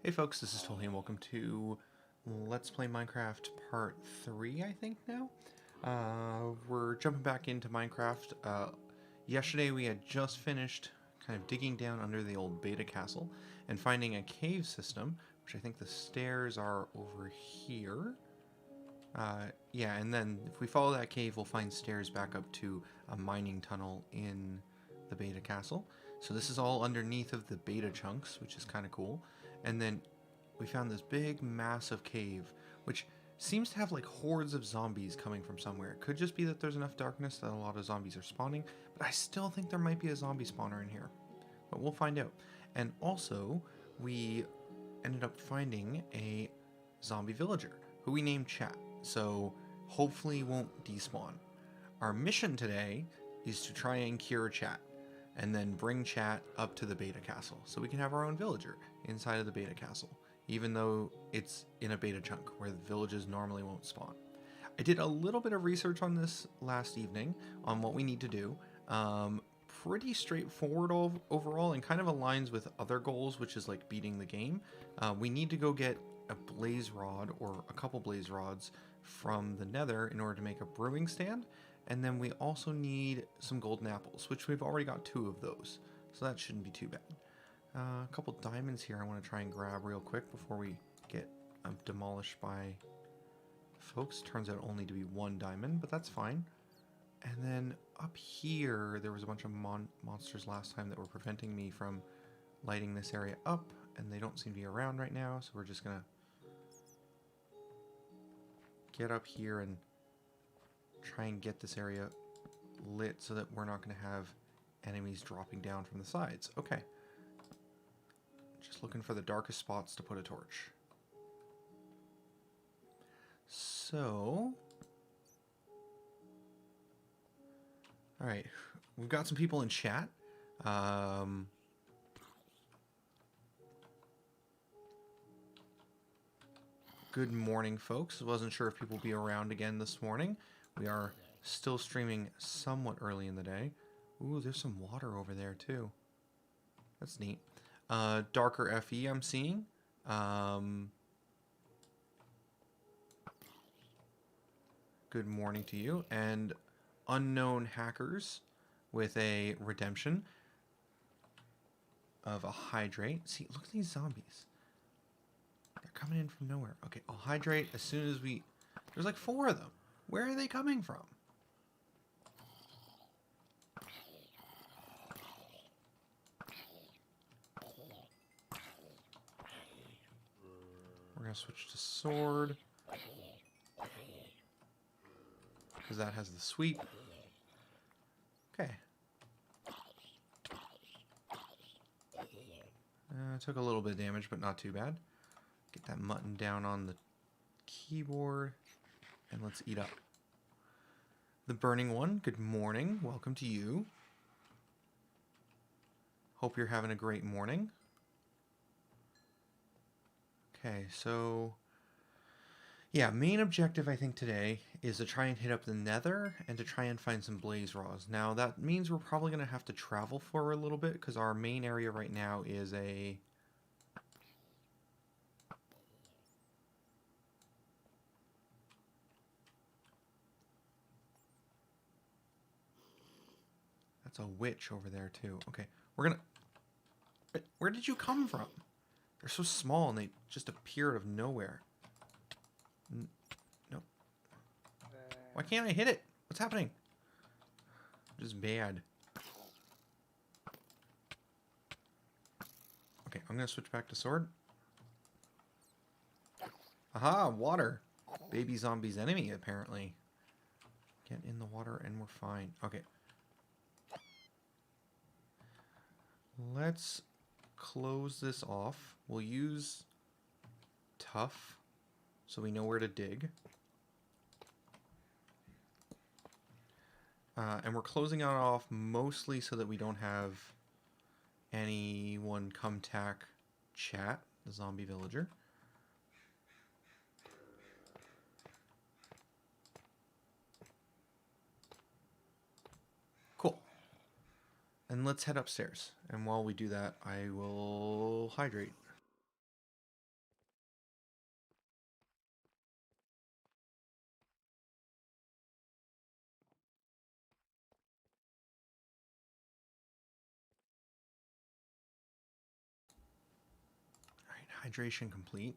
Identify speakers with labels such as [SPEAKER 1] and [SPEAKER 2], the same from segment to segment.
[SPEAKER 1] Hey folks, this is Tolly and welcome to Let's Play Minecraft Part 3, I think now. We're jumping back into Minecraft. Yesterday we had just finished kind of digging down under the old beta castle and finding a cave system, which I think the stairs are over here. Yeah, and then if we follow that cave, we'll find stairs back up to a mining tunnel in the beta castle. So this is all underneath of the beta chunks, which is kind of cool. And then we found this big, massive cave, which seems to have like hordes of zombies coming from somewhere. It could just be that there's enough darkness that a lot of zombies are spawning, but I still think there might be a zombie spawner in here. But we'll find out. And also, we ended up finding a zombie villager who we named Chat. So hopefully won't despawn. Our mission today is to try and cure Chat and then bring Chat up to the beta castle so we can have our own villager inside of the beta castle, even though it's in a beta chunk where the villages normally won't spawn. I did a little bit of research on this last evening on what we need to do. Pretty straightforward overall and kind of aligns with other goals, which is like beating the game. We need to go get a blaze rod or a couple blaze rods from the Nether in order to make a brewing stand, and then we also need some golden apples, which we've already got 2 of those, so that shouldn't be too bad. A couple diamonds here I want to try and grab real quick before we get demolished by folks. Turns out only to be 1 diamond, but that's fine. And then up here there was a bunch of monsters last time that were preventing me from lighting this area up, and they don't seem to be around right now, so we're just gonna get up here and try and get this area lit so that we're not going to have enemies dropping down from the sides. Okay. Just looking for the darkest spots to put a torch. So, alright, we've got some people in chat. Good morning, folks. Wasn't sure if people will be around again this morning. We are still streaming somewhat early in the day. Ooh, there's some water over there too. That's neat. Darker FE I'm seeing. Good morning to you. And unknown hackers with a redemption of a hydrate. See, look at these zombies. They're coming in from nowhere. Okay, I'll hydrate as soon as we... There's like 4 of them. Where are they coming from? We're going to switch to sword, because that has the sweep. Okay. Took a little bit of damage, but not too bad. Get that mutton down on the keyboard, and let's eat up. The Burning One, good morning. Welcome to you. Hope you're having a great morning. Okay, so... yeah, main objective I think today is to try and hit up the Nether and to try and find some blaze rods. Now that means we're probably going to have to travel for a little bit because our main area right now is a... That's a witch over there too. Okay, we're gonna... Where did you come from? They're so small and they just appear out of nowhere. No. Why can't I hit it? What's happening? Just bad. Okay, I'm gonna switch back to sword. Aha, water. Baby zombie's enemy, apparently. Get in the water and we're fine. Okay. Let's close this off. We'll use tough so we know where to dig. And we're closing it off mostly so that we don't have anyone come attack Chat, the zombie villager. Cool. And let's head upstairs. And while we do that, I will hydrate. hydration complete.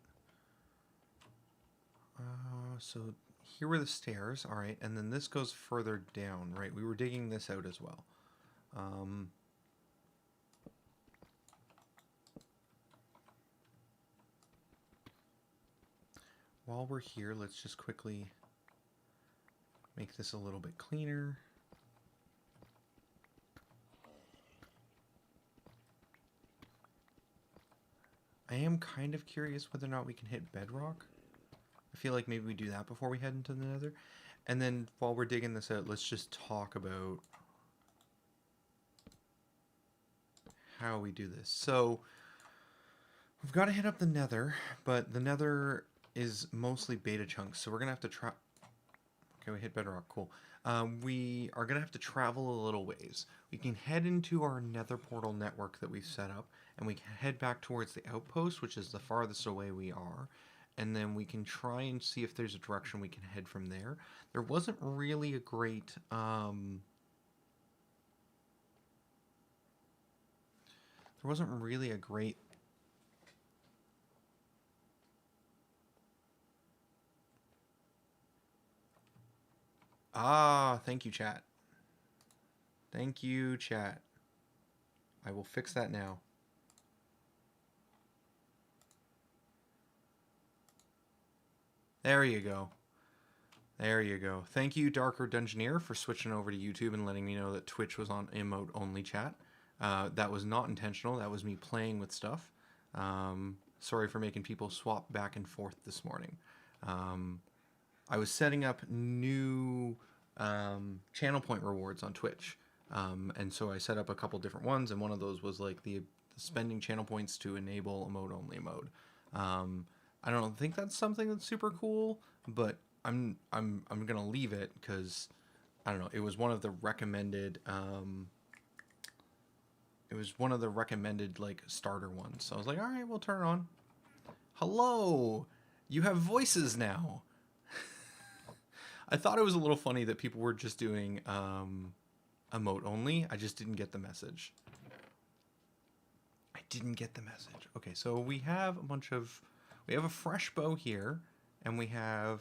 [SPEAKER 1] So here were the stairs. All right, and then this goes further down, right? We were digging this out as well. While we're here, let's just quickly make this a little bit cleaner. I am kind of curious whether or not we can hit bedrock. I feel like maybe we do that before we head into the Nether. And then while we're digging this out, let's just talk about how we do this. So we've got to hit up the Nether, but the Nether is mostly beta chunks, so we're gonna have to try. Okay, we hit bedrock. Cool. We are gonna have to travel a little ways. We can head into our Nether portal network that we've set up, and we can head back towards the outpost, which is the farthest away we are. And then we can try and see if there's a direction we can head from there. There wasn't really a great thank you, chat. Thank you, chat. I will fix that now. There you go. There you go. Thank you, Darker Dungeoneer, for switching over to YouTube and letting me know that Twitch was on emote only chat. That was not intentional. That was me playing with stuff. Sorry for making people swap back and forth this morning. I was setting up new channel point rewards on Twitch. And so I set up a couple different ones, and one of those was like the spending channel points to enable emote only mode. I don't think that's something that's super cool, but I'm gonna leave it because I don't know. It was one of the recommended. It was one of the recommended like starter ones. So I was like, all right, we'll turn it on. Hello, you have voices now. I thought it was a little funny that people were just doing emote only. I just didn't get the message. Okay, so we have a bunch of. We have a fresh bow here, and we have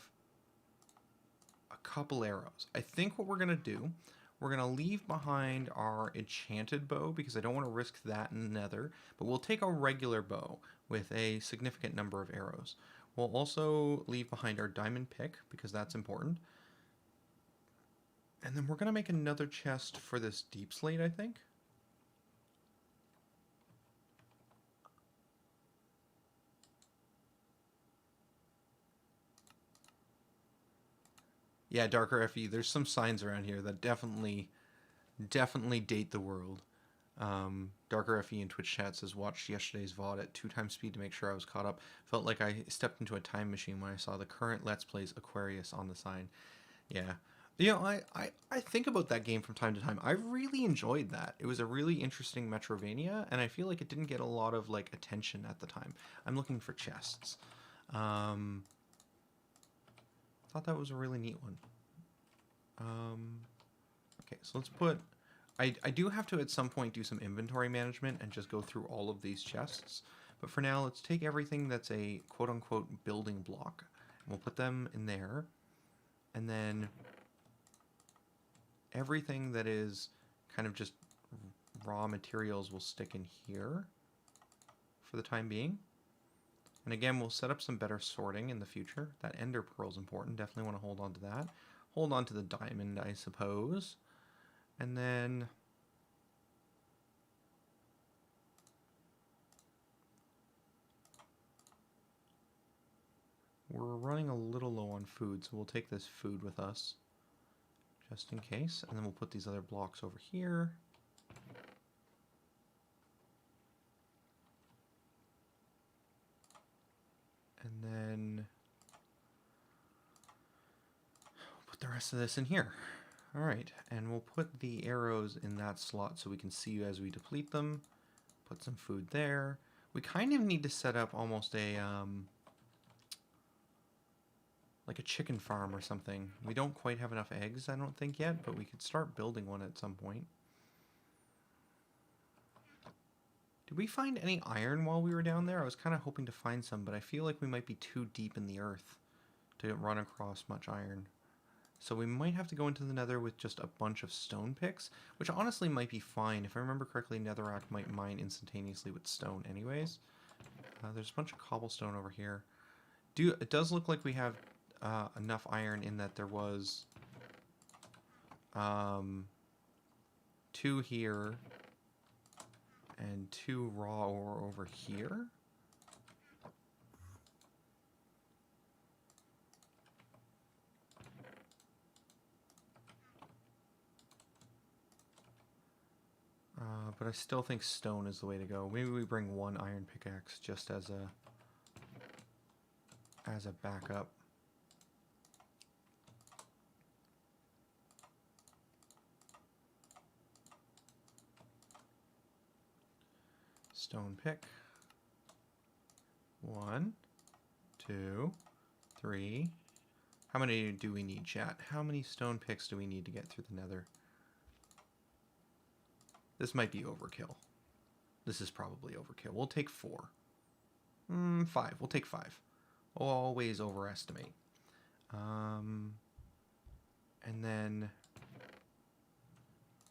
[SPEAKER 1] a couple arrows. I think what we're going to do, we're going to leave behind our enchanted bow because I don't want to risk that in the Nether, but we'll take a regular bow with a significant number of arrows. We'll also leave behind our diamond pick because that's important. And then we're going to make another chest for this deep slate, I think. Yeah, Darker FE, there's some signs around here that definitely date the world. Darker FE in Twitch chat says, watched yesterday's VOD at 2x speed to make sure I was caught up. Felt like I stepped into a time machine when I saw the current Let's Plays Aquarius on the sign. Yeah. You know, I think about that game from time to time. I really enjoyed that. It was a really interesting Metrovania, and I feel like it didn't get a lot of, like, attention at the time. I'm looking for chests. Thought that was a really neat one. Okay, so let's put... I do have to at some point do some inventory management and just go through all of these chests. But for now, let's take everything that's a quote-unquote building block. And we'll put them in there. And then everything that is kind of just raw materials will stick in here for the time being. And again, we'll set up some better sorting in the future. That ender pearl is important. Definitely want to hold on to that. Hold on to the diamond, I suppose. And then... we're running a little low on food, so we'll take this food with us. Just in case. And then we'll put these other blocks over here. And then... put the rest of this in here. Alright, and we'll put the arrows in that slot so we can see as we deplete them. Put some food there. We kind of need to set up almost a, like a chicken farm or something. We don't quite have enough eggs, I don't think, yet, but we could start building one at some point. Did we find any iron while we were down there? I was kind of hoping to find some, but I feel like we might be too deep in the earth to run across much iron. So we might have to go into the nether with just a bunch of stone picks, which honestly might be fine. If I remember correctly, netherrack might mine instantaneously with stone anyways. There's a bunch of cobblestone over here. It does look like we have enough iron in that there was 2 here and 2 raw ore over here. But I still think stone is the way to go. Maybe we bring 1 iron pickaxe just as a backup. Stone pick. 1, 2, 3. How many do we need, chat? How many stone picks do we need to get through the nether? This might be overkill. This is probably overkill. We'll take 4. 5. We'll take 5. Always overestimate. And then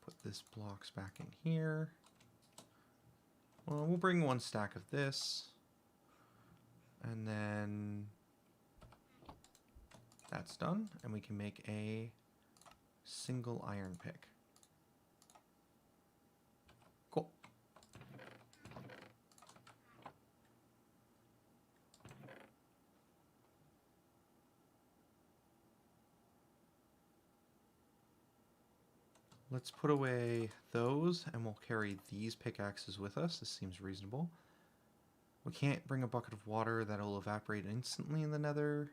[SPEAKER 1] put this blocks back in here. Well, we'll bring 1 stack of this. And then that's done. And we can make a single iron pick. Cool. Let's put away those, and we'll carry these pickaxes with us. This seems reasonable. We can't bring a bucket of water that'll evaporate instantly in the nether.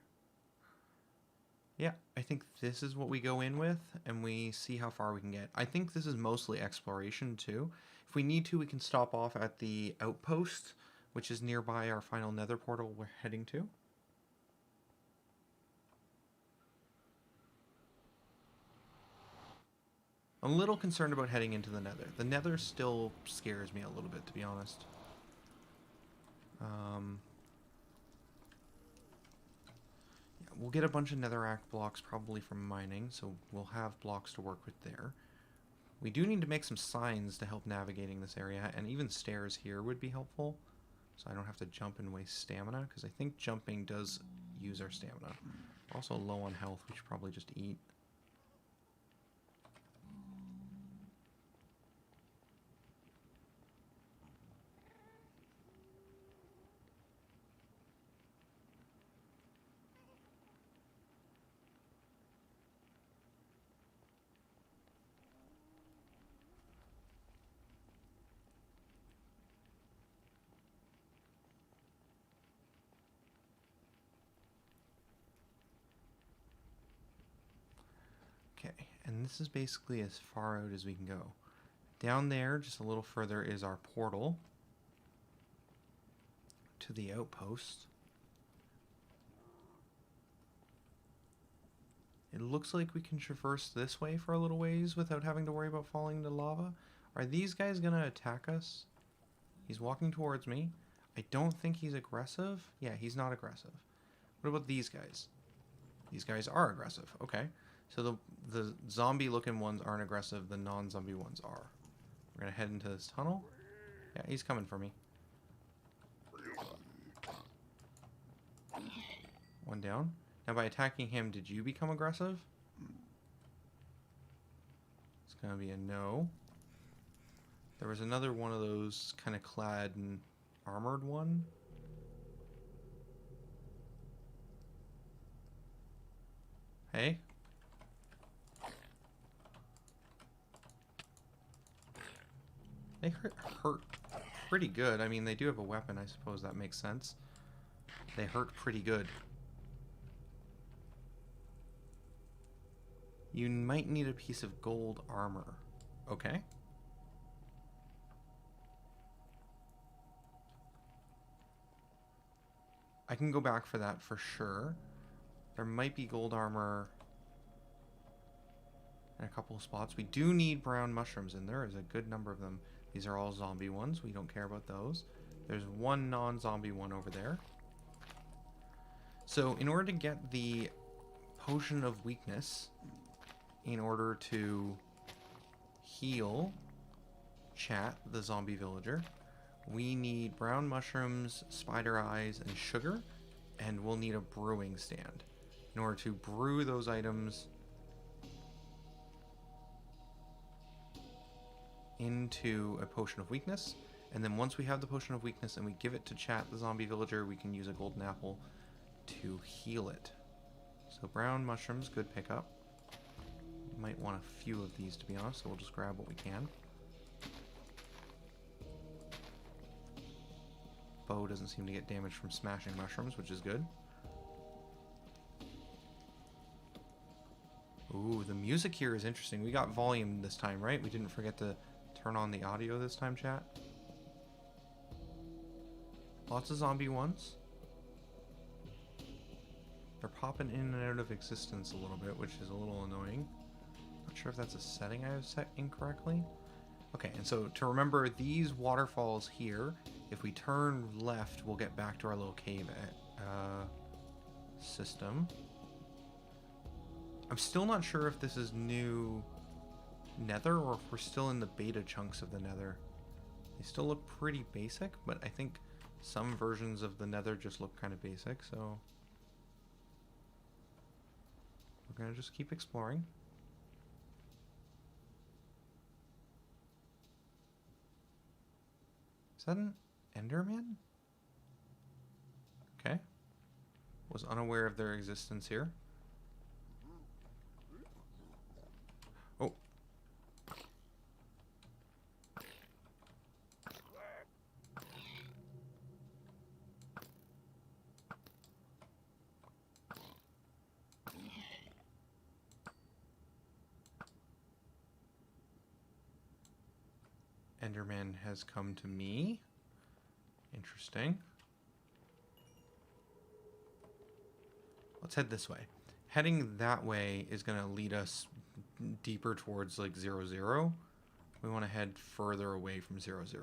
[SPEAKER 1] Yeah, I think this is what we go in with, and we see how far we can get. I think this is mostly exploration, too. If we need to, we can stop off at the outpost, which is nearby our final nether portal we're heading to. I'm a little concerned about heading into the nether. The nether still scares me a little bit, to be honest. Yeah, we'll get a bunch of netherrack blocks probably from mining, so we'll have blocks to work with there. We do need to make some signs to help navigating this area, and even stairs here would be helpful, so I don't have to jump and waste stamina, because I think jumping does use our stamina. We're also low on health. We should probably just eat. Okay, and this is basically as far out as we can go. Down there, just a little further, is our portal to the outpost. It looks like we can traverse this way for a little ways without having to worry about falling into lava. Are these guys gonna attack us? He's walking towards me. I don't think he's aggressive. Yeah, he's not aggressive. What about these guys? These guys are aggressive. Okay. So the zombie-looking ones aren't aggressive. The non-zombie ones are. We're going to head into this tunnel. Yeah, he's coming for me. 1 down. Now, by attacking him, did you become aggressive? It's going to be a no. There was another one of those kind of clad and armored one. Hey. They hurt pretty good. I mean, they do have a weapon. I suppose that makes sense. They hurt pretty good. You might need a piece of gold armor. Okay. I can go back for that for sure. There might be gold armor in a couple of spots. We do need brown mushrooms, and there is a good number of them. These are all zombie ones. We don't care about those. There's one non-zombie one over there. So in order to get the potion of weakness, in order to heal Chat, the zombie villager, we need brown mushrooms, spider eyes, and sugar, and we'll need a brewing stand in order to brew those items into a potion of weakness. And then once we have the potion of weakness and we give it to Chat, the zombie villager, we can use a golden apple to heal it. So brown mushrooms, good pickup. Might want a few of these, to be honest, so we'll just grab what we can. Bow doesn't seem to get damaged from smashing mushrooms, which is good. Ooh, the music here is interesting. We got volume this time, right? We didn't forget to turn on the audio this time, chat. Lots of zombie ones. They're popping in and out of existence a little bit, which is a little annoying. Not sure if that's a setting I have set incorrectly. Okay, and so to remember these waterfalls here, if we turn left, we'll get back to our little cave system. I'm still not sure if this is new Nether or if we're still in the beta chunks of the Nether. They still look pretty basic, but I think some versions of the Nether just look kind of basic, so we're gonna just keep exploring. Is that an Enderman? Okay. Was unaware of their existence here. Oh. Enderman has come to me. Interesting. Let's head this way. Heading that way is going to lead us deeper towards like 0-0. We want to head further away from 0-0.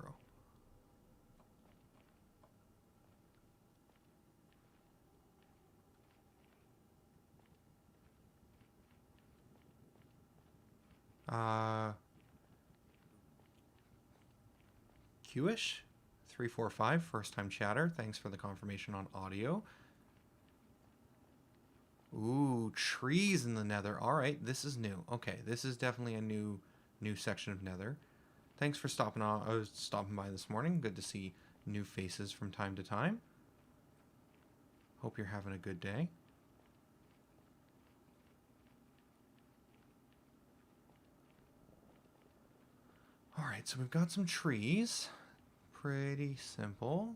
[SPEAKER 1] Q-ish 345, first time chatter. Thanks for the confirmation on audio. Ooh, trees in the Nether. All right, this is new. Okay, this is definitely a new section of Nether. Thanks for stopping on. I was stopping by this morning. Good to see new faces from time to time. Hope you're having a good day. All right, so we've got some trees. Pretty simple.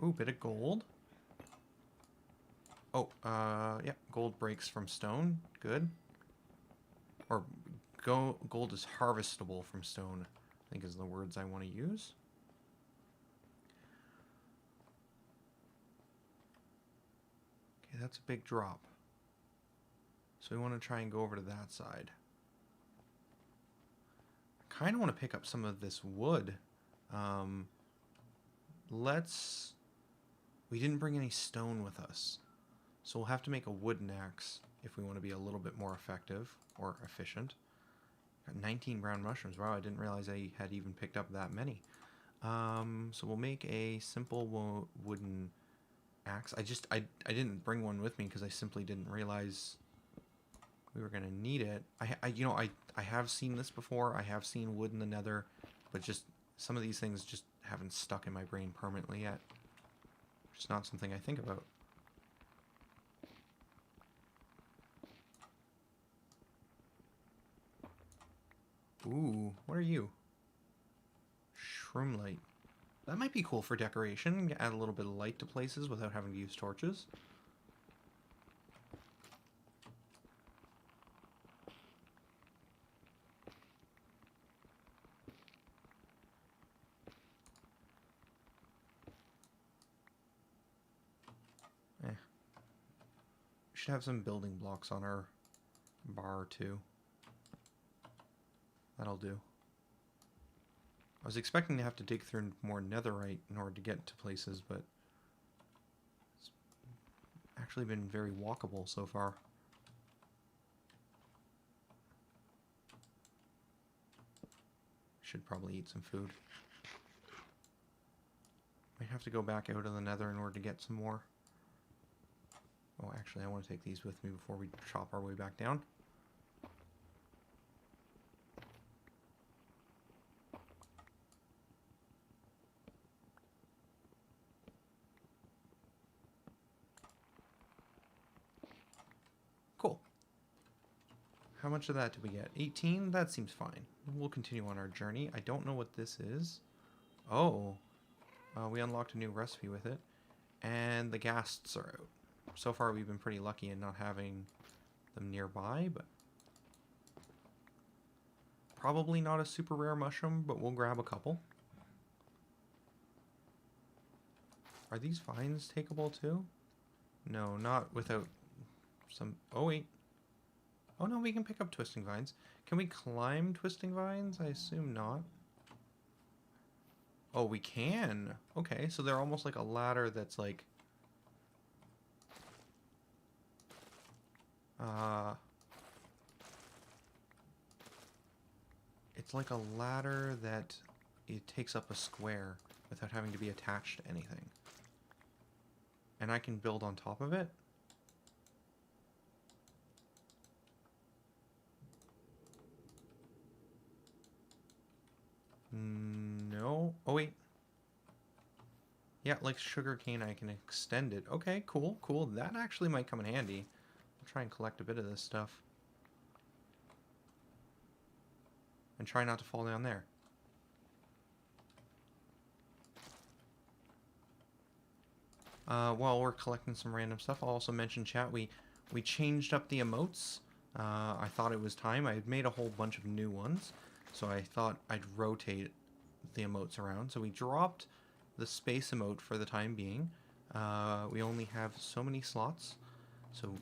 [SPEAKER 1] Ooh, bit of gold. Oh, yeah, gold breaks from stone. Good. Or gold is harvestable from stone, I think is the words I want to use. Okay, that's a big drop. So we want to try and go over to that side. I kind of want to pick up some of this wood. We didn't bring any stone with us. So we'll have to make a wooden axe if we want to be a little bit more effective or efficient. Got 19 brown mushrooms. Wow, I didn't realize I had even picked up that many. So we'll make a simple wooden axe. I didn't bring one with me because I simply didn't realize we were going to need it. I have seen this before. I have seen wood in the Nether, but just some of these things just haven't stuck in my brain permanently yet. Just not something I think about. Ooh, what are you? Shroom light. That might be cool for decoration. Add a little bit of light to places without having to use torches. We should have some building blocks on our bar too. That'll do. I was expecting to have to dig through more netherite in order to get to places, but it's actually been very walkable so far. Should probably eat some food. Might have to go back out of the nether in order to get some more. Oh, actually, I want to take these with me before we chop our way back down. Cool. How much of that did we get? 18? That seems fine. We'll continue on our journey. I don't know what this is. Oh. We unlocked a new recipe with it. And the Ghasts are out. So far we've been pretty lucky in not having them nearby, but probably not a super rare mushroom, but we'll grab a couple. Are these vines takeable too? No, not without some... Oh, wait. Oh, no, we can pick up twisting vines. Can we climb twisting vines? I assume not. Oh, we can. Okay, so they're almost like a ladder that's like... It's like a ladder that it takes up a square without having to be attached to anything. And I can build on top of it. No. Oh, wait. Yeah, like sugarcane, I can extend it. Okay, cool, cool. That actually might come in handy. I'll try and collect a bit of this stuff. And try not to fall down there. While we're collecting some random stuff, I'll also mention, chat, we changed up the emotes. I thought it was time. I had made a whole bunch of new ones, so I thought I'd rotate the emotes around. So we dropped the space emote for the time being. We only have so many slots, so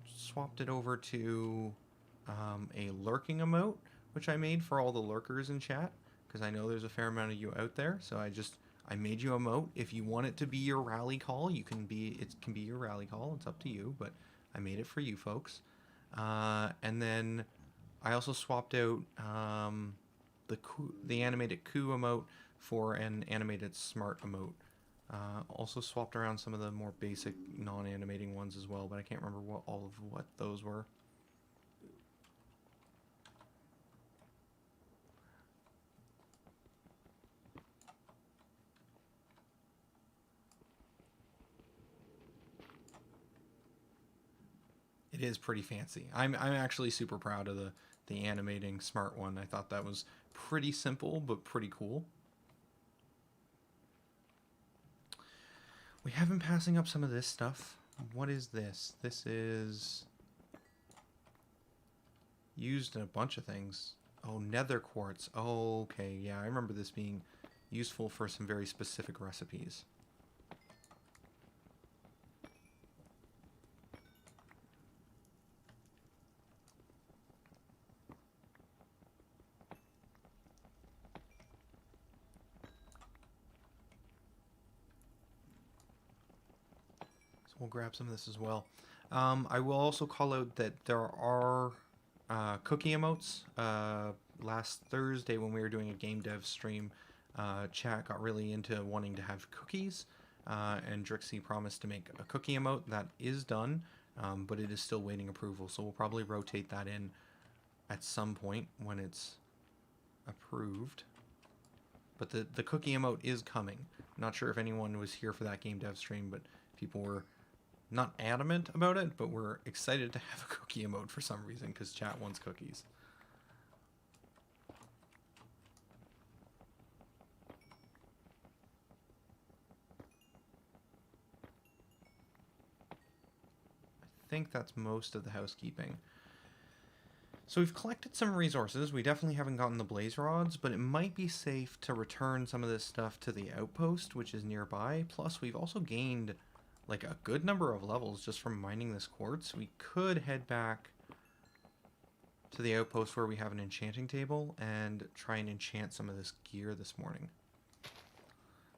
[SPEAKER 1] swapped it over to a lurking emote, which I made for all the lurkers in chat, because I know there's a fair amount of you out there. So I made you a emote. If you want it to be your rally call, it can be your rally call. It's up to you, but I made it for you folks. And then I also swapped out the animated coup emote for an animated smart emote. Also swapped around some of the more basic non-animating ones as well, but I can't remember what those were. It is pretty fancy. I'm actually super proud of the animating smart one. I thought that was pretty simple, but pretty cool. We have been passing up some of this stuff. What is this? This is used in a bunch of things. Oh, nether quartz. Oh, okay. Yeah, I remember this being useful for some very specific recipes. We'll grab some of this as well. I will also call out that there are cookie emotes. Last Thursday when we were doing a game dev stream, chat got really into wanting to have cookies, and Drixie promised to make a cookie emote. That is done, but it is still waiting approval, so we'll probably rotate that in at some point when it's approved. But the cookie emote is coming. Not sure if anyone was here for that game dev stream, but people were not adamant about it, but we're excited to have a cookie emote for some reason, because chat wants cookies. I think that's most of the housekeeping. So we've collected some resources. We definitely haven't gotten the blaze rods, but it might be safe to return some of this stuff to the outpost, which is nearby. Plus, we've also gained like a good number of levels just from mining this quartz. We could head back to the outpost where we have an enchanting table and try and enchant some of this gear this morning.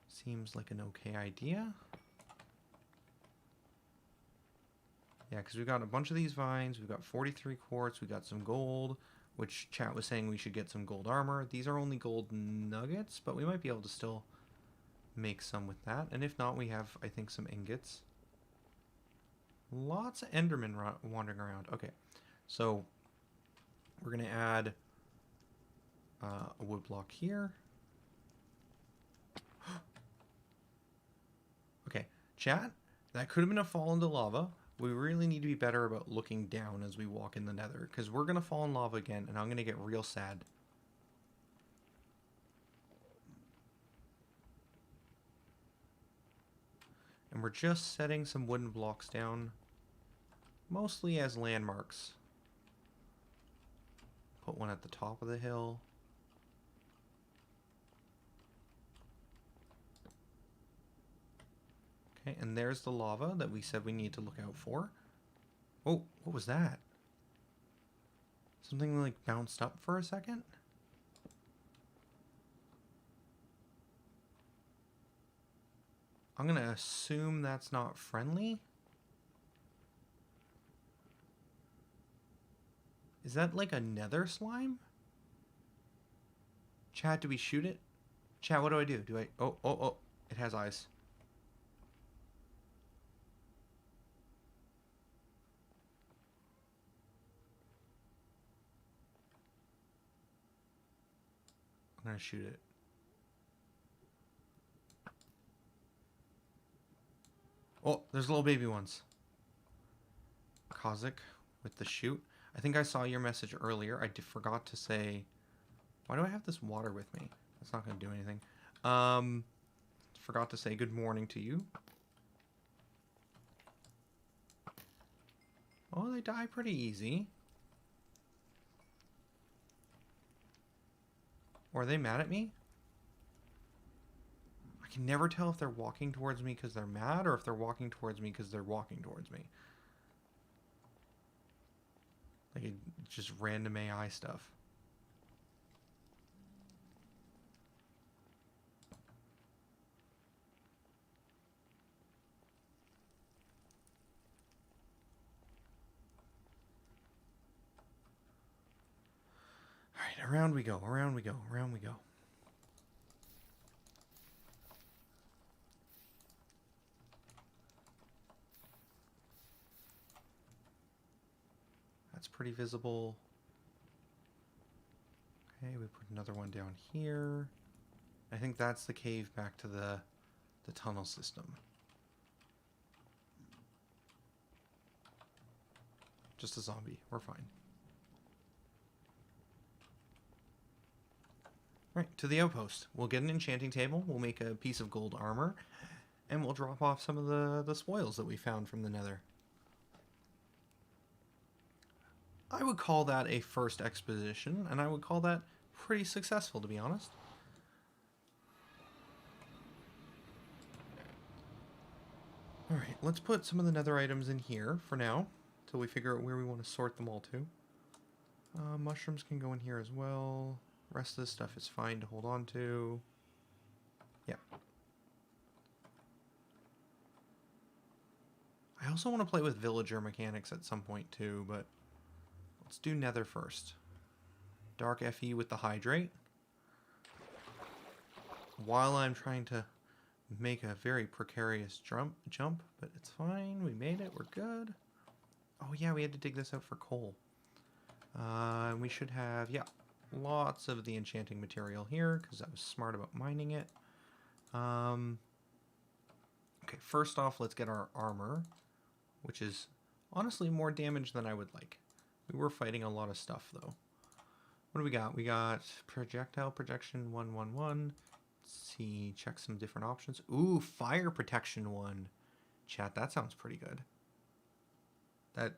[SPEAKER 1] Seems like an okay idea. Yeah, because we've got a bunch of these vines. We've got 43 quartz. We got some gold, which chat was saying we should get some gold armor. These are only gold nuggets, but we might be able to still make some with that. And if not, we have, I think, some ingots. Lots of endermen wandering around. Okay, so we're going to add a wood block here. Okay, chat, that could have been a fall into lava. We really need to be better about looking down as we walk in the nether, because we're going to fall in lava again, and I'm going to get real sad. And we're just setting some wooden blocks down, mostly as landmarks. Put one at the top of the hill. Okay, and there's the lava that we said we need to look out for. Oh, what was that? Something like bounced up for a second? I'm gonna assume that's not friendly. Is that like a nether slime? Chat, do we shoot it? Chat, what do I do? Do I... Oh, it has eyes. I'm gonna shoot it. Oh, there's little baby ones. Kazik with the shoot. I think I saw your message earlier. I forgot to say... Why do I have this water with me? That's not going to do anything. Forgot to say good morning to you. Oh, they die pretty easy. Or are they mad at me? I can never tell if they're walking towards me because they're mad or if they're walking towards me because they're walking towards me. Like, just random AI stuff. Alright, around we go, around we go, around we go. That's pretty visible. Okay, we put another one down here. I think that's the cave back to the tunnel system. Just a zombie. We're fine. Right, to the outpost. We'll get an enchanting table. We'll make a piece of gold armor. And we'll drop off some of the spoils that we found from the nether. I would call that a first expedition, and I would call that pretty successful, to be honest. Alright, let's put some of the nether items in here for now, till we figure out where we want to sort them all to. Mushrooms can go in here as well. Rest of this stuff is fine to hold on to. Yeah. I also want to play with villager mechanics at some point too, but let's do nether first. Dark FE with the hydrate. While I'm trying to make a very precarious jump, but it's fine. We made it. We're good. Oh yeah, we had to dig this out for coal. We should have, yeah, lots of the enchanting material here because I was smart about mining it. Okay, first off, let's get our armor, which is honestly more damage than I would like. We were fighting a lot of stuff though. What do we got? We got projectile protection 111. Let's see, check some different options. Ooh, fire protection 1. Chat, that sounds pretty good. That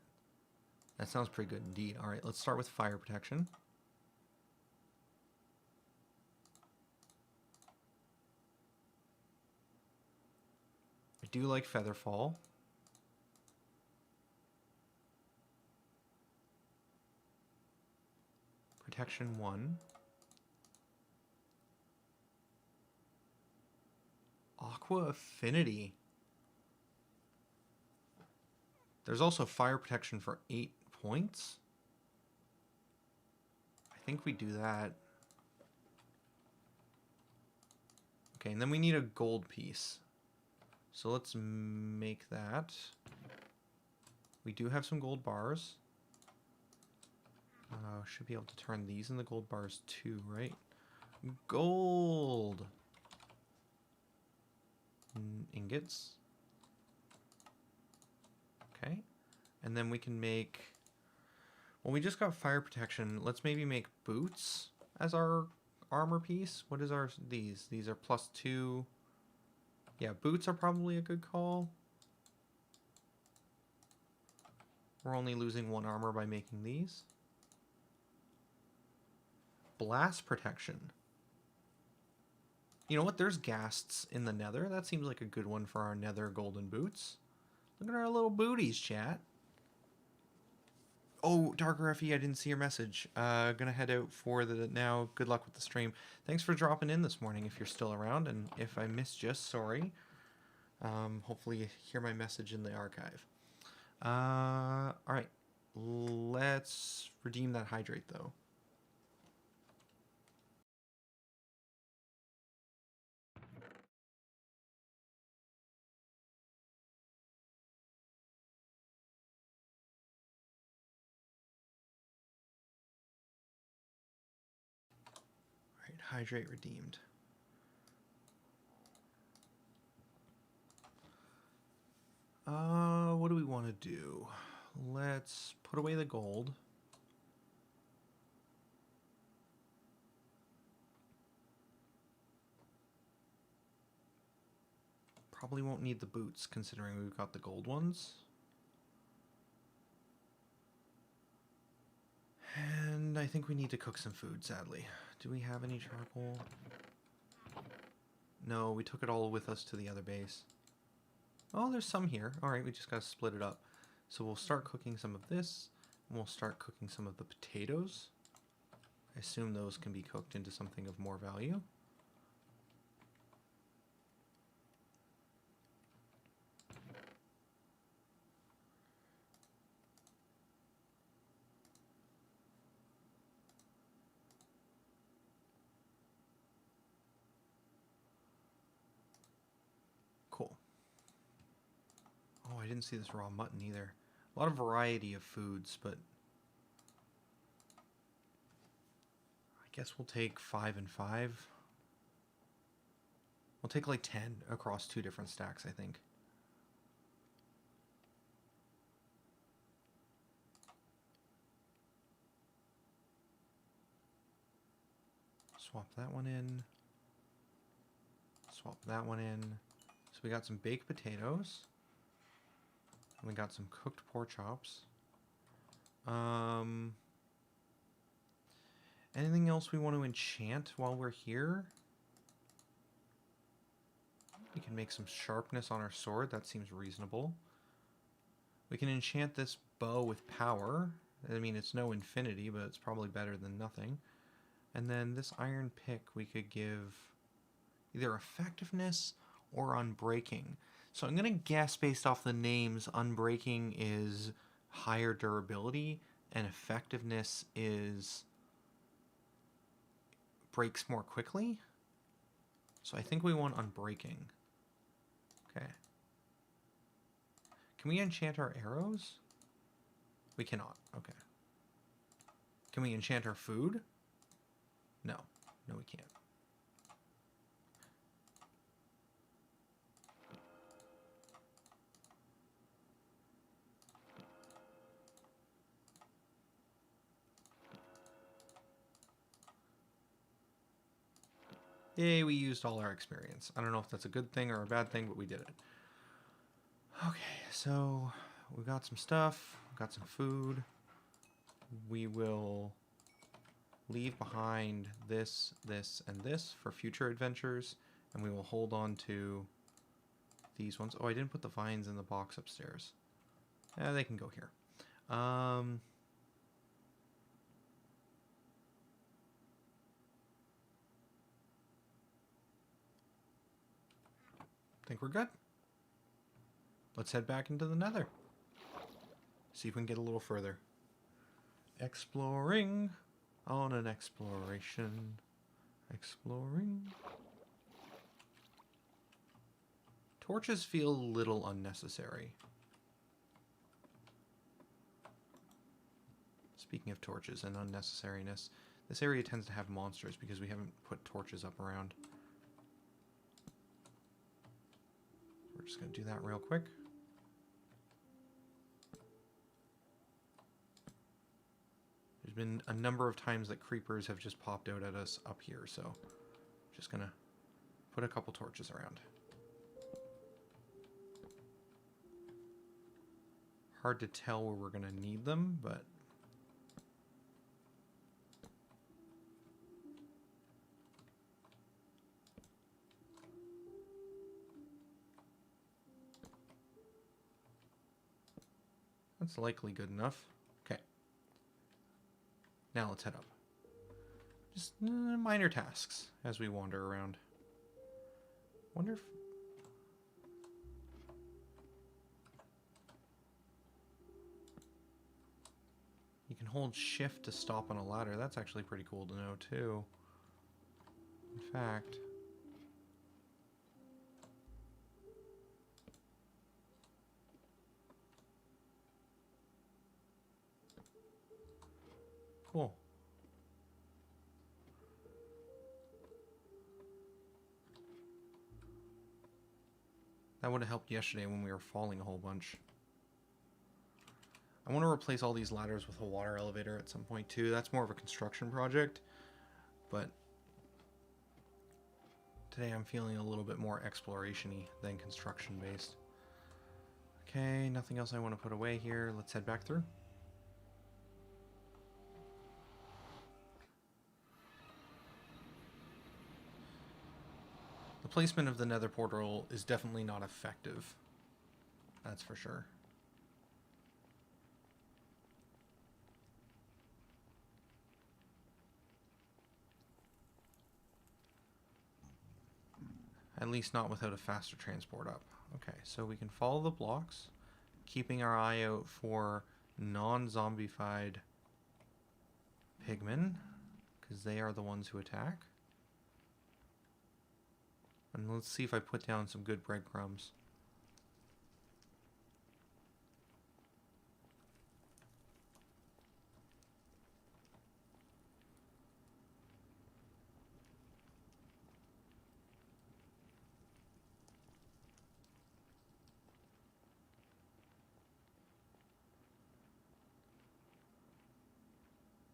[SPEAKER 1] sounds pretty good indeed. All right, let's start with fire protection. I do like feather fall. Protection 1. Aqua Affinity. There's also Fire Protection for 8 points. I think we do that. Okay, and then we need a gold piece. So let's make that. We do have some gold bars. Should be able to turn these into gold bars too, right? Gold! Ingots. Okay. And then we can make... Well, we just got fire protection. Let's maybe make boots as our armor piece. What is our... These are +2. Yeah, boots are probably a good call. We're only losing 1 armor by making these. Blast protection. You know what? There's Ghasts in the Nether. That seems like a good one for our Nether golden boots. Look at our little booties, chat. Oh, Darker FE, I didn't see your message. Gonna head out for the now. Good luck with the stream. Thanks for dropping in this morning if you're still around. And if I missed you, sorry. Hopefully you hear my message in the archive. Alright. Let's redeem that hydrate, though. Alright, hydrate redeemed. What do we want to do? Let's put away the gold. Probably won't need the boots, considering we've got the gold ones. And I think we need to cook some food, sadly. Do we have any charcoal? No, we took it all with us to the other base. Oh, there's some here. Alright, we just gotta split it up. So we'll start cooking some of this, and we'll start cooking some of the potatoes. I assume those can be cooked into something of more value. Cool. Oh, I didn't see this raw mutton either. A lot of variety of foods, but I guess we'll take 5 and 5. We'll take like 10 across 2 different stacks, I think. Swap that one in. Swap that one in. So we got some baked potatoes. And we got some cooked pork chops. Anything else we want to enchant while we're here? We can make some sharpness on our sword. That seems reasonable. We can enchant this bow with power. I mean, it's no infinity, but it's probably better than nothing. And then this iron pick we could give either effectiveness or unbreaking. So I'm going to guess based off the names, unbreaking is higher durability and effectiveness is breaks more quickly. So I think we want unbreaking. Okay. Can we enchant our arrows? We cannot. Okay. Can we enchant our food? No. No, we can't. Yay, we used all our experience. I don't know if that's a good thing or a bad thing, but we did it. Okay, so we got some stuff, got some food. We will leave behind this, this, and this for future adventures, and we will hold on to these ones. Oh, I didn't put the vines in the box upstairs. They can go here. think we're good. Let's head back into the Nether. See if we can get a little further. Exploring on an exploration. Exploring. Torches feel a little unnecessary. Speaking of torches and unnecessariness, this area tends to have monsters because we haven't put torches up around. We're just going to do that real quick. There's been a number of times that creepers have just popped out at us up here, so just going to put a couple torches around. Hard to tell where we're going to need them, but that's likely good enough. Okay. Now let's head up. Just minor tasks as we wander around. Wonder if... You can hold shift to stop on a ladder. That's actually pretty cool to know, too. In fact... Cool. That would have helped yesterday when we were falling a whole bunch. I want to replace all these ladders with a water elevator at some point too. That's more of a construction project. But today I'm feeling a little bit more exploration-y than construction-based. Okay, nothing else I want to put away here. Let's head back through. The placement of the nether portal is definitely not effective. That's for sure. At least not without a faster transport up. Okay, so we can follow the blocks, keeping our eye out for non-zombified pigmen, because they are the ones who attack. And let's see if I put down some good breadcrumbs.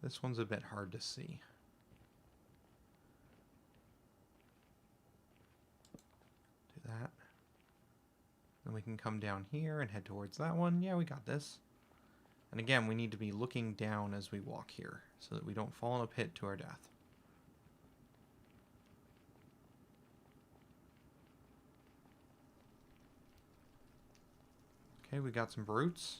[SPEAKER 1] This one's a bit hard to see. Do that. Then we can come down here and head towards that one. Yeah, we got this. And again, we need to be looking down as we walk here so that we don't fall in a pit to our death. Okay, we got some brutes.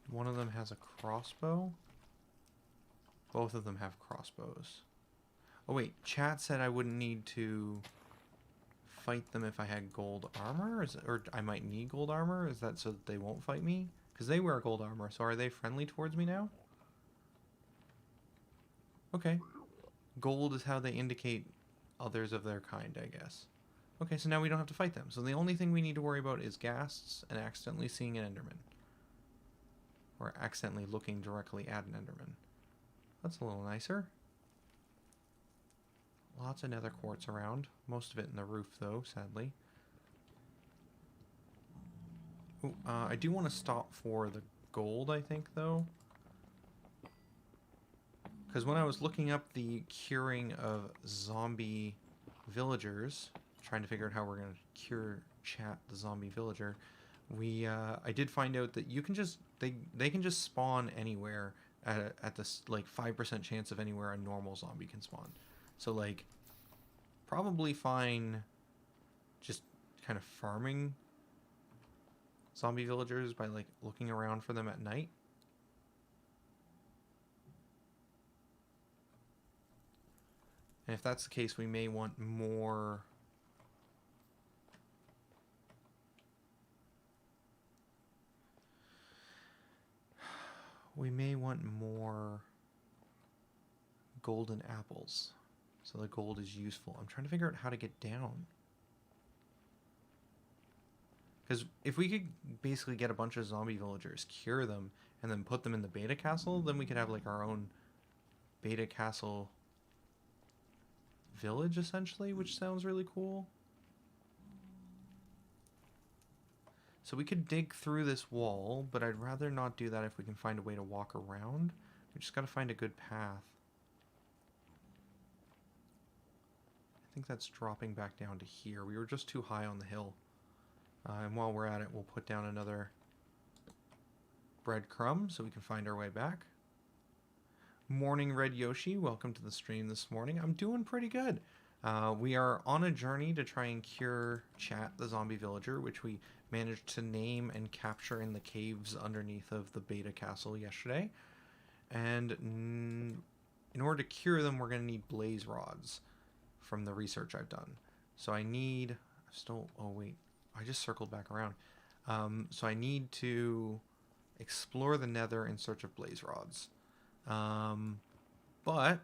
[SPEAKER 1] One of them has a crossbow. Both of them have crossbows. Oh wait, chat said I wouldn't need to fight them if I had gold armor? Or I might need gold armor? Is that so that they won't fight me? Because they wear gold armor, so are they friendly towards me now? Okay. Gold is how they indicate others of their kind, I guess. Okay, so now we don't have to fight them. So the only thing we need to worry about is ghasts and accidentally seeing an enderman. Or accidentally looking directly at an enderman. That's a little nicer. Lots of nether quartz around. Most of it in the roof, though, sadly. Ooh, I do want to stop for the gold, I think, though. Because when I was looking up the curing of zombie villagers, trying to figure out how we're going to cure Chat the zombie villager, I did find out that you can just they can just spawn anywhere at this like 5% chance of anywhere a normal zombie can spawn. So like probably fine just kind of farming zombie villagers by like looking around for them at night. And if that's the case, we may want more. We may want more golden apples. So the gold is useful. I'm trying to figure out how to get down. Because if we could basically get a bunch of zombie villagers, cure them, and then put them in the beta castle, then we could have like our own beta castle village, essentially, which sounds really cool. So we could dig through this wall, but I'd rather not do that if we can find a way to walk around. We just gotta find a good path. I think that's dropping back down to here. We were just too high on the hill. And while we're at it, we'll put down another breadcrumb so we can find our way back. Morning, Red Yoshi. Welcome to the stream this morning. I'm doing pretty good. We are on a journey to try and cure Chat, the zombie villager, which we managed to name and capture in the caves underneath of the beta castle yesterday. And in order to cure them, we're going to need blaze rods from the research I've done. So I need... oh wait, I just circled back around. So I need to explore the Nether in search of blaze rods. But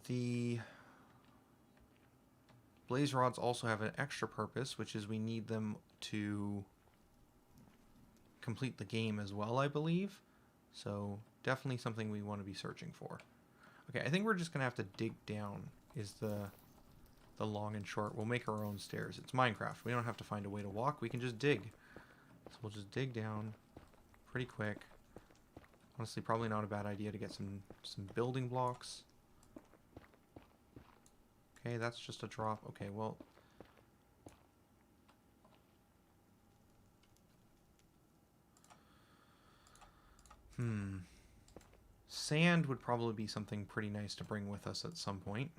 [SPEAKER 1] the blaze rods also have an extra purpose, which is we need them to complete the game as well, I believe. So definitely something we want to be searching for. Okay, I think we're just gonna have to dig down is the long and short. We'll make our own stairs. It's Minecraft. We don't have to find a way to walk. We can just dig. So we'll just dig down pretty quick. Honestly, probably not a bad idea to get some building blocks. Okay, that's just a drop. Okay, well... Sand would probably be something pretty nice to bring with us at some point.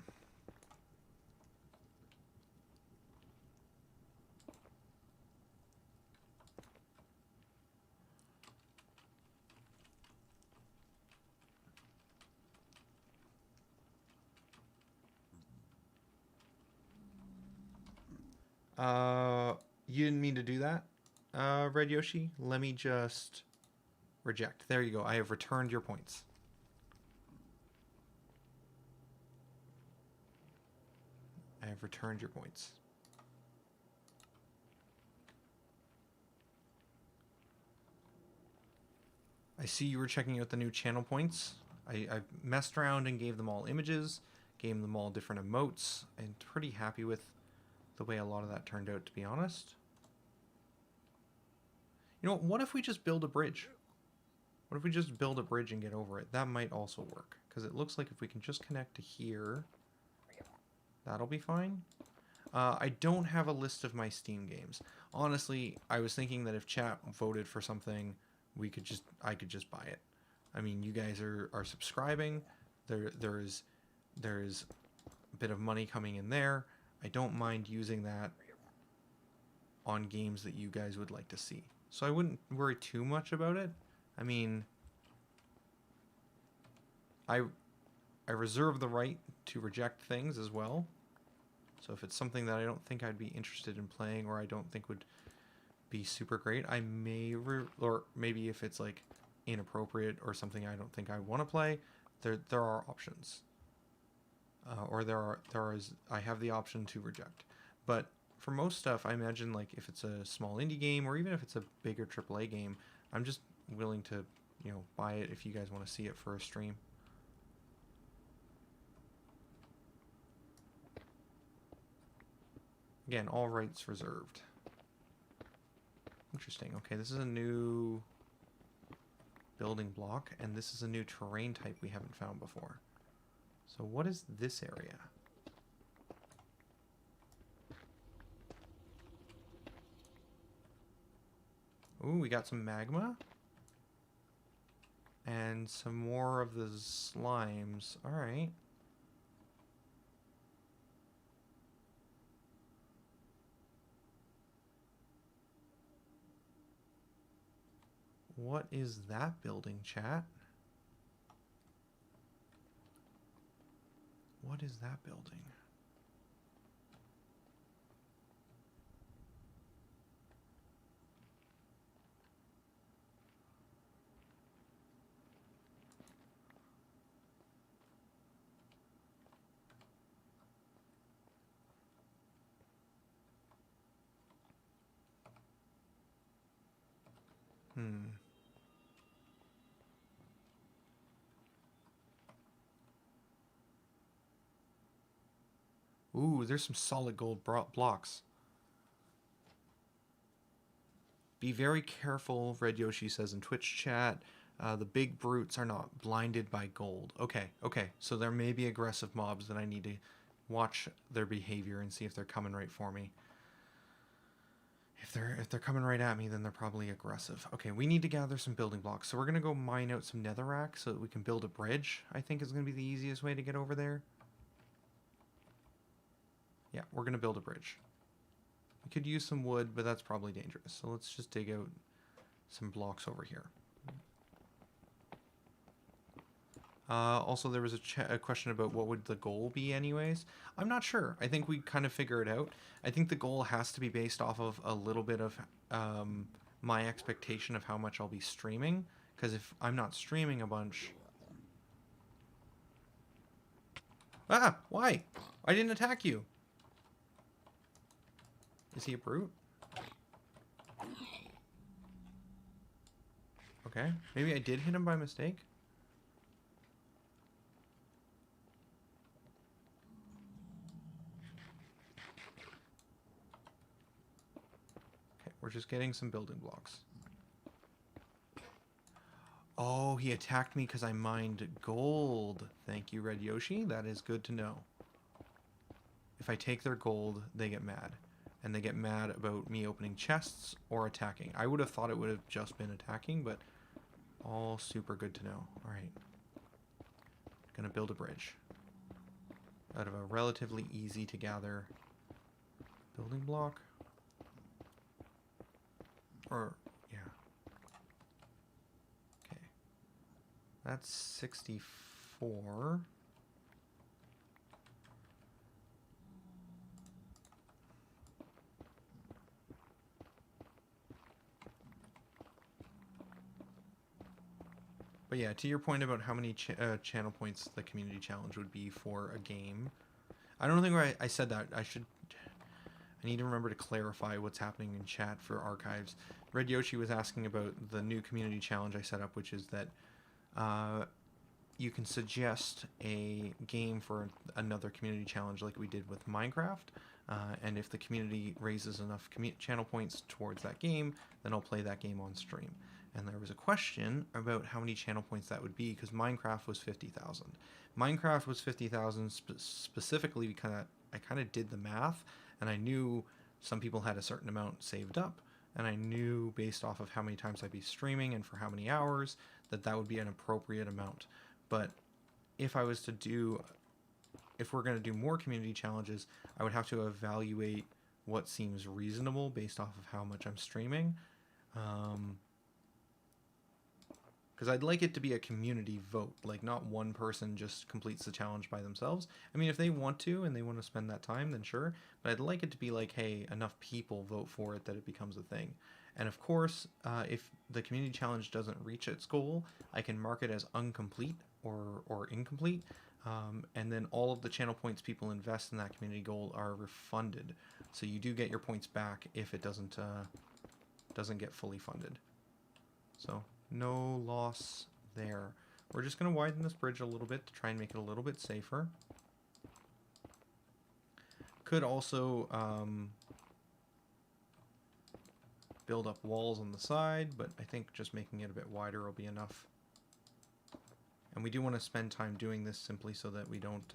[SPEAKER 1] You didn't mean to do that, Red Yoshi. Let me just reject. There you go. I have returned your points. I have returned your points. I see you were checking out the new channel points. I messed around and gave them all images, gave them all different emotes, and pretty happy with the way a lot of that turned out, to be honest. You know, what if we just build a bridge? What if we just build a bridge and get over it? That might also work, because it looks like if we can just connect to here, that'll be fine. I don't have a list of my Steam games. Honestly, I was thinking that if chat voted for something, I could just buy it. I mean, you guys are subscribing. There's a bit of money coming in there. I don't mind using that on games that you guys would like to see. So I wouldn't worry too much about it. I mean, I reserve the right to reject things as well. So if it's something that I don't think I'd be interested in playing or I don't think would be super great, I may or maybe if it's like inappropriate or something I don't think I want to play, there are options. I have the option to reject. But for most stuff, I imagine like if it's a small indie game or even if it's a bigger AAA game, I'm just willing to, you know, buy it if you guys want to see it for a stream. Again, all rights reserved. Interesting. Okay, this is a new building block, and this is a new terrain type we haven't found before. So what is this area? Ooh, we got some magma. And some more of the slimes. Alright. What is that building, chat? What is that building? Ooh, there's some solid gold blocks. Be very careful, Red Yoshi says in Twitch chat. The big brutes are not blinded by gold. Okay, okay. So there may be aggressive mobs that I need to watch their behavior and see if they're coming right for me. If they're coming right at me, then they're probably aggressive. Okay, we need to gather some building blocks. So we're gonna go mine out some netherrack so that we can build a bridge. I think is gonna be the easiest way to get over there. Yeah, we're gonna build a bridge. We could use some wood, but that's probably dangerous. So let's just dig out some blocks over here. Also, there was a question about what would the goal be anyways. I'm not sure. I think we kind of figure it out. I think the goal has to be based off of a little bit of my expectation of how much I'll be streaming. Because if I'm not streaming a bunch... Ah! Why? I didn't attack you! Is he a brute? Okay. Maybe I did hit him by mistake. Okay, we're just getting some building blocks. Oh, he attacked me because I mined gold. Thank you, Red Yoshi. That is good to know. If I take their gold, they get mad. And they get mad about me opening chests or attacking. I would have thought it would have just been attacking, but all super good to know. Alright. Gonna build a bridge. Out of a relatively easy to gather building block. Or, yeah. Okay. That's 64. But yeah, to your point about how many channel points the community challenge would be for a game, I don't think I said that. I need to remember to clarify what's happening in chat for archives. Red Yoshi was asking about the new community challenge I set up, which is that you can suggest a game for another community challenge like we did with Minecraft. And if the community raises enough channel points towards that game, then I'll play that game on stream. And there was a question about how many channel points that would be, because Minecraft was 50,000. Minecraft was 50,000 specifically because I kind of did the math, and I knew some people had a certain amount saved up, and I knew based off of how many times I'd be streaming and for how many hours that that would be an appropriate amount. But if we're going to do more community challenges, I would have to evaluate what seems reasonable based off of how much I'm streaming. Because I'd like it to be a community vote, like not one person just completes the challenge by themselves. I mean, if they want to and they want to spend that time, then sure. But I'd like it to be like, hey, enough people vote for it that it becomes a thing. And of course, if the community challenge doesn't reach its goal, I can mark it as incomplete or incomplete. And then all of the channel points people invest in that community goal are refunded. So you do get your points back if it doesn't get fully funded. So no loss there. We're just going to widen this bridge a little bit to try and make it a little bit safer. Could also build up walls on the side, but I think just making it a bit wider will be enough. And we do want to spend time doing this simply so that we don't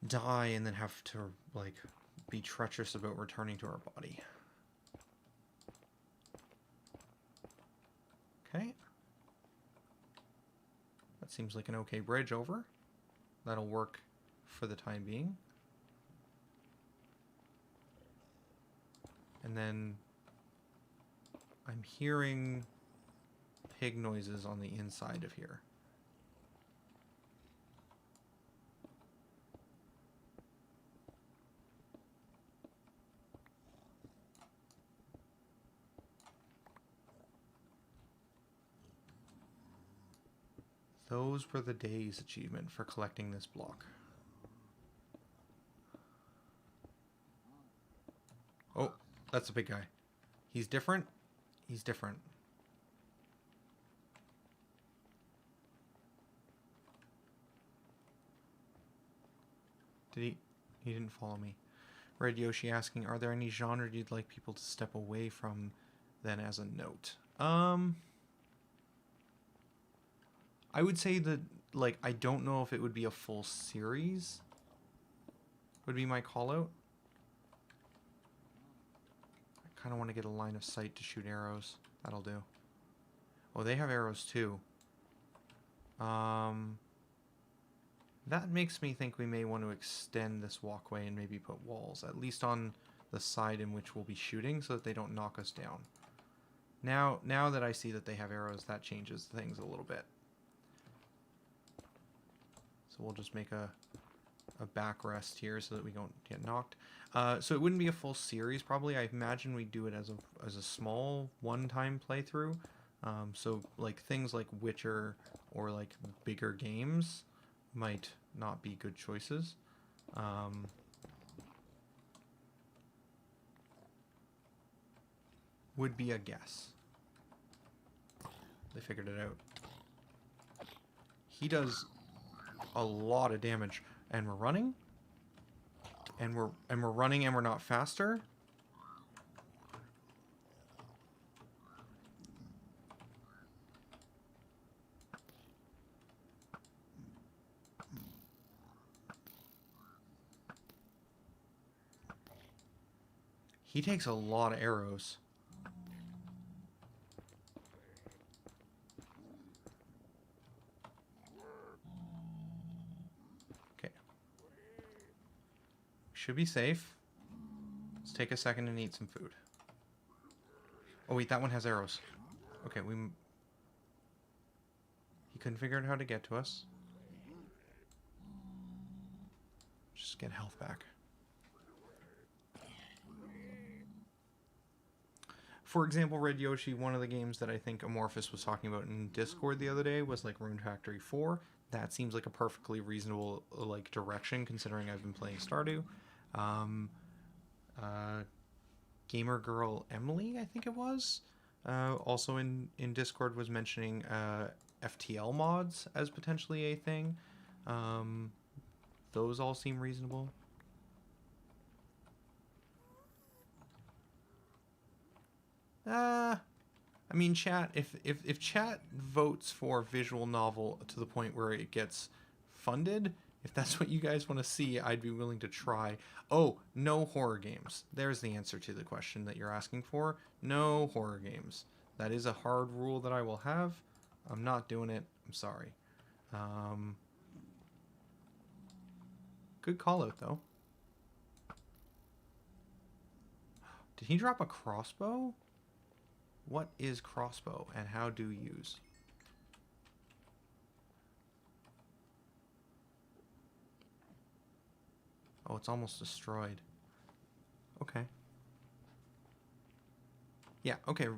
[SPEAKER 1] die and then have to like be treacherous about returning to our body. Okay. That seems like an okay bridge over. That'll work for the time being. And then I'm hearing pig noises on the inside of here. Those were the days achievement for collecting this block. Oh, that's a big guy. He's different. He's different. Did he? He didn't follow me. Red Yoshi asking, are there any genre you'd like people to step away from then as a note? I would say that, like, I don't know if it would be a full series. Would be my call out. I kind of want to get a line of sight to shoot arrows. That'll do. Oh, they have arrows too. That makes me think we may want to extend this walkway and maybe put walls, at least on the side in which we'll be shooting, so that they don't knock us down. Now that I see that they have arrows, that changes things a little bit. So we'll just make a backrest here so that we don't get knocked. So it wouldn't be a full series, probably. I imagine we do it as a small one-time playthrough. So like things like Witcher or like bigger games might not be good choices. Would be a guess. They figured it out. He does a lot of damage, and we're running, and we're running, and we're not faster. He takes a lot of arrows. Should be safe. Let's take a second and eat some food. Oh wait, that one has arrows. Okay, he couldn't figure out how to get to us. Just get health back. For example, Red Yoshi, one of the games that I think Amorphous was talking about in Discord the other day was like Rune Factory 4. That seems like a perfectly reasonable like direction considering I've been playing Stardew. Gamer Girl Emily, I think it was, also in Discord was mentioning FTL mods as potentially a thing. Those all seem reasonable. I mean, chat, if chat votes for visual novel to the point where it gets funded, if that's what you guys want to see, I'd be willing to try. Oh, no horror games. There's the answer to the question that you're asking for. No horror games. That is a hard rule that I will have. I'm not doing it. I'm sorry. Good call out, though. Did he drop a crossbow? What is crossbow and how do use? Oh, it's almost destroyed. Okay. Yeah, okay.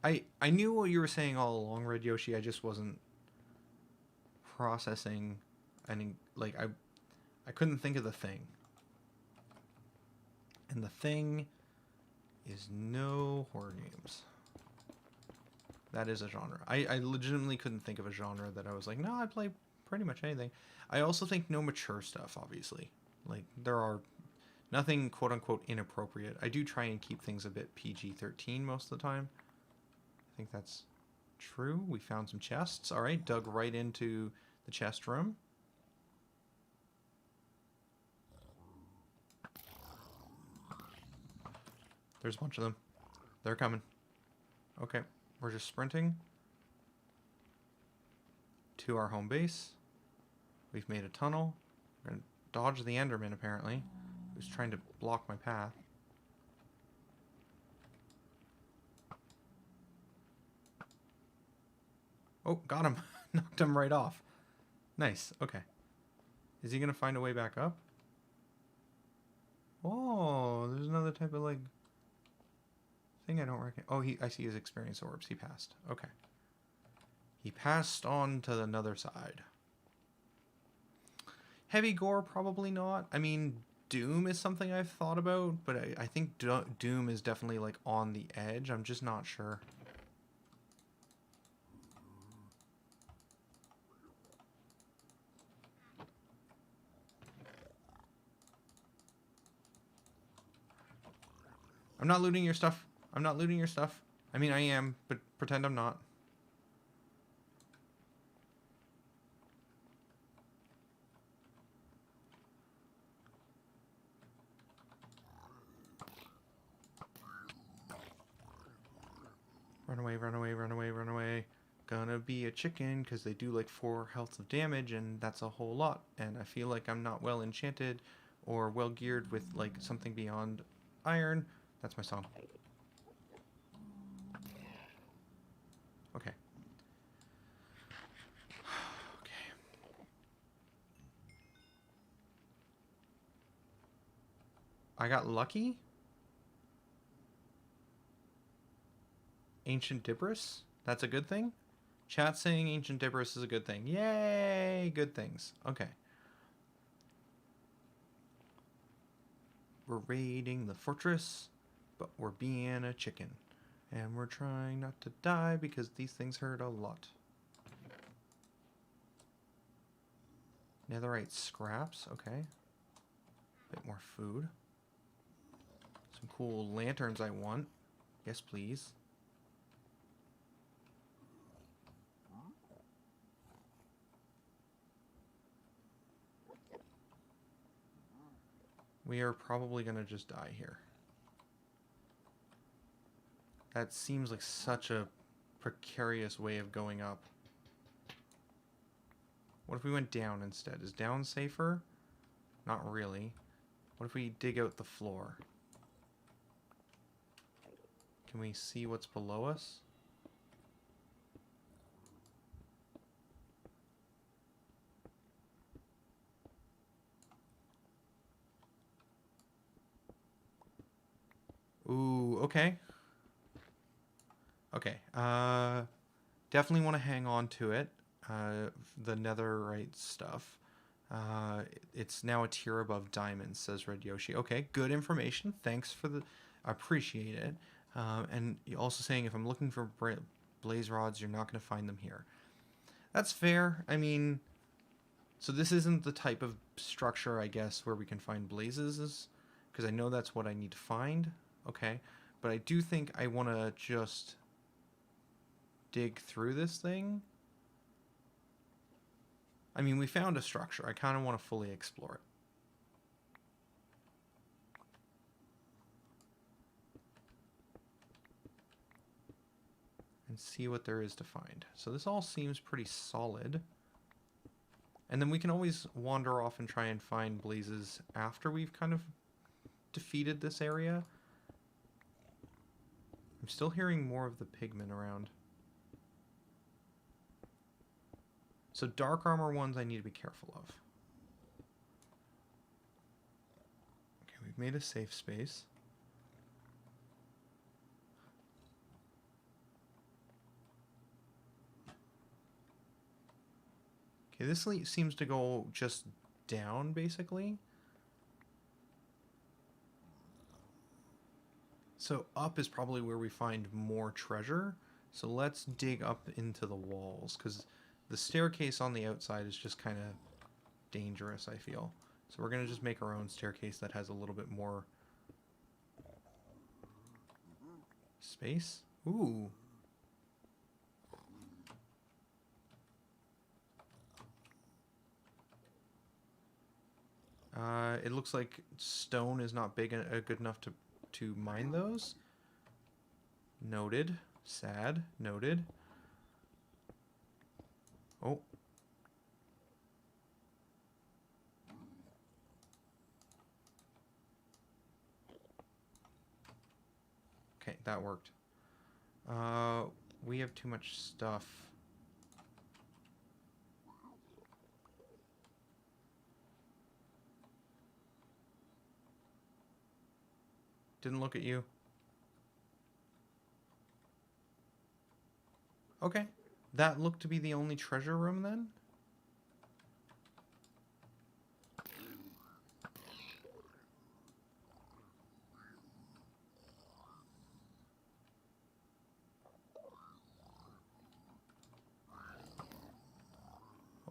[SPEAKER 1] I knew what you were saying all along, Red Yoshi. I just wasn't processing any, like, I couldn't think of the thing. And the thing is no horror games. That is a genre. I legitimately couldn't think of a genre that I was like, no, I play pretty much anything. I also think no mature stuff, obviously. Like, there are nothing quote-unquote inappropriate. I do try and keep things a bit PG-13 most of the time. I think that's true. We found some chests. All right, dug right into the chest room. There's a bunch of them. They're coming. Okay, we're just sprinting to our home base. We've made a tunnel. We're going to dodge the Enderman, apparently, who's trying to block my path. Oh, got him. Knocked him right off. Nice. Okay. Is he going to find a way back up? Oh, there's another type of, like, thing I don't reckon. Oh, I see his experience orbs. He passed. Okay. He passed on to another side. Heavy gore, probably not. I mean, Doom is something I've thought about, but I think Doom is definitely, like, on the edge. I'm just not sure. I'm not looting your stuff. I'm not looting your stuff. I mean, I am, but pretend I'm not. Run away, run away, run away, run away. Gonna be a chicken, because they do like 4 health of damage, and that's a whole lot. And I feel like I'm not well enchanted or well geared with like something beyond iron. That's my song. Okay. Okay. I got lucky? Ancient Dibris? That's a good thing? Chat saying Ancient Dibris is a good thing. Yay! Good things. Okay. We're raiding the fortress, but we're being a chicken. And we're trying not to die because these things hurt a lot. Netherrite scraps, okay. Bit more food. Some cool lanterns I want. Yes, please. We are probably going to just die here. That seems like such a precarious way of going up. What if we went down instead? Is down safer? Not really. What if we dig out the floor? Can we see what's below us? Ooh, okay. Okay, definitely want to hang on to it. The netherite stuff. It's now a tier above diamonds, says Red Yoshi. Okay, good information. Thanks for the... I appreciate it. And you're also saying if I'm looking for blaze rods, you're not going to find them here. That's fair. I mean... So this isn't the type of structure, I guess, where we can find blazes, because I know that's what I need to find. Okay, but I do think I want to just dig through this thing. I mean, we found a structure. I kind of want to fully explore it. And see what there is to find. So this all seems pretty solid. And then we can always wander off and try and find blazes after we've kind of defeated this area. I'm still hearing more of the pigmen around. So dark armor ones I need to be careful of. Okay, we've made a safe space. Okay, this seems to go just down, basically. So up is probably where we find more treasure. So let's dig up into the walls, because the staircase on the outside is just kind of dangerous, I feel. So we're going to just make our own staircase that has a little bit more space. Ooh. It looks like stone is not big good enough to mine those. Noted. Sad. Noted. Oh. Okay, that worked. We have too much stuff. Didn't look at you. Okay. That looked to be the only treasure room then?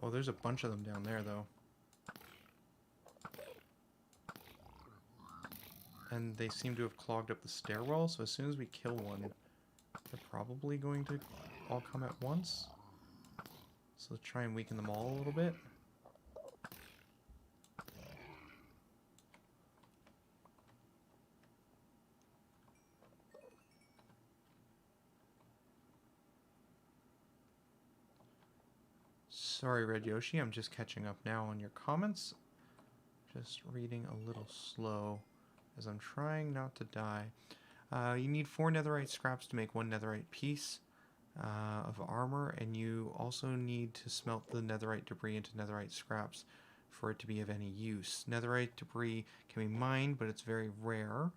[SPEAKER 1] Oh, there's a bunch of them down there, though. And they seem to have clogged up the stairwell, so as soon as we kill one, they're probably going to all come at once. So let's try and weaken them all a little bit. Sorry, Red Yoshi, I'm just catching up now on your comments. Just reading a little slow as I'm trying not to die. You need 4 netherite scraps to make 1 netherite piece of armor, and you also need to smelt the netherite debris into netherite scraps for it to be of any use. Netherite debris can be mined, but it's very rare.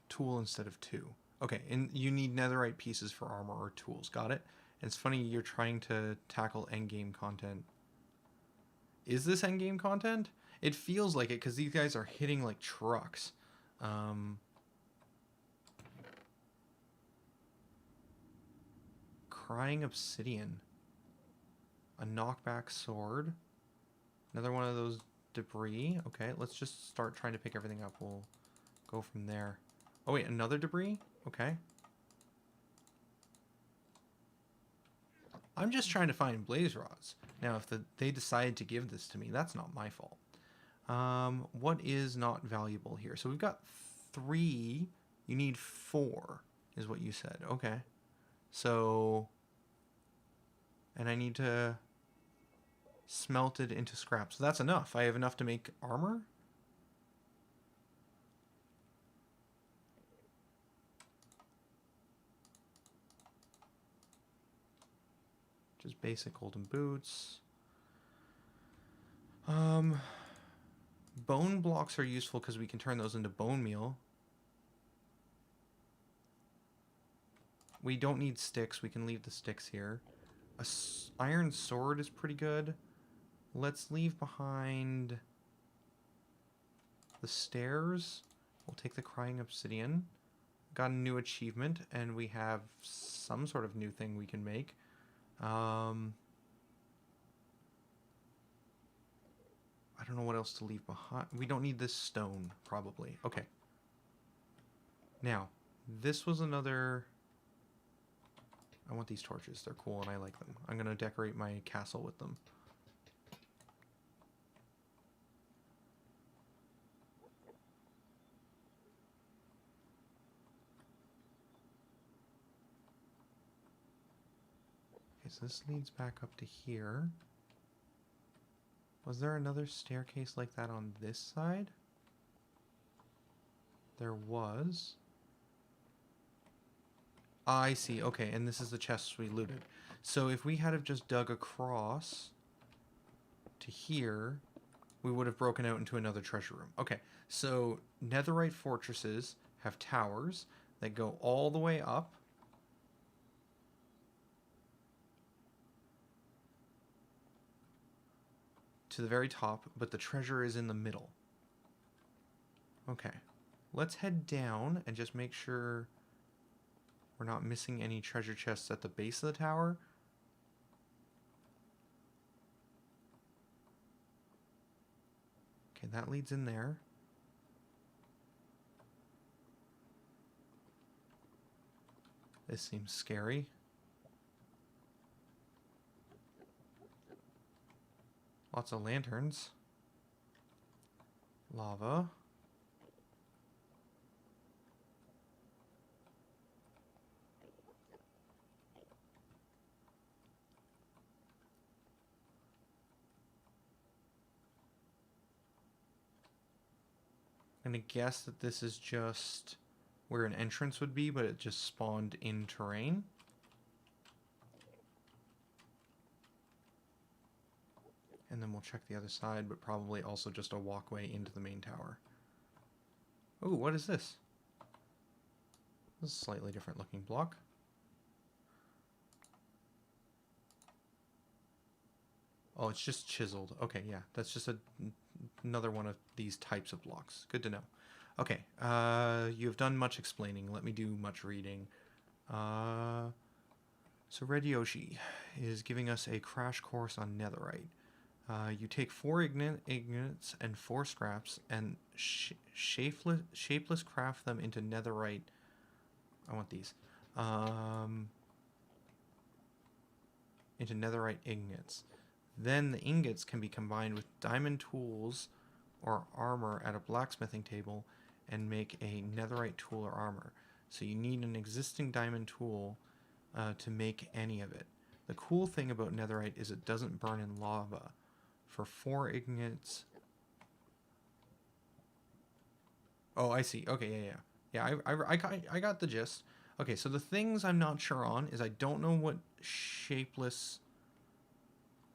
[SPEAKER 1] Tool instead of 2. Okay, and you need netherite pieces for armor or tools. Got it? And it's funny you're trying to tackle endgame content. Is this endgame content? It feels like it because these guys are hitting like trucks. Crying obsidian. A knockback sword. Another one of those debris. Okay, let's just start trying to pick everything up. We'll go from there. Oh wait, another debris? Okay. I'm just trying to find blaze rods. Now, if they decide to give this to me, that's not my fault. What is not valuable here? So we've got 3. You need 4, is what you said. Okay. So, and I need to smelt it into scrap. So that's enough. I have enough to make armor. Just basic golden boots. Bone blocks are useful because we can turn those into bone meal. We don't need sticks. We can leave the sticks here. A iron sword is pretty good. Let's leave behind the stairs. We'll take the crying obsidian. Got a new achievement, and we have some sort of new thing we can make. I don't know what else to leave behind. We don't need this stone, probably. Okay. Now, this was another... I want these torches. They're cool, and I like them. I'm going to decorate my castle with them. Okay, so this leads back up to here. Was there another staircase like that on this side? There was. I see. Okay, and this is the chests we looted. So if we had have just dug across to here, we would have broken out into another treasure room. Okay, so netherite fortresses have towers that go all the way up. To the very top, but the treasure is in the middle. Okay, let's head down and just make sure we're not missing any treasure chests at the base of the tower. Okay, that leads in there. This seems scary. Lots of lanterns. Lava. I'm gonna guess that this is just where an entrance would be, but it just spawned in terrain. And then we'll check the other side, but probably also just a walkway into the main tower. Ooh, what is this? This is a slightly different looking block. Oh, it's just chiseled. Okay, yeah, that's just another one of these types of blocks. Good to know. Okay, you have done much explaining. Let me do much reading. So Red Yoshi is giving us a crash course on Netherrite. You take 4 ignites and 4 scraps and shapeless craft them into Netherrite. I want these. Into Netherrite ingots. Then the ingots can be combined with diamond tools or armor at a blacksmithing table and make a Netherrite tool or armor. So you need an existing diamond tool to make any of it. The cool thing about Netherrite is it doesn't burn in lava. For 4 ingots... Oh, I see. Okay, yeah. I got the gist. Okay, so the things I'm not sure on is I don't know what shapeless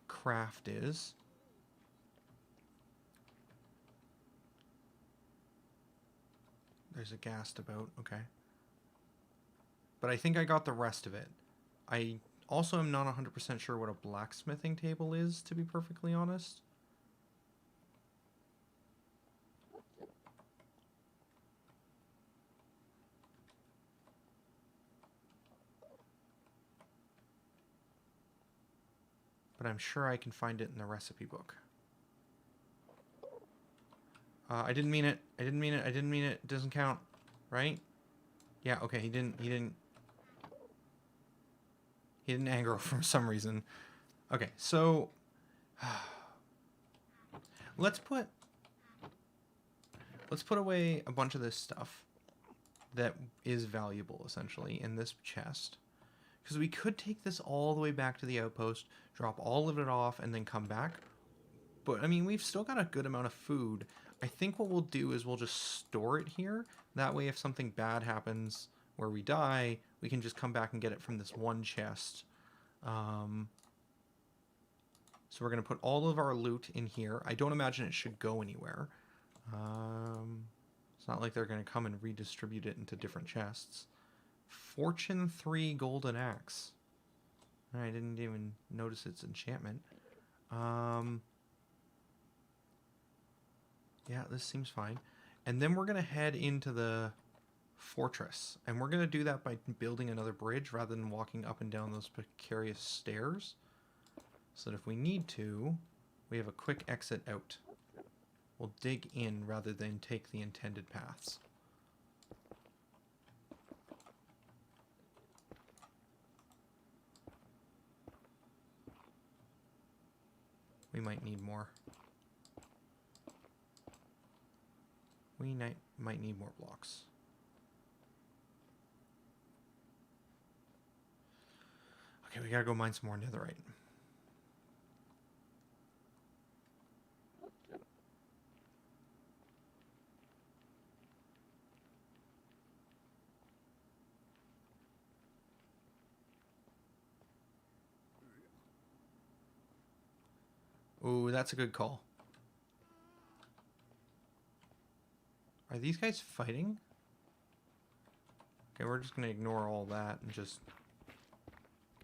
[SPEAKER 1] craft is. There's a ghast about, okay. But I think I got the rest of it. I also am not 100% sure what a blacksmithing table is, to be perfectly honest. But I'm sure I can find it in the recipe book. I didn't mean it. I didn't mean it. I didn't mean it. It doesn't count, right? Yeah, okay, he didn't aggro for some reason. Okay, so let's put away a bunch of this stuff that is valuable essentially in this chest. Because we could take this all the way back to the outpost, drop all of it off, and then come back. But, I mean, we've still got a good amount of food. I think what we'll do is we'll just store it here. That way, if something bad happens where we die, we can just come back and get it from this one chest. So we're going to put all of our loot in here. I don't imagine it should go anywhere. It's not like they're going to come and redistribute it into different chests. Pt.3 golden axe. I didn't even notice its enchantment. Yeah, this seems fine. And then we're going to head into the fortress. And we're going to do that by building another bridge rather than walking up and down those precarious stairs. So that if we need to, we have a quick exit out. We'll dig in rather than take the intended paths. We might need more. We might need more blocks. Okay, we gotta go mine some more netherite. Ooh, that's a good call. Are these guys fighting? Okay, we're just going to ignore all that and just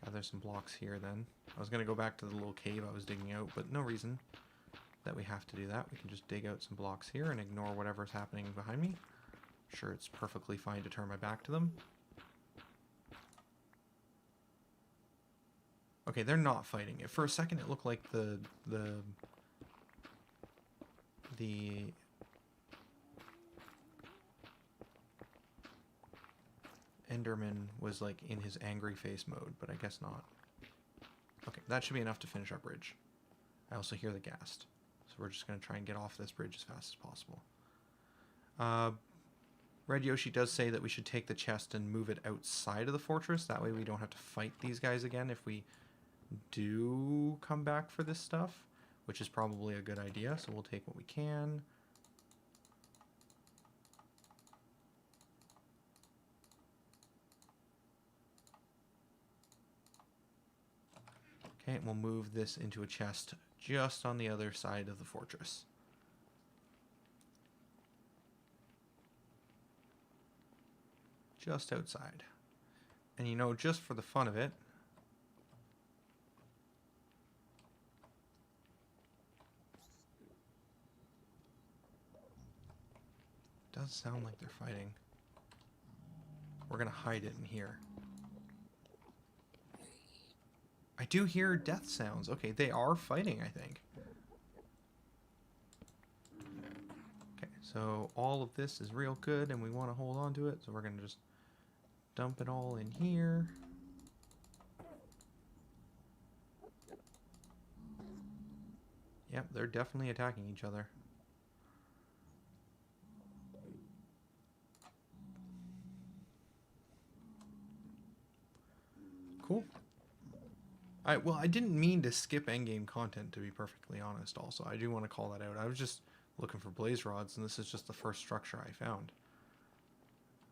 [SPEAKER 1] gather some blocks here then. I was going to go back to the little cave I was digging out, but no reason that we have to do that. We can just dig out some blocks here and ignore whatever's happening behind me. I'm sure it's perfectly fine to turn my back to them. Okay, they're not fighting. For a second, it looked like the Enderman was like in his angry face mode, but I guess not. Okay, that should be enough to finish our bridge. I also hear the ghast, so we're just going to try and get off this bridge as fast as possible. Red Yoshi does say that we should take the chest and move it outside of the fortress. That way we don't have to fight these guys again if we do come back for this stuff, which is probably a good idea, so we'll take what we can. Okay, we'll move this into a chest just on the other side of the fortress. Just outside. And you know, just for the fun of it, does sound like they're fighting. We're gonna hide it in here. I do hear death sounds. Okay, they are fighting, I think. Okay, so all of this is real good and we want to hold on to it, so we're gonna just dump it all in here. Yep, they're definitely attacking each other. Cool. Well, I didn't mean to skip endgame content, to be perfectly honest, also. I do want to call that out. I was just looking for blaze rods, and this is just the first structure I found.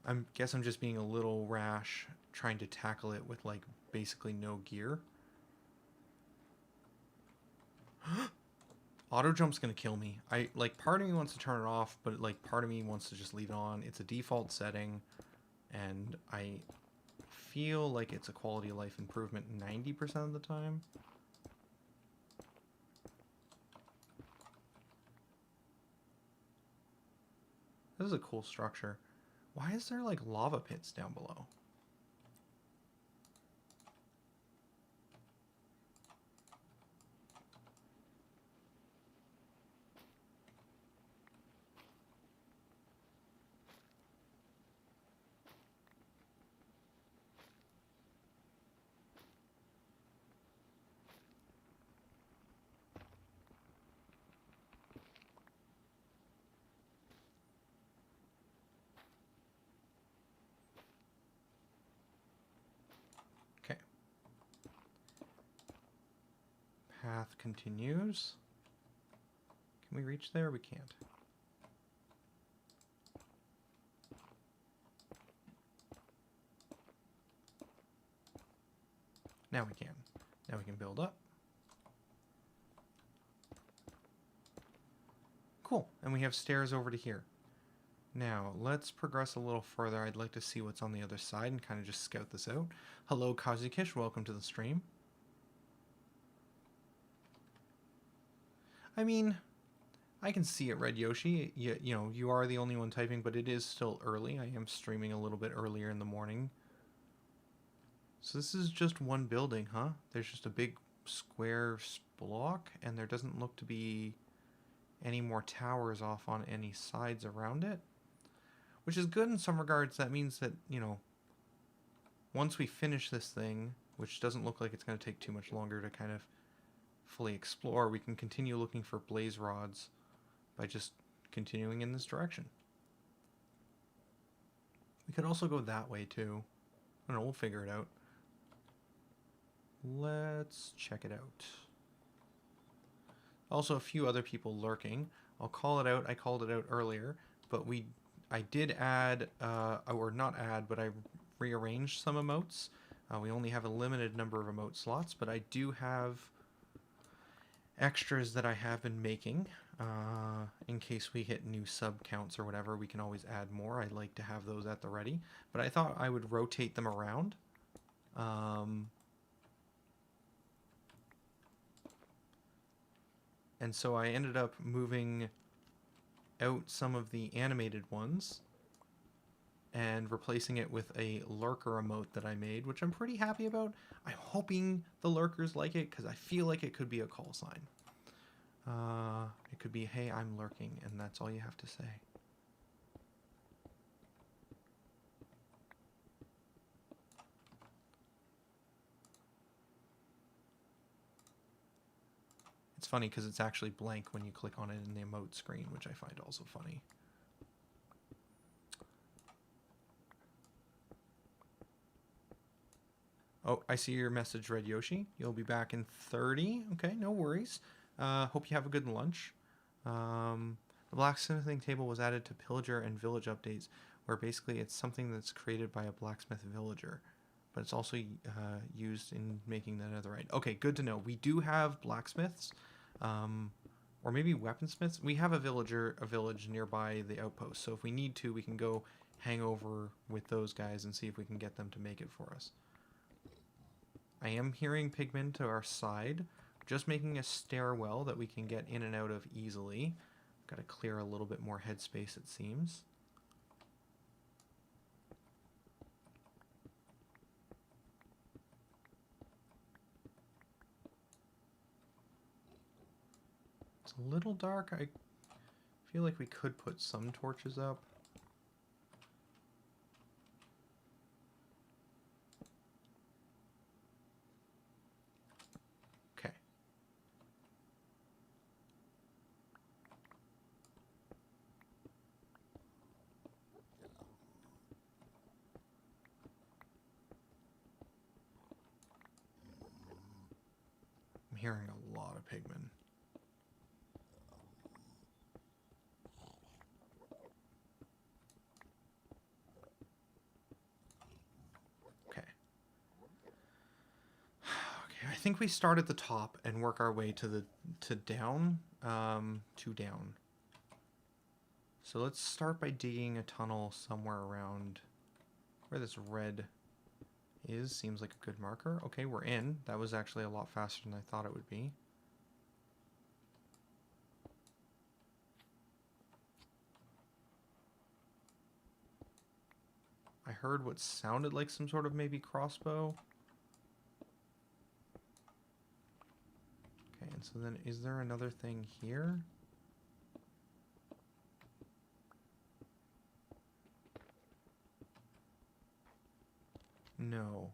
[SPEAKER 1] I guess I'm just being a little rash, trying to tackle it with, like, basically no gear. Auto jump's gonna kill me. Part of me wants to turn it off, but, like, part of me wants to just leave it on. It's a default setting, and I feel like it's a quality of life improvement 90% of the time. This is a cool structure. Why is there like lava pits down below? Okay. Path continues. Can we reach there? We can't. Now we can. Now we can build up. Cool. And we have stairs over to here. Now, let's progress a little further. I'd like to see what's on the other side and kind of just scout this out. Hello, Kazukish. Welcome to the stream. I mean, I can see it, Red Yoshi. You know, you are the only one typing, but it is still early. I am streaming a little bit earlier in the morning. So this is just one building, huh? There's just a big square block, and there doesn't look to be any more towers off on any sides around it. Which is good in some regards. That means that, you know, once we finish this thing, which doesn't look like it's going to take too much longer to kind of fully explore, we can continue looking for blaze rods by just continuing in this direction. We could also go that way too. I don't know, we'll figure it out. Let's check it out. Also, a few other people lurking. I'll call it out. I called it out earlier, but I did add, or not add, but I rearranged some emotes. We only have a limited number of emote slots, but I do have extras that I have been making. In case we hit new sub counts or whatever, we can always add more. I like to have those at the ready, but I thought I would rotate them around. And so I ended up moving out some of the animated ones and replacing it with a lurker emote that I made, which I'm pretty happy about. I'm hoping the lurkers like it because I feel like it could be a call sign. It could be, hey, I'm lurking, and that's all you have to say. It's funny because it's actually blank when you click on it in the emote screen, which I find also funny. Oh, I see your message, Red Yoshi. You'll be back in 30. Okay, no worries. Hope you have a good lunch. The Blacksmithing Table was added to Pillager and Village updates, where basically it's something that's created by a blacksmith villager, but it's also used in making the Netherrite. Okay, good to know. We do have blacksmiths. Or maybe weaponsmiths. We have a village nearby the outpost, so if we need to, we can go hang over with those guys and see if we can get them to make it for us. I am hearing pigmen to our side, just making a stairwell that we can get in and out of easily. Got to clear a little bit more headspace, it seems. It's a little dark. I feel like we could put some torches up. Okay. I'm hearing a lot of pigmen. I think we start at the top and work our way to down. So let's start by digging a tunnel somewhere around where this red is. Seems like a good marker. Okay, we're in. That was actually a lot faster than I thought it would be. I heard what sounded like some sort of maybe crossbow. Okay, and so then is there another thing here? No.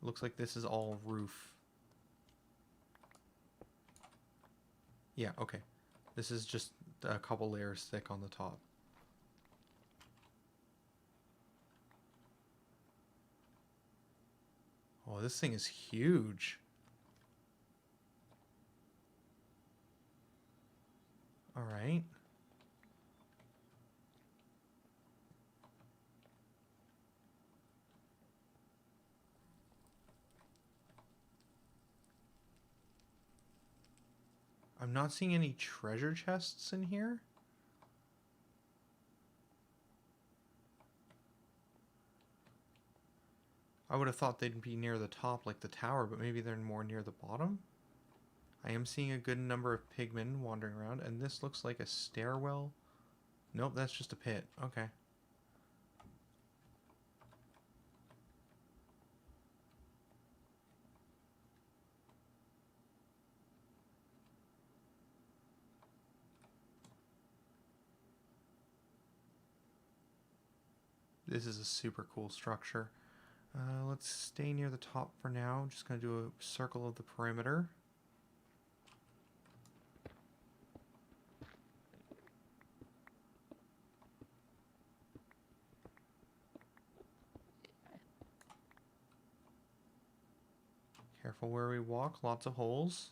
[SPEAKER 1] Looks like this is all roof. Yeah, okay. This is just a couple layers thick on the top. Oh, this thing is huge. All right. I'm not seeing any treasure chests in here. I would have thought they'd be near the top like the tower, but maybe they're more near the bottom. I am seeing a good number of pigmen wandering around, and this looks like a stairwell. Nope, that's just a pit. Okay. This is a super cool structure. Let's stay near the top for now. I'm just going to do a circle of the perimeter. Careful where we walk, lots of holes.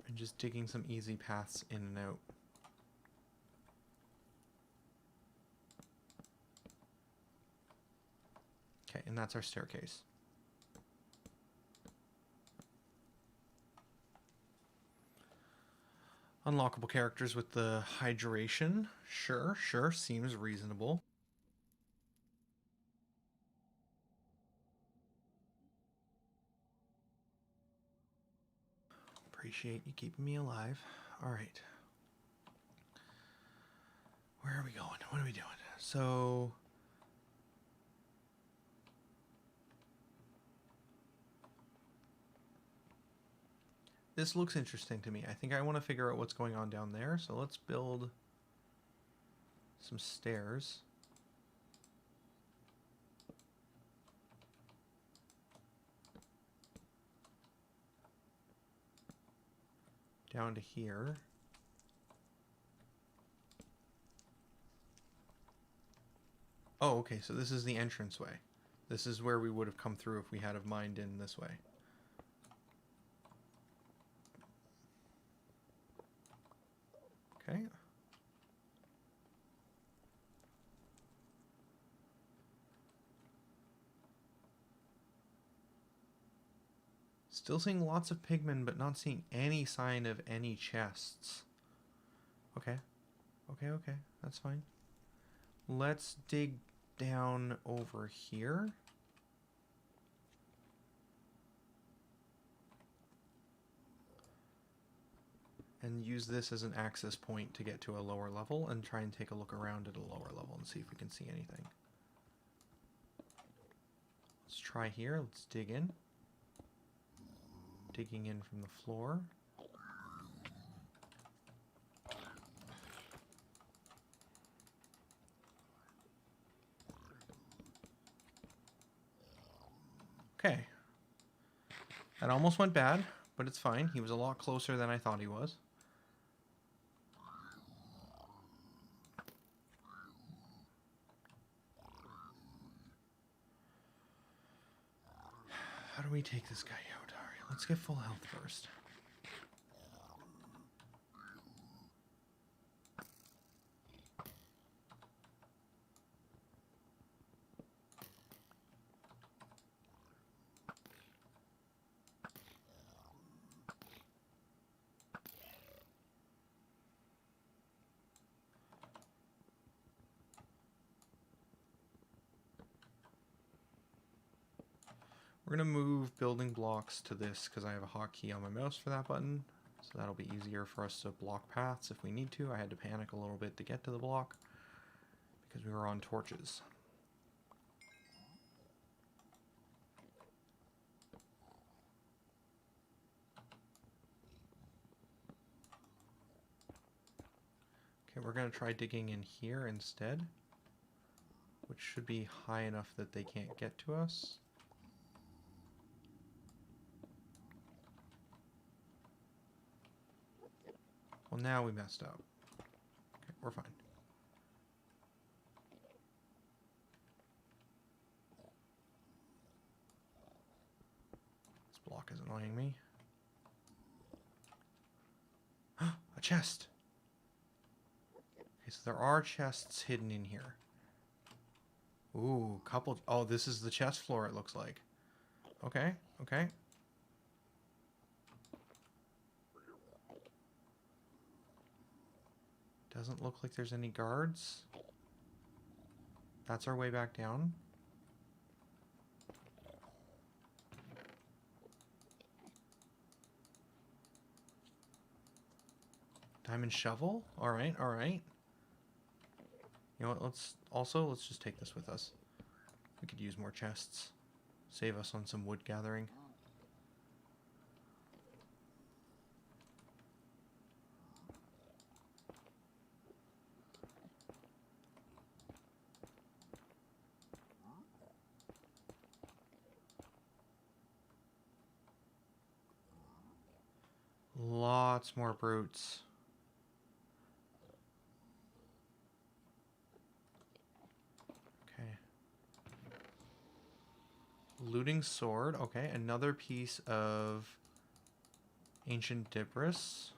[SPEAKER 1] And just digging some easy paths in and out. Okay, and that's our staircase. Unlockable characters with the hydration. Sure, seems reasonable. Appreciate you keeping me alive. All right. Where are we going? What are we doing? So... this looks interesting to me. I think I want to figure out what's going on down there. So let's build some stairs. Down to here. Oh, okay, so this is the entranceway. This is where we would have come through if we had have mined in this way. Okay. Still seeing lots of pigmen, but not seeing any sign of any chests. Okay. Okay. That's fine. Let's dig down over here. And use this as an access point to get to a lower level and try and take a look around at a lower level and see if we can see anything. Let's try here. Let's dig in. Digging in from the floor. Okay. That almost went bad, but it's fine. He was a lot closer than I thought he was. How do we take this guy out? All right, let's get full health first. We're going to move building blocks to this because I have a hotkey on my mouse for that button. So that'll be easier for us to block paths if we need to. I had to panic a little bit to get to the block because we were on torches. Okay, we're going to try digging in here instead, which should be high enough that they can't get to us. Well, now we messed up. Okay, we're fine. This block is annoying me. A chest! Okay, so there are chests hidden in here. Ooh, couple... Oh, this is the chest floor, it looks like. Okay. Doesn't look like there's any guards. That's our way back down. Diamond shovel? Alright. You know what, let's just take this with us. We could use more chests. Save us on some wood gathering. Lots more brutes. Okay. Looting sword. Okay, another piece of ancient debris.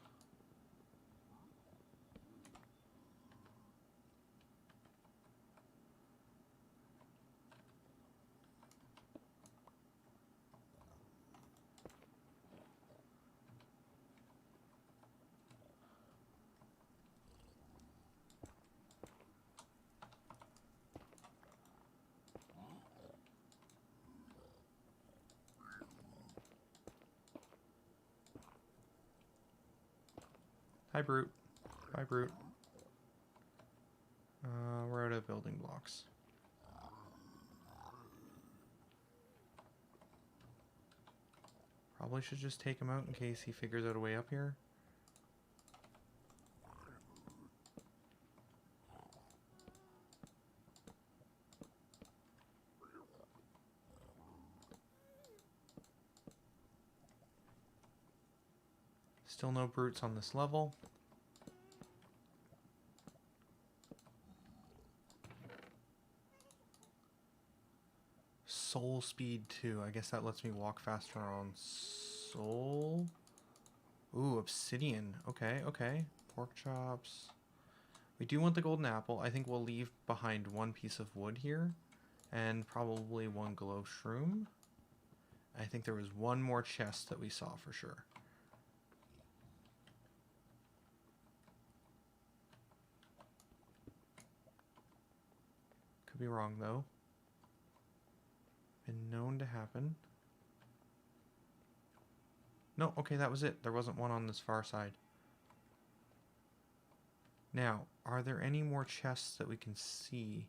[SPEAKER 1] Hi, brute. Bye, brute. We're out of building blocks. Probably should just take him out in case he figures out a way up here. Still no brutes on this level. Soul speed 2. I guess that lets me walk faster on soul. Ooh, obsidian. Okay. Pork chops. We do want the golden apple. I think we'll leave behind one piece of wood here. And probably one glow shroom. I think there was one more chest that we saw for sure. Could be wrong though. Been known to happen. No, okay, that was it. There wasn't one on this far side. Now, are there any more chests that we can see?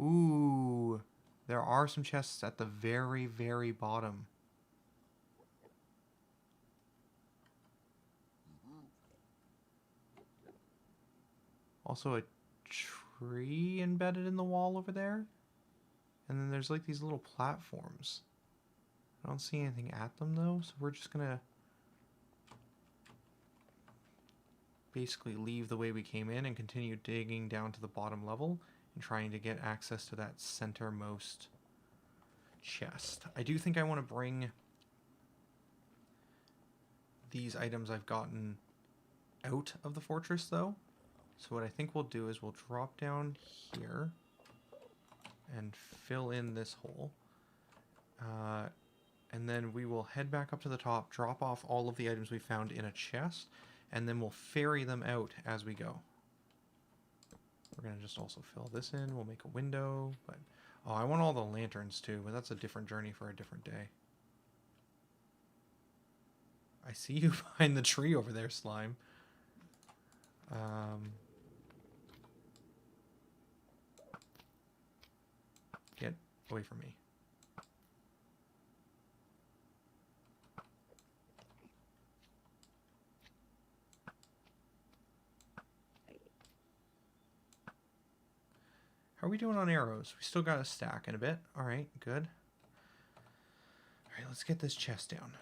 [SPEAKER 1] Ooh, there are some chests at the very, very bottom. Also a tree embedded in the wall over there. And then there's like these little platforms. I don't see anything at them though, so we're just gonna basically leave the way we came in and continue digging down to the bottom level and trying to get access to that centermost chest. I do think I want to bring these items I've gotten out of the fortress though. So what I think we'll do is we'll drop down here and fill in this hole. And then we will head back up to the top, drop off all of the items we found in a chest, and then we'll ferry them out as we go. We're going to just also fill this in. We'll make a window. But oh, I want all the lanterns too, but that's a different journey for a different day. I see you behind the tree over there, Slime. Get away from me. How are we doing on arrows? We still got a stack in a bit. Alright, good. Alright, let's get this chest down.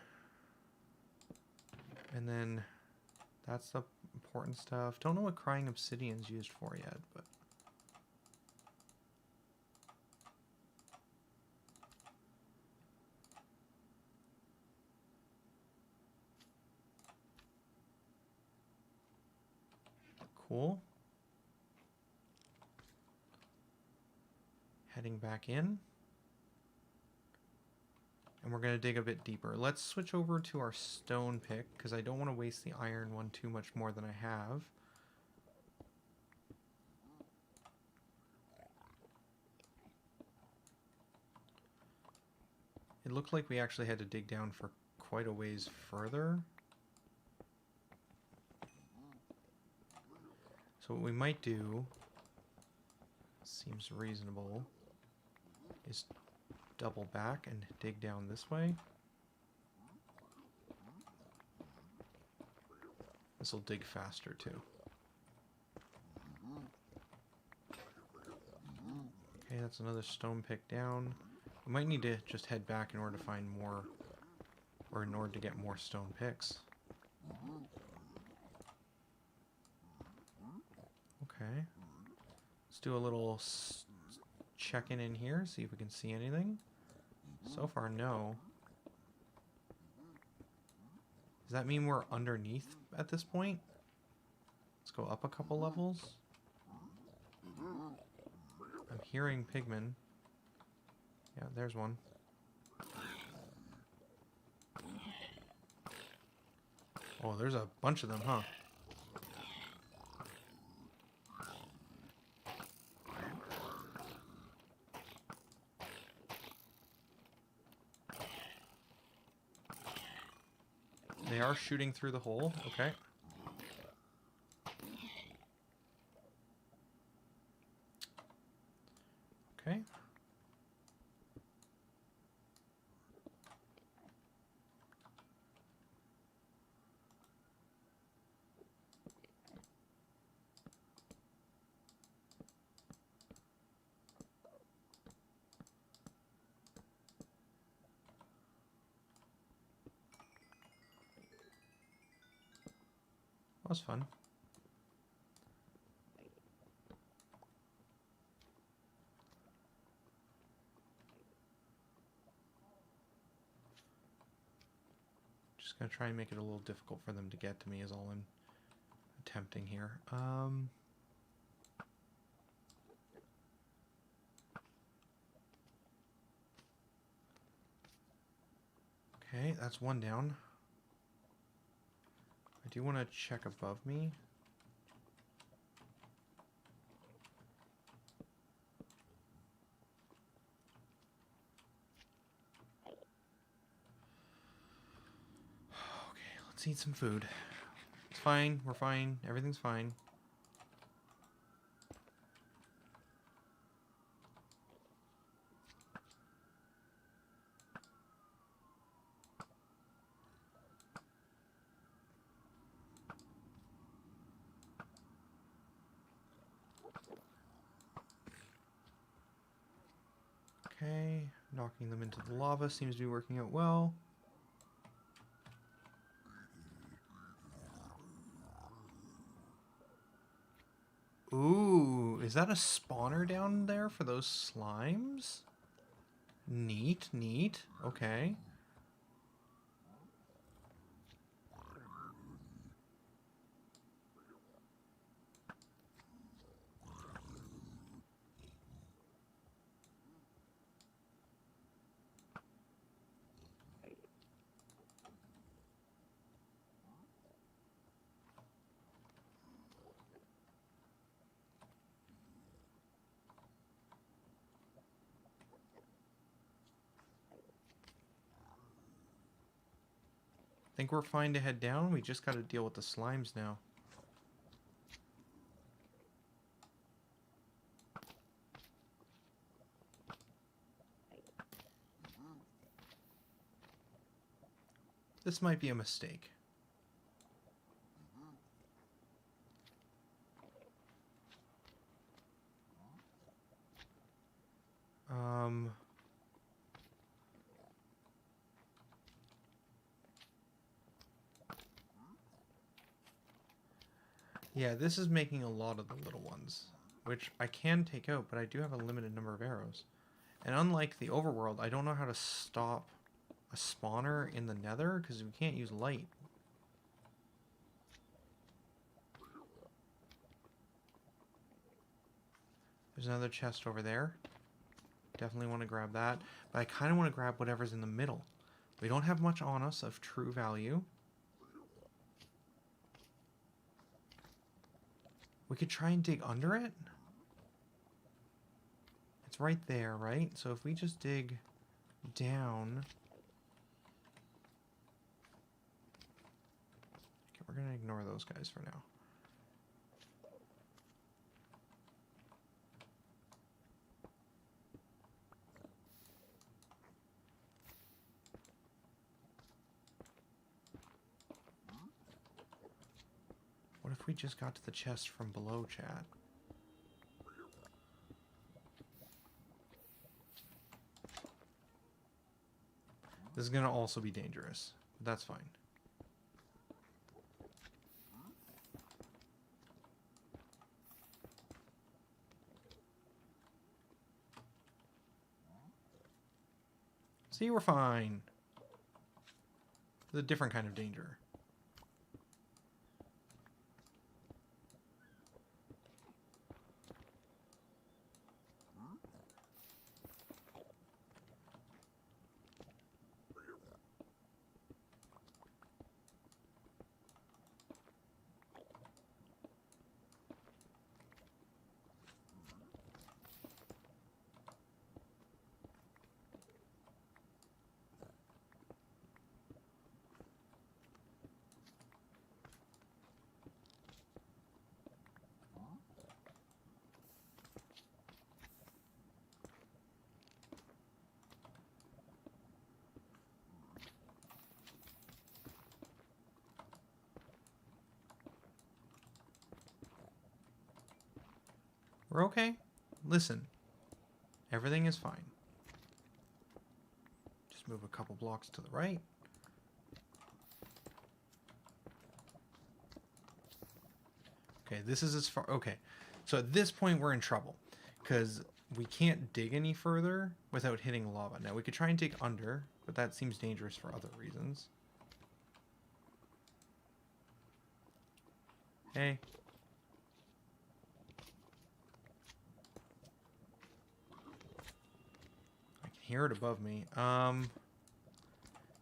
[SPEAKER 1] And then that's the important stuff. Don't know what crying obsidian's used for yet, but cool. Heading back in. And we're going to dig a bit deeper. Let's switch over to our stone pick, because I don't want to waste the iron one too much more than I have. It looked like we actually had to dig down for quite a ways further. So what we might do, seems reasonable, is double back and dig down this way. This will dig faster too. Okay, that's another stone pick down. We might need to just head back in order to find more, or in order to get more stone picks. Okay. Let's do a little check-in in here, see if we can see anything. So far, no. Does that mean we're underneath at this point? Let's go up a couple levels. I'm hearing pigmen. Yeah, there's one. Oh, there's a bunch of them, huh? They are shooting through the hole. Okay. Okay. That was fun. Just gonna try and make it a little difficult for them to get to me is all I'm attempting here. Okay, that's one down. I do want to check above me. Okay, let's eat some food. It's fine. We're fine. Everything's fine. Okay, knocking them into the lava seems to be working out well. Ooh, is that a spawner down there for those slimes? Neat, neat. Okay. Think we're fine to head down? We just got to deal with the slimes now. This might be a mistake. Yeah, this is making a lot of the little ones, which I can take out, but I do have a limited number of arrows. And unlike the overworld, I don't know how to stop a spawner in the nether, because we can't use light. There's another chest over there. Definitely want to grab that. But I kind of want to grab whatever's in the middle. We don't have much on us of true value. We could try and dig under it. It's right there, right? So if we just dig down... Okay, we're going to ignore those guys for now. What if we just got to the chest from below, chat? This is going to also be dangerous, but that's fine. See, we're fine. It's a different kind of danger. We're okay. Listen, everything is fine. Just move a couple blocks to the right. Okay, this is as far... Okay, so at this point we're in trouble. Because we can't dig any further without hitting lava. Now, we could try and dig under, but that seems dangerous for other reasons. Hey. I can hear it above me.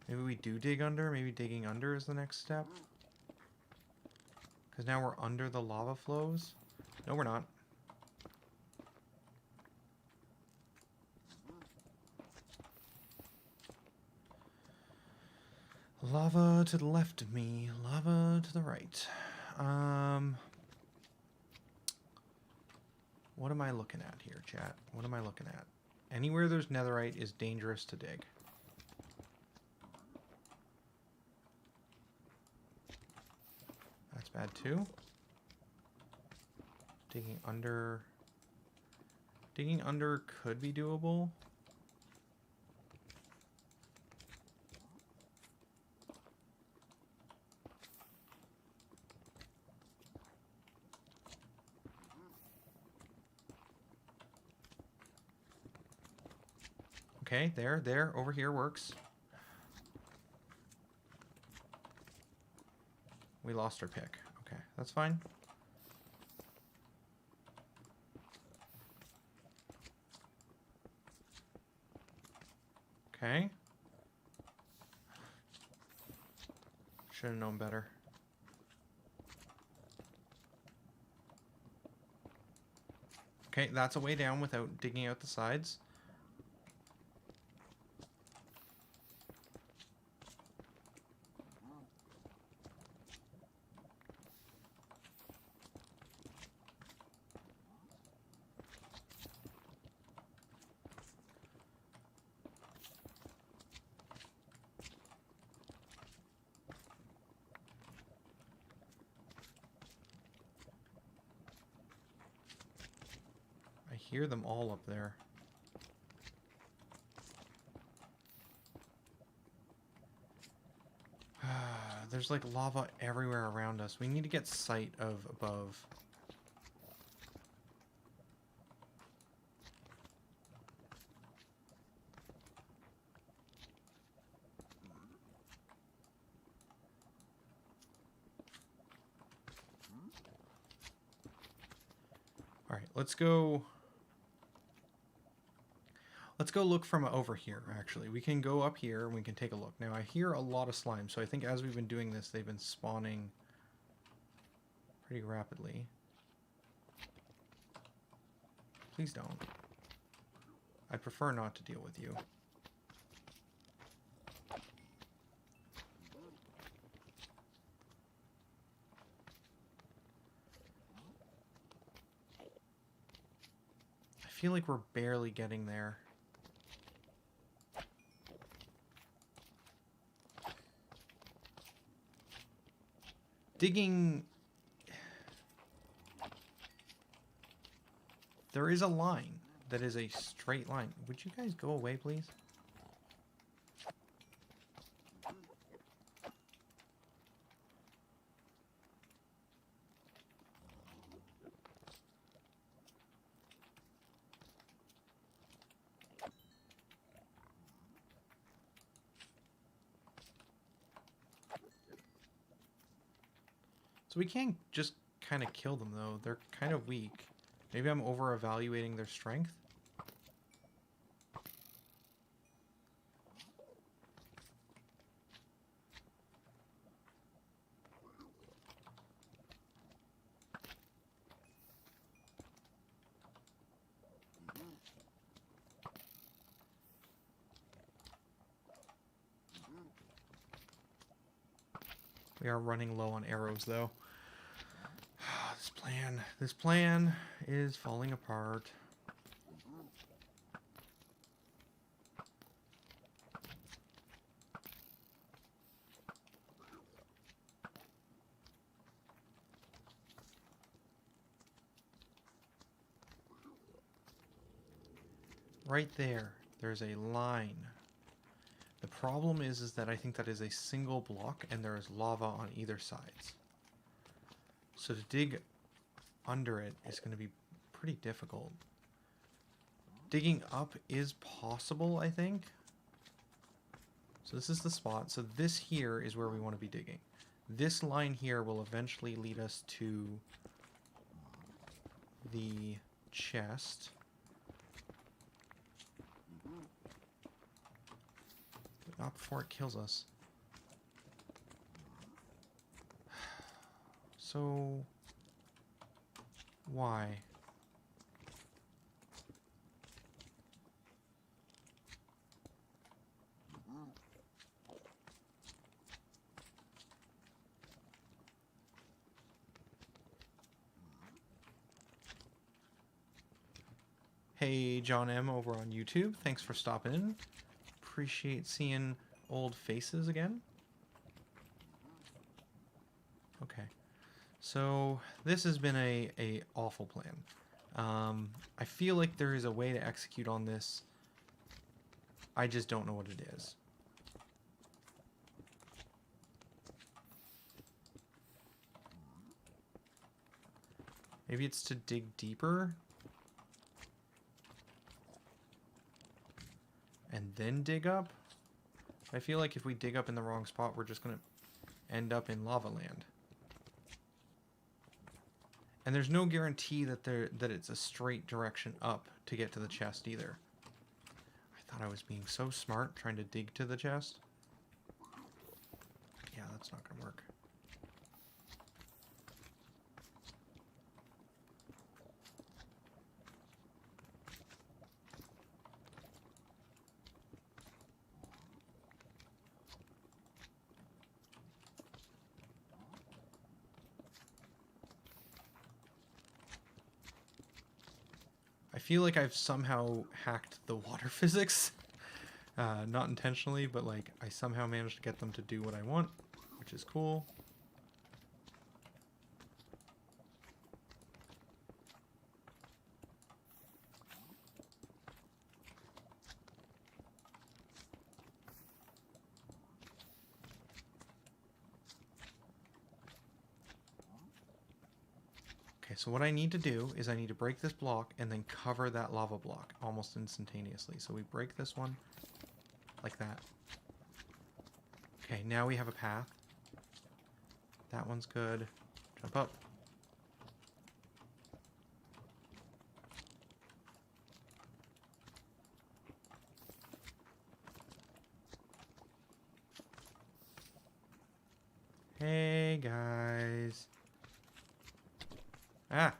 [SPEAKER 1] Maybe we do dig under. Maybe digging under is the next step. Because now we're under the lava flows. No, we're not. Lava to the left of me. Lava to the right. What am I looking at here, chat? What am I looking at? Anywhere there's netherite is dangerous to dig. That's bad too. Digging under. Digging under could be doable. Okay, there, over here works. We lost our pick. Okay, that's fine. Okay. Should have known better. Okay, that's a way down without digging out the sides. I hear them all up there. There's like lava everywhere around us. We need to get sight of above. All right, let's go. Let's go look from over here, actually. We can go up here and we can take a look. Now, I hear a lot of slime, so I think as we've been doing this, they've been spawning pretty rapidly. Please don't. I'd prefer not to deal with you. I feel like we're barely getting there. Digging... There is a line that is a straight line. Would you guys go away, please? So we can't just kind of kill them, though. They're kind of weak. Maybe I'm over-evaluating their strength. We are running low on arrows, though. This plan is falling apart. Right there, there's a line. The problem is that I think that is a single block and there is lava on either sides. So to dig under it is going to be pretty difficult. Digging up is possible, I think. So this is the spot. So this here is where we want to be digging. This line here will eventually lead us to the chest. Not before it kills us. So... why? Hey, John M. over on YouTube. Thanks for stopping in. Appreciate seeing old faces again. Okay. So, this has been a awful plan. I feel like there is a way to execute on this. I just don't know what it is. Maybe it's to dig deeper? And then dig up? I feel like if we dig up in the wrong spot, we're just going to end up in lava land. And there's no guarantee that it's a straight direction up to get to the chest either. I thought I was being so smart trying to dig to the chest. Yeah, that's not going to work. I feel like I've somehow hacked the water physics. Not intentionally, but like I somehow managed to get them to do what I want, which is cool. Okay, so what I need to do is I need to break this block and then cover that lava block almost instantaneously. So we break this one like that. Okay, now we have a path. That one's good. Jump up. Hey, guys. Ah!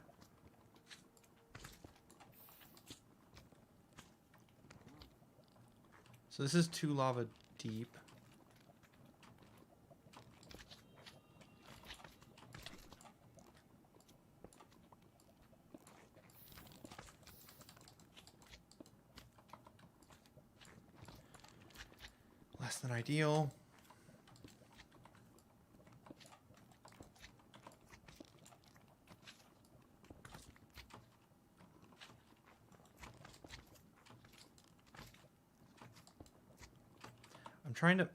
[SPEAKER 1] So this is 2 lava deep. Less than ideal. I'm trying to...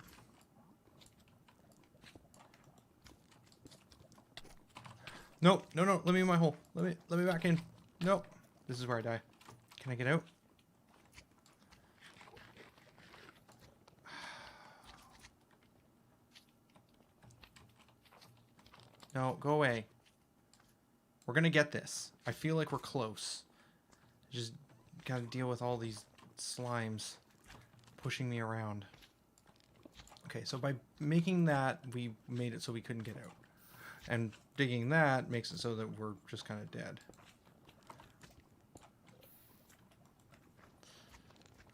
[SPEAKER 1] No, no, no, let me in my hole. Let me back in. Nope. This is where I die. Can I get out? No, go away. We're gonna get this. I feel like we're close. Just gotta deal with all these slimes pushing me around. Okay, so by making that, we made it so we couldn't get out. And digging that makes it so that we're just kind of dead.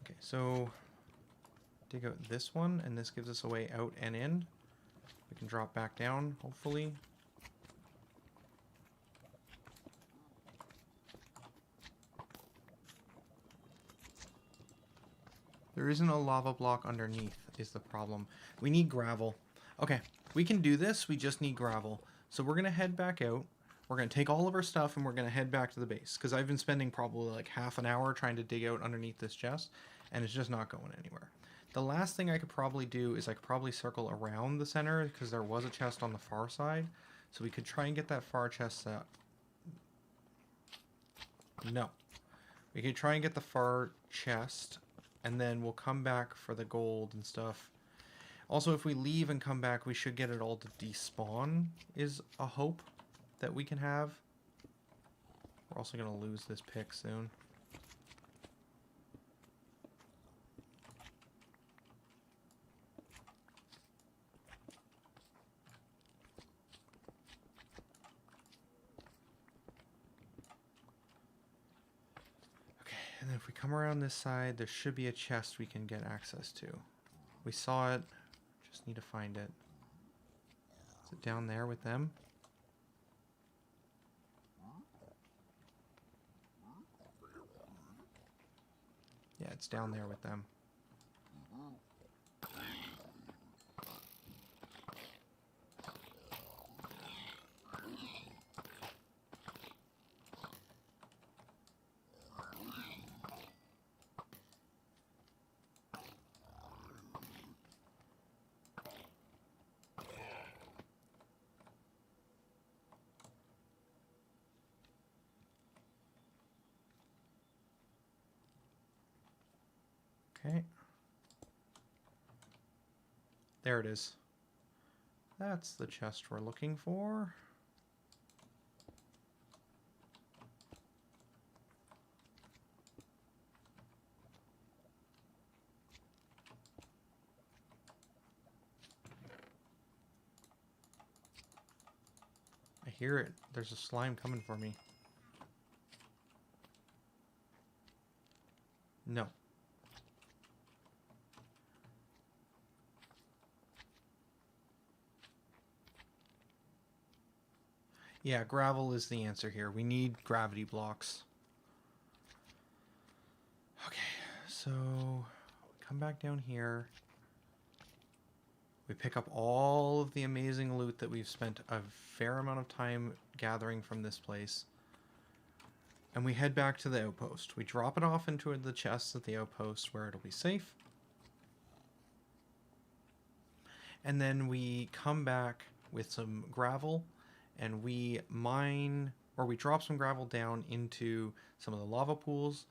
[SPEAKER 1] Okay, so dig out this one, and this gives us a way out and in. We can drop back down, hopefully. There isn't a lava block underneath is the problem. We need gravel. Okay, we can do this. We just need gravel. So we're going to head back out. We're going to take all of our stuff and we're going to head back to the base. Because I've been spending probably like half an hour trying to dig out underneath this chest. And it's just not going anywhere. The last thing I could probably do is I could probably circle around the center. Because there was a chest on the far side. So we could try and get that far chest set. No. We could try and get the far chest. And then we'll come back for the gold and stuff. Also, if we leave and come back, we should get it all to despawn, is a hope that we can have. We're also going to lose this pick soon. And if we come around this side, there should be a chest we can get access to. We saw it. Just need to find it. Is it down there with them? Yeah, it's down there with them. Okay. There it is. That's the chest we're looking for. I hear it. There's a slime coming for me. No. Yeah, gravel is the answer here. We need gravity blocks. Okay, so come back down here. We pick up all of the amazing loot that we've spent a fair amount of time gathering from this place. And we head back to the outpost. We drop it off into the chests at the outpost where it'll be safe. And then we come back with some gravel and we mine, or we drop some gravel down into some of the lava pools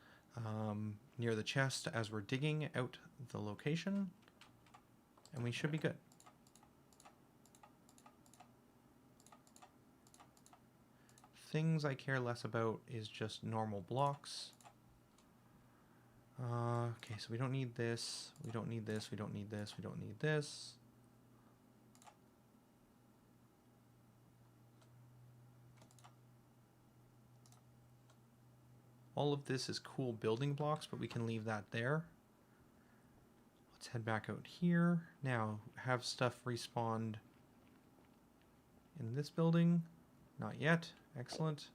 [SPEAKER 1] near the chest as we're digging out the location. And we should be good. Things I care less about is just normal blocks. Okay, so we don't need this. We don't need this. We don't need this. We don't need this. All of this is cool building blocks, but we can leave that there. Let's head back out here. Now, have stuff respawned in this building. Not yet. Excellent.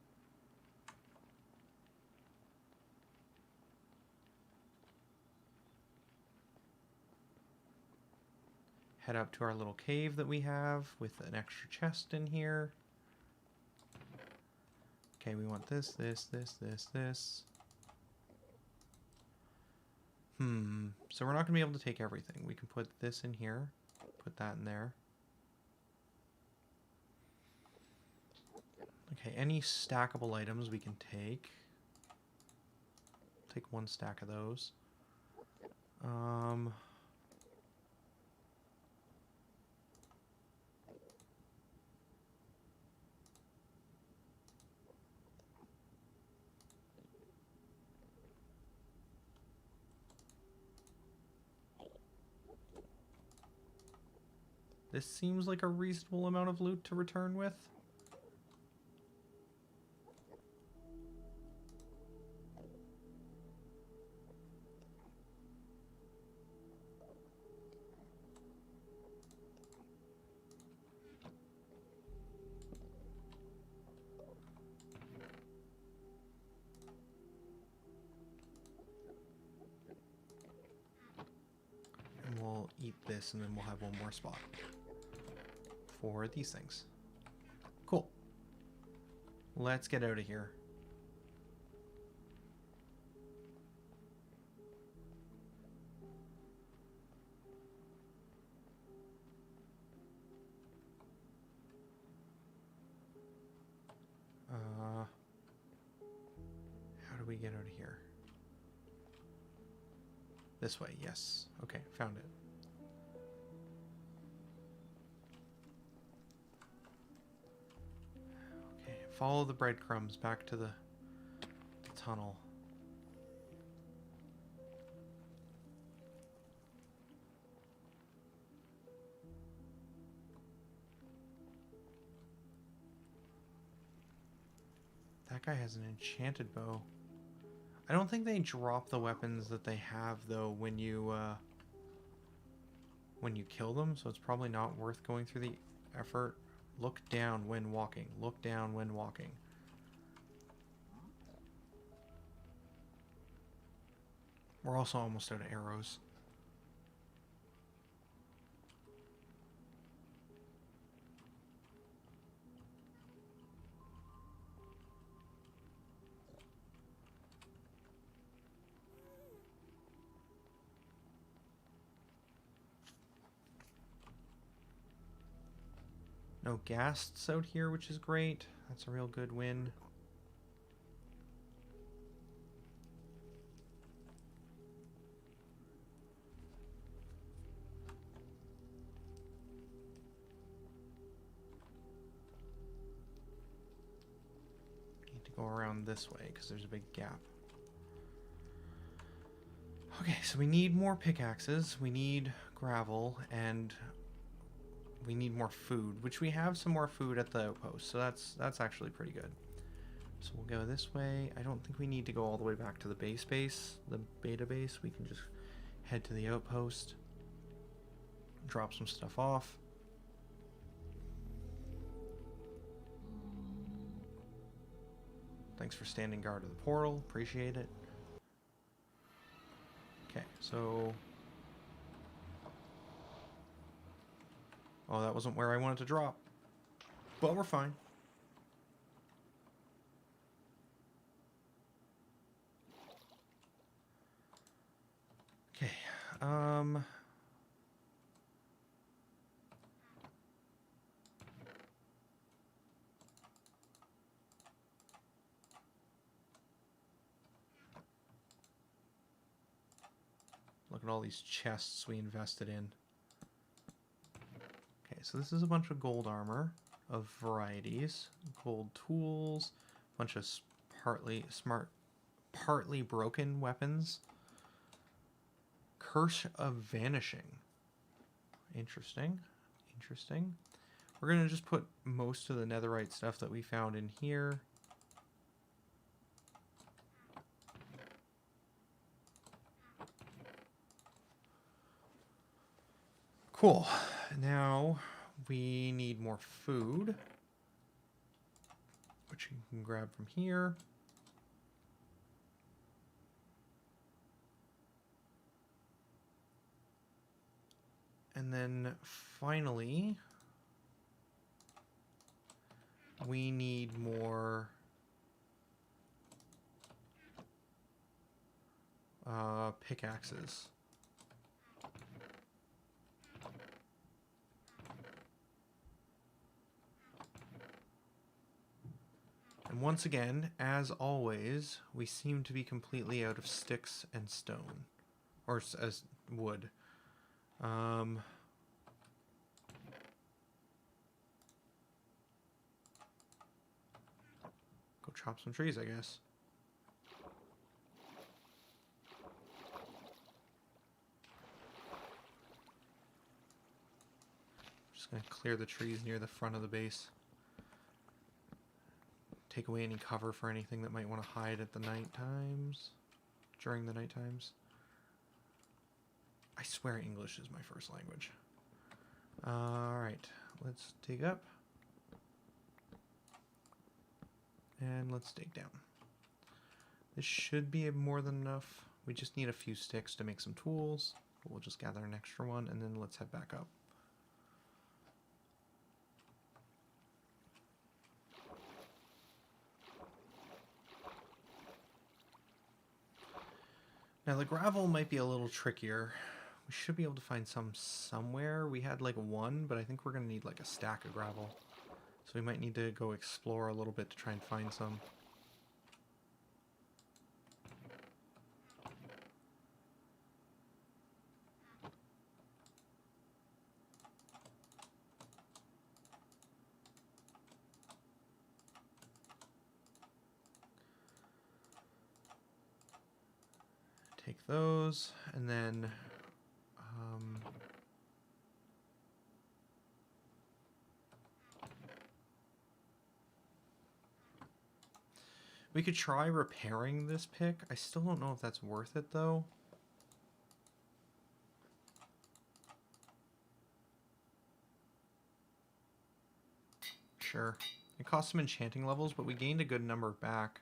[SPEAKER 1] Head up to our little cave that we have with an extra chest in here. Okay, we want this, this, this, this, this. So we're not going to be able to take everything. We can put this in here, put that in there. Okay, any stackable items we can take. Take one stack of those. This seems like a reasonable amount of loot to return with. And we'll eat this and then we'll have one more spot for these things. Cool. Let's get out of here. How do we get out of here? This way, yes. Okay, found it. Okay, follow the breadcrumbs back to the tunnel. That guy has an enchanted bow. I don't think they drop the weapons that they have, though, when you kill them, so it's probably not worth going through the effort. Look down when walking. Look down when walking. We're also almost out of arrows. No Ghasts out here, which is great. That's a real good win. Need to go around this way because there's a big gap. Okay, so we need more pickaxes, we need gravel, and we need more food, which we have some more food at the outpost, so that's actually pretty good. So we'll go this way. I don't think we need to go all the way back to the base, the beta base. We can just head to the outpost, drop some stuff off. Thanks for standing guard of the portal, appreciate it. Okay, so... Oh, that wasn't where I wanted to drop. But we're fine. Okay, look at all these chests we invested in. Okay, so this is a bunch of gold armor of varieties, gold tools, a bunch of partly broken weapons. Curse of Vanishing. Interesting. Interesting. We're going to just put most of the netherite stuff that we found in here. Cool. Now we need more food, which you can grab from here. And then finally, we need more pickaxes. And once again, as always, we seem to be completely out of sticks and stone. Or as wood. Go chop some trees, I guess. Just gonna clear the trees near the front of the base. Take away any cover for anything that might want to hide at the night times. During the night times. I swear English is my first language. Alright, let's dig up. And let's dig down. This should be more than enough. We just need a few sticks to make some tools. We'll just gather an extra one and then let's head back up. Now the gravel might be a little trickier. We should be able to find some somewhere. We had like one, but I think we're going to need like a stack of gravel. So we might need to go explore a little bit to try and find some. Take those, and then We could try repairing this pick. I still don't know if that's worth it, though. Sure. It cost some enchanting levels, but we gained a good number back.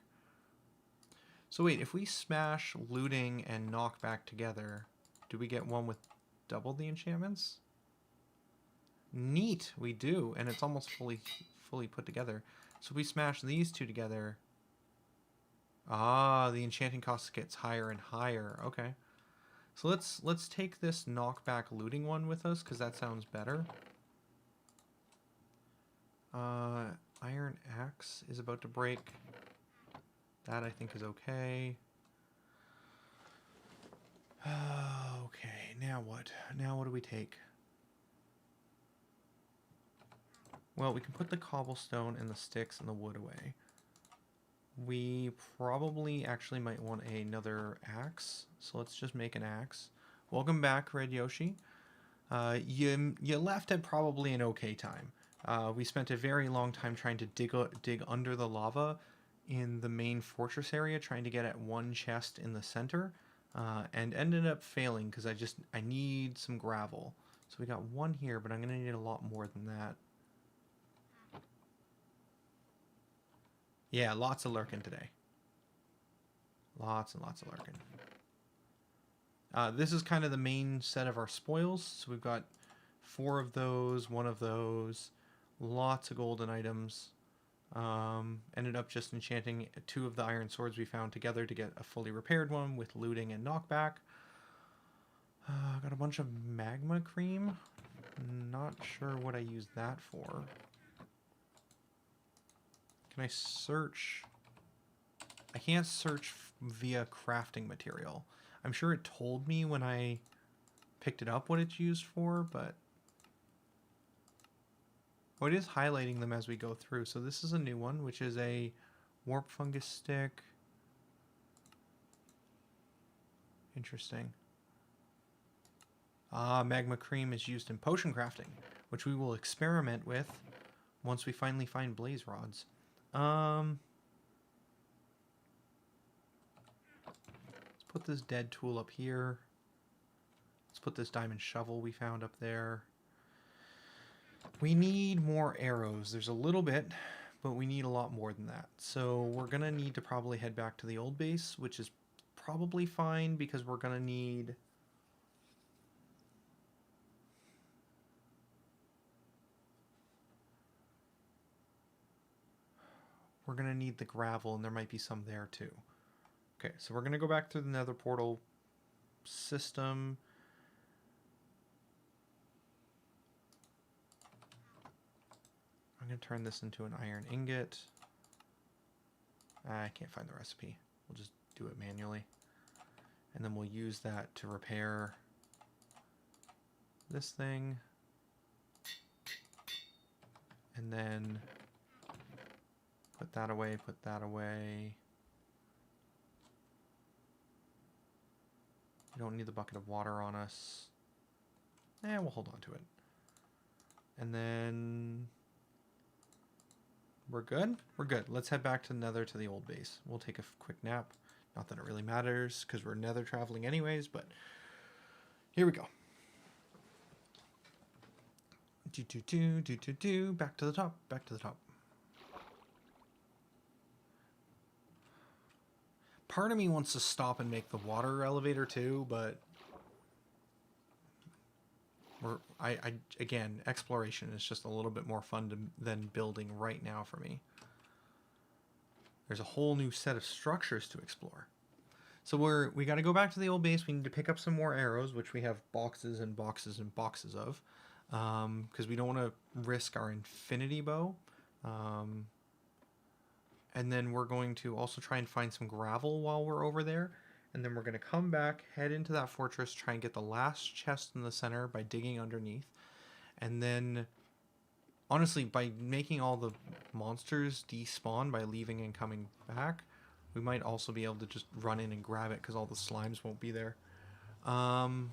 [SPEAKER 1] So wait, if we smash looting and knockback together, do we get one with double the enchantments? Neat, we do, and it's almost fully put together. So we smash these two together. Ah, the enchanting cost gets higher and higher. Okay. So let's take this knockback looting one with us, because that sounds better. Iron axe is about to break. That I think is okay. Okay, now what? Now what do we take? Well, we can put the cobblestone and the sticks and the wood away. We probably actually might want another axe, so let's just make an axe. Welcome back, Red Yoshi. You left at probably an okay time. We spent a very long time trying to dig under the lava in the main fortress area, trying to get at one chest in the center, and ended up failing because I need some gravel. So we got one here, but I'm gonna need a lot more than that. Yeah, lots of lurking today. Lots and lots of lurking. This is kind of the main set of our spoils. So we've got 4 of those, 1 of those, lots of golden items. Ended up just enchanting 2 of the iron swords we found together to get a fully repaired one with looting and knockback. Got a bunch of magma cream. Not sure what I used that for. Can I search? I can't search via crafting material. I'm sure it told me when I picked it up what it's used for, but... Oh, it is highlighting them as we go through. So this is a new one, which is a warp fungus stick. Interesting. Magma cream is used in potion crafting, which we will experiment with once we finally find blaze rods. Let's put this dead tool up here. Let's put this diamond shovel we found up there. We need more arrows. There's a little bit, but we need a lot more than that. So we're going to need to probably head back to the old base, which is probably fine because we're going to need... We're going to need the gravel, and there might be some there too. Okay, so we're going to go back through the nether portal system. I'm going to turn this into an iron ingot. I can't find the recipe. We'll just do it manually. And then we'll use that to repair this thing. And then put that away, put that away. We don't need the bucket of water on us. We'll hold on to it. And then... We're good? We're good. Let's head back to Nether to the old base. We'll take a quick nap. Not that it really matters, because we're Nether traveling anyways, but... Here we go. Back to the top, back to the top. Part of me wants to stop and make the water elevator too, but again, exploration is just a little bit more fun than building right now for me. There's a whole new set of structures to explore. So we got to go back to the old base. We need to pick up some more arrows, which we have boxes and boxes and boxes of, because we don't want to risk our infinity bow. And then we're going to also try and find some gravel while we're over there. And then we're going to come back, head into that fortress, try and get the last chest in the center by digging underneath. And then, honestly, by making all the monsters despawn by leaving and coming back, we might also be able to just run in and grab it because all the slimes won't be there. And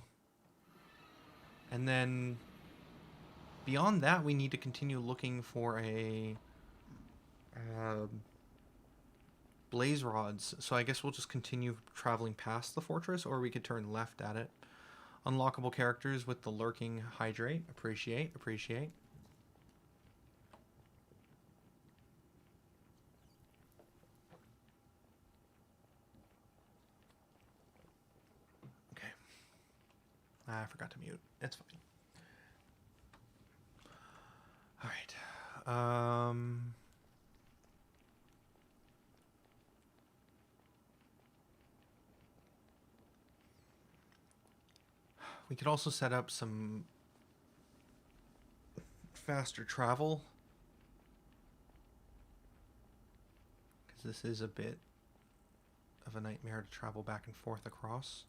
[SPEAKER 1] then, beyond that, we need to continue looking for a... blaze rods. So I guess we'll just continue traveling past the fortress, or we could turn left at it. Unlockable characters with the lurking hydrate. Appreciate, appreciate. Okay. I forgot to mute. It's fine. All right. We could also set up some faster travel, because this is a bit of a nightmare to travel back and forth across.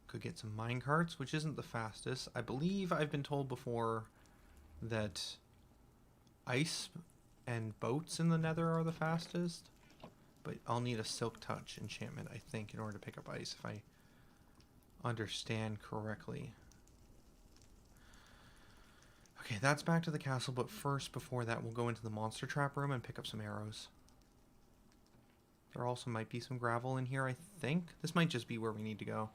[SPEAKER 1] Could get some minecarts, which isn't the fastest. I believe I've been told before that ice and boats in the Nether are the fastest, but I'll need a Silk Touch enchantment, I think, in order to pick up ice, if I understand correctly. Okay, that's back to the castle, but first, before that, we'll go into the monster trap room and pick up some arrows. There also might be some gravel in here, I think. This might just be where we need to go.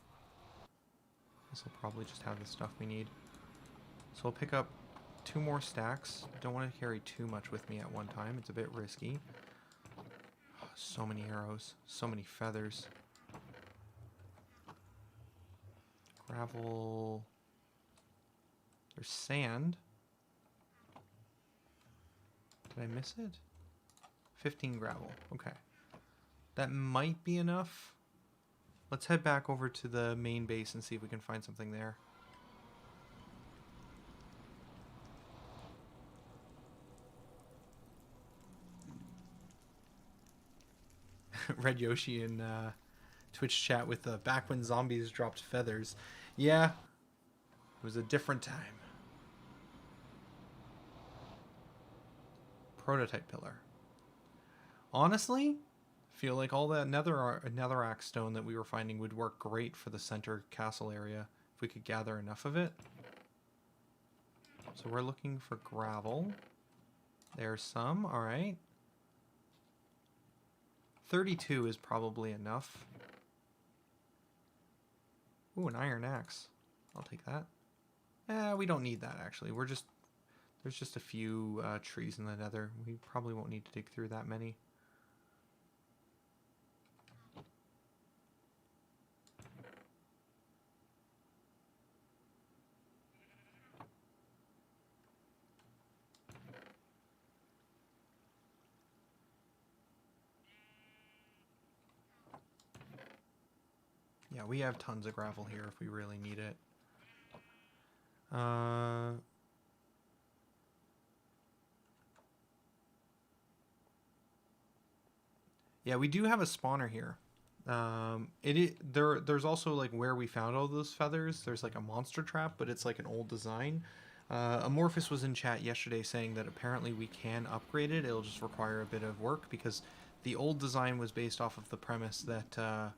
[SPEAKER 1] This will probably just have the stuff we need. So we'll pick up 2 more stacks. I don't want to carry too much with me at one time. It's a bit risky. Oh, so many arrows. So many feathers. Gravel. There's sand. Did I miss it? 15 gravel. Okay. That might be enough. Let's head back over to the main base and see if we can find something there. Red Yoshi in Twitch chat with back when zombies dropped feathers. Yeah, it was a different time. Prototype pillar. Honestly, feel like all that netherrack stone that we were finding would work great for the center castle area if we could gather enough of it. So we're looking for gravel. There's some, all right. 32 is probably enough. Ooh, an iron axe. I'll take that. We don't need that, actually. There's just a few trees in the nether. We probably won't need to dig through that many. Yeah, we have tons of gravel here if we really need it. Yeah, we do have a spawner here. There's also like where we found all those feathers. There's like a monster trap, but it's like an old design. Amorphous was in chat yesterday saying that apparently we can upgrade it. It'll just require a bit of work because the old design was based off of the premise that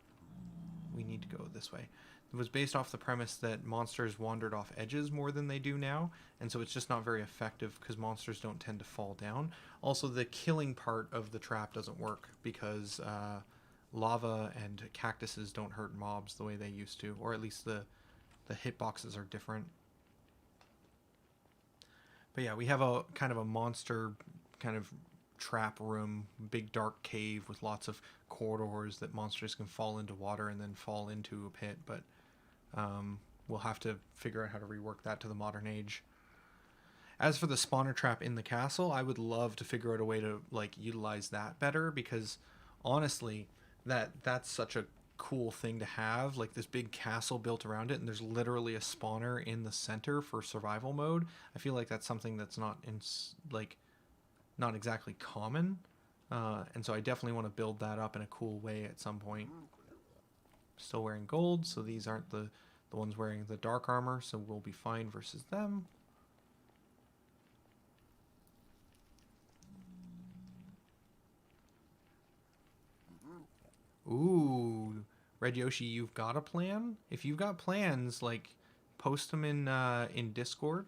[SPEAKER 1] we need to go this way. It was based off the premise that monsters wandered off edges more than they do now, and so it's just not very effective because monsters don't tend to fall down. Also, the killing part of the trap doesn't work because lava and cactuses don't hurt mobs the way they used to, or at least the hitboxes are different. But yeah, we have a kind of a monster kind of trap room, big dark cave with lots of corridors that monsters can fall into water and then fall into a pit, but we'll have to figure out how to rework that to the modern age. As for the spawner trap in the castle, I would love to figure out a way to like utilize that better, because honestly, that's such a cool thing to have, like this big castle built around it, and there's literally a spawner in the center for survival mode. I feel like that's something that's not exactly common, and so I definitely want to build that up in a cool way at some point. Still wearing gold, so these aren't the ones wearing the dark armor, so we'll be fine versus them. Ooh, Red Yoshi, you've got a plan? If you've got plans, like, post them in Discord.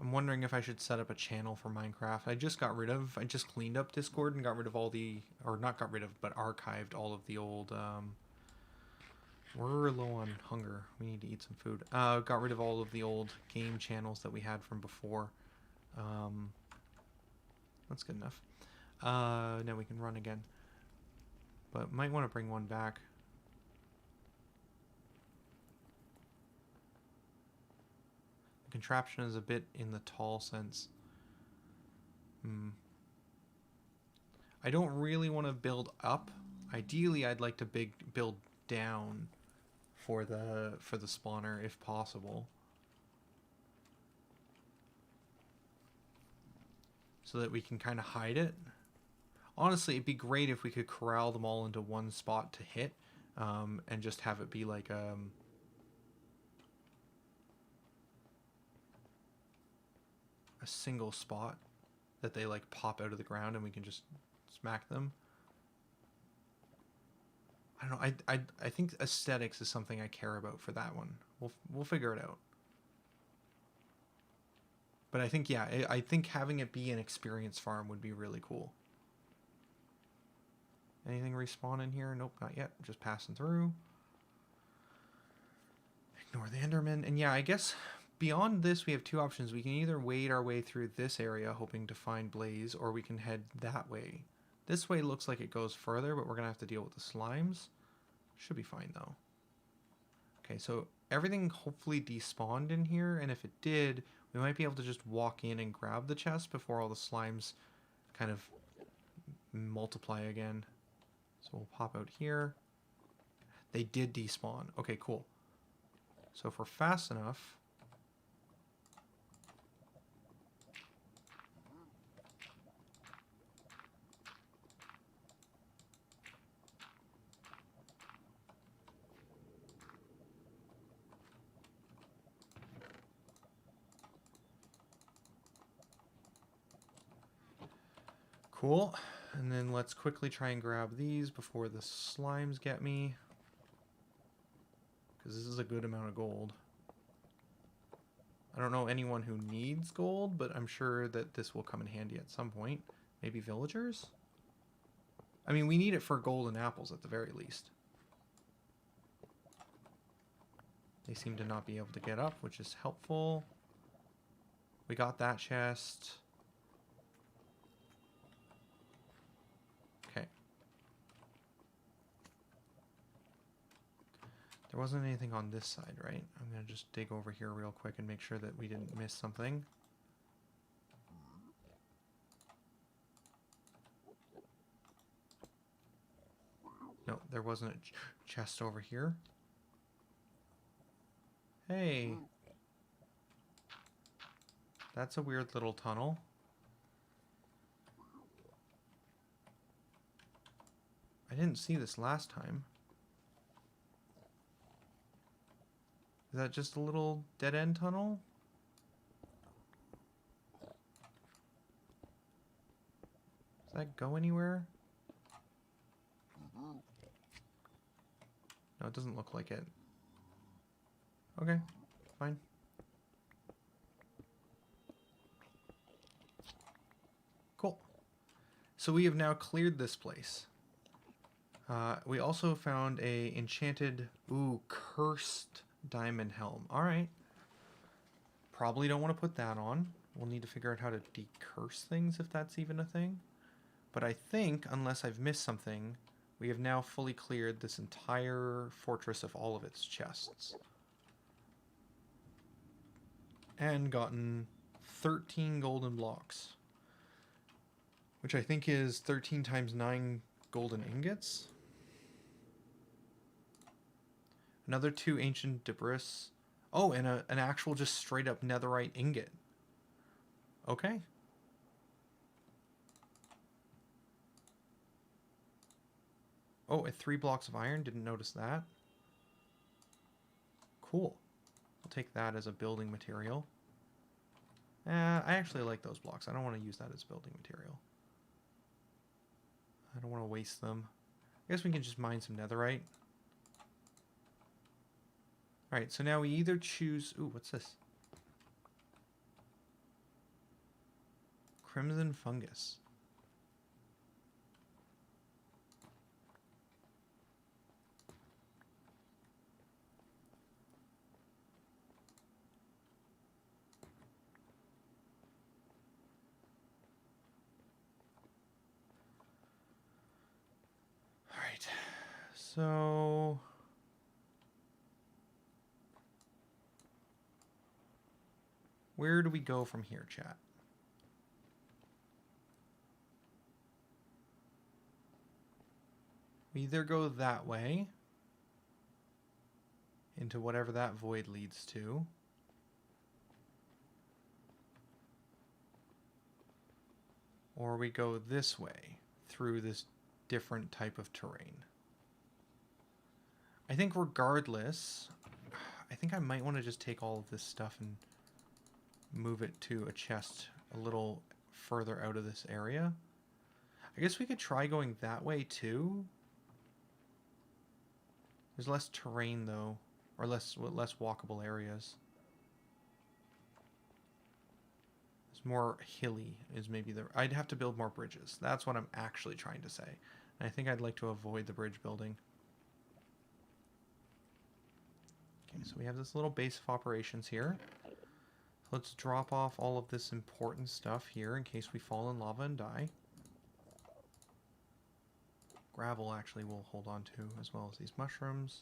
[SPEAKER 1] I'm wondering if I should set up a channel for Minecraft. I just cleaned up Discord and got rid of all the, or not got rid of, but archived all of the old, we're low on hunger. We need to eat some food. Got rid of all of the old game channels that we had from before. That's good enough. Now we can run again. But might want to bring one back. The contraption is a bit in the tall sense. I don't really want to build up. Ideally, I'd like to build down for the spawner if possible, so that we can kind of hide it. Honestly, it'd be great if we could corral them all into one spot to hit, and just have it be like a single spot that they like pop out of the ground and we can just smack them. I don't know. I think aesthetics is something I care about for that one. We'll figure it out. But I think, yeah, I think having it be an experience farm would be really cool. Anything respawn in here? Nope, not yet. Just passing through. Ignore the Enderman. And yeah, I guess beyond this, we have two options. We can either wade our way through this area, hoping to find Blaze, or we can head that way. This way looks like it goes further, but we're going to have to deal with the slimes. Should be fine, though. Okay, so everything hopefully despawned in here, and if it did, we might be able to just walk in and grab the chest before all the slimes kind of multiply again. So we'll pop out here. They did despawn. Okay, cool. So if we're fast enough... Cool. And then let's quickly try and grab these before the slimes get me. Because this is a good amount of gold. I don't know anyone who needs gold, but I'm sure that this will come in handy at some point. Maybe villagers? I mean, we need it for golden apples at the very least. They seem to not be able to get up, which is helpful. We got that chest. Okay. There wasn't anything on this side, right? I'm going to just dig over here real quick and make sure that we didn't miss something. No, there wasn't a chest over here. Hey. That's a weird little tunnel. I didn't see this last time. Is that just a little dead-end tunnel? Does that go anywhere? No, it doesn't look like it. Okay, fine. Cool. So we have now cleared this place. We also found a enchanted, cursed diamond helm. Alright. Probably don't want to put that on. We'll need to figure out how to decurse things if that's even a thing. But I think, unless I've missed something, we have now fully cleared this entire fortress of all of its chests. And gotten 13 golden blocks. Which I think is 13 times 9 golden ingots. Another 2 ancient debris. Oh, and an actual just straight up netherite ingot. Okay. Oh, and 3 blocks of iron. Didn't notice that. Cool. I'll take that as a building material. I actually like those blocks. I don't want to use that as building material. I don't want to waste them. I guess we can just mine some netherite. Alright, so now we either choose... Ooh, what's this? Crimson fungus. Alright. So... where do we go from here, chat? We either go that way, into whatever that void leads to, or we go this way, through this different type of terrain. I think regardless, I think I might want to just take all of this stuff and move it to a chest a little further out of this area. I guess we could try going that way too. There's less terrain though, or less walkable areas. It's more hilly is maybe the... I'd have to build more bridges. That's what I'm actually trying to say. And I think I'd like to avoid the bridge building. Okay, so we have this little base of operations here. Let's drop off all of this important stuff here in case we fall in lava and die. Gravel actually we'll hold on to, as well as these mushrooms.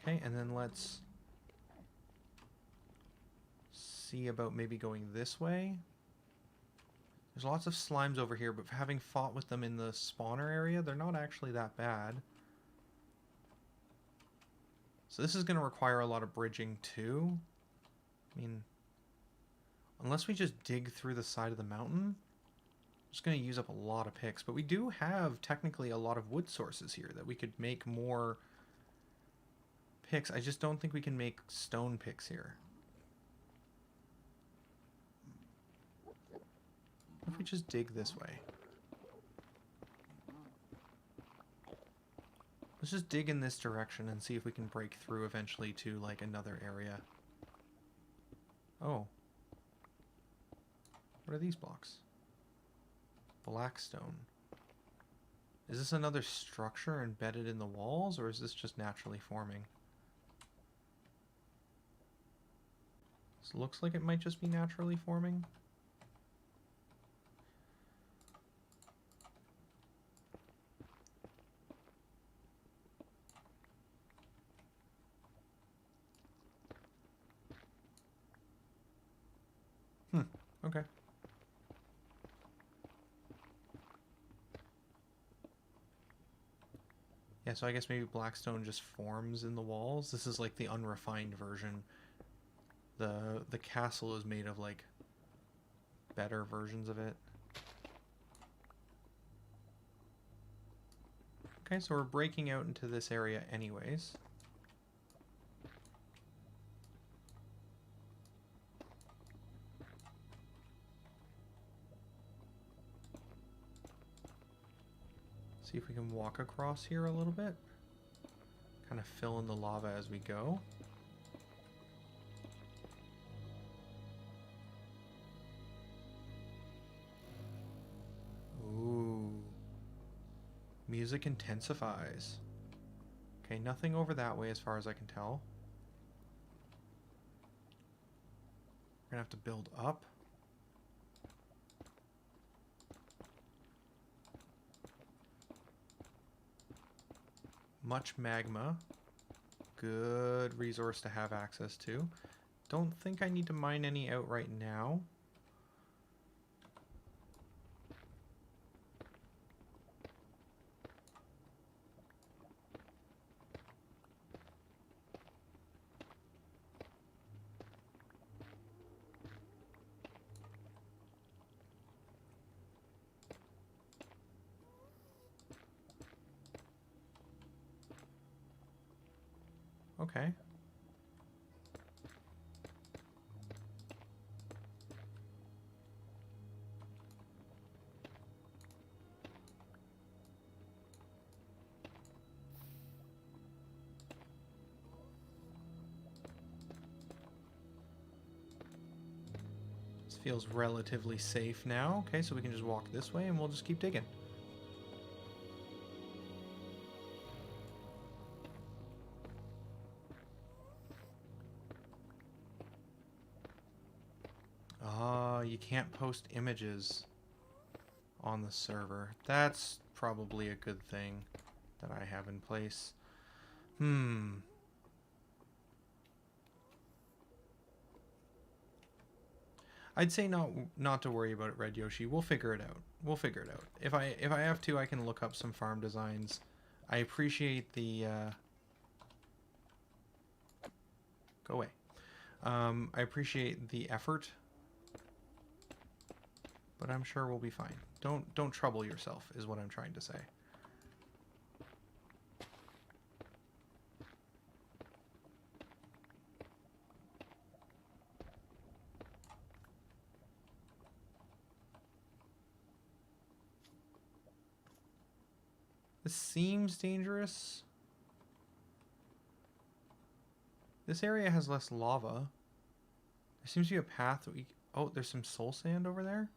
[SPEAKER 1] Okay, and then let's see about maybe going this way. There's lots of slimes over here, but having fought with them in the spawner area, they're not actually that bad. So this is going to require a lot of bridging too. I mean, unless we just dig through the side of the mountain, it's going to use up a lot of picks. But we do have technically a lot of wood sources here that we could make more picks. I just don't think we can make stone picks here. What if we just dig this way? Let's just dig in this direction and see if we can break through eventually to like another area. Oh. What are these blocks? Blackstone. Is this another structure embedded in the walls, or is this just naturally forming? This looks like it might just be naturally forming. Okay. Yeah, so I guess maybe Blackstone just forms in the walls. This is like the unrefined version. The castle is made of like better versions of it. Okay, so we're breaking out into this area anyways. See if we can walk across here a little bit. Kind of fill in the lava as we go. Ooh. Music intensifies. Okay, nothing over that way as far as I can tell. We're gonna have to build up. Much magma. Good resource to have access to. Don't think I need to mine any out right now. Okay. This feels relatively safe now. Okay, so we can just walk this way and we'll just keep digging. You can't post images on the server. That's probably a good thing that I have in place. I'd say not to worry about it, Red Yoshi. We'll figure it out. We'll figure it out. If I have to, I can look up some farm designs. I appreciate the go away. I appreciate the effort, but I'm sure we'll be fine. Don't trouble yourself, is what I'm trying to say. This seems dangerous. This area has less lava. There seems to be a path that we... Oh, there's some soul sand over there.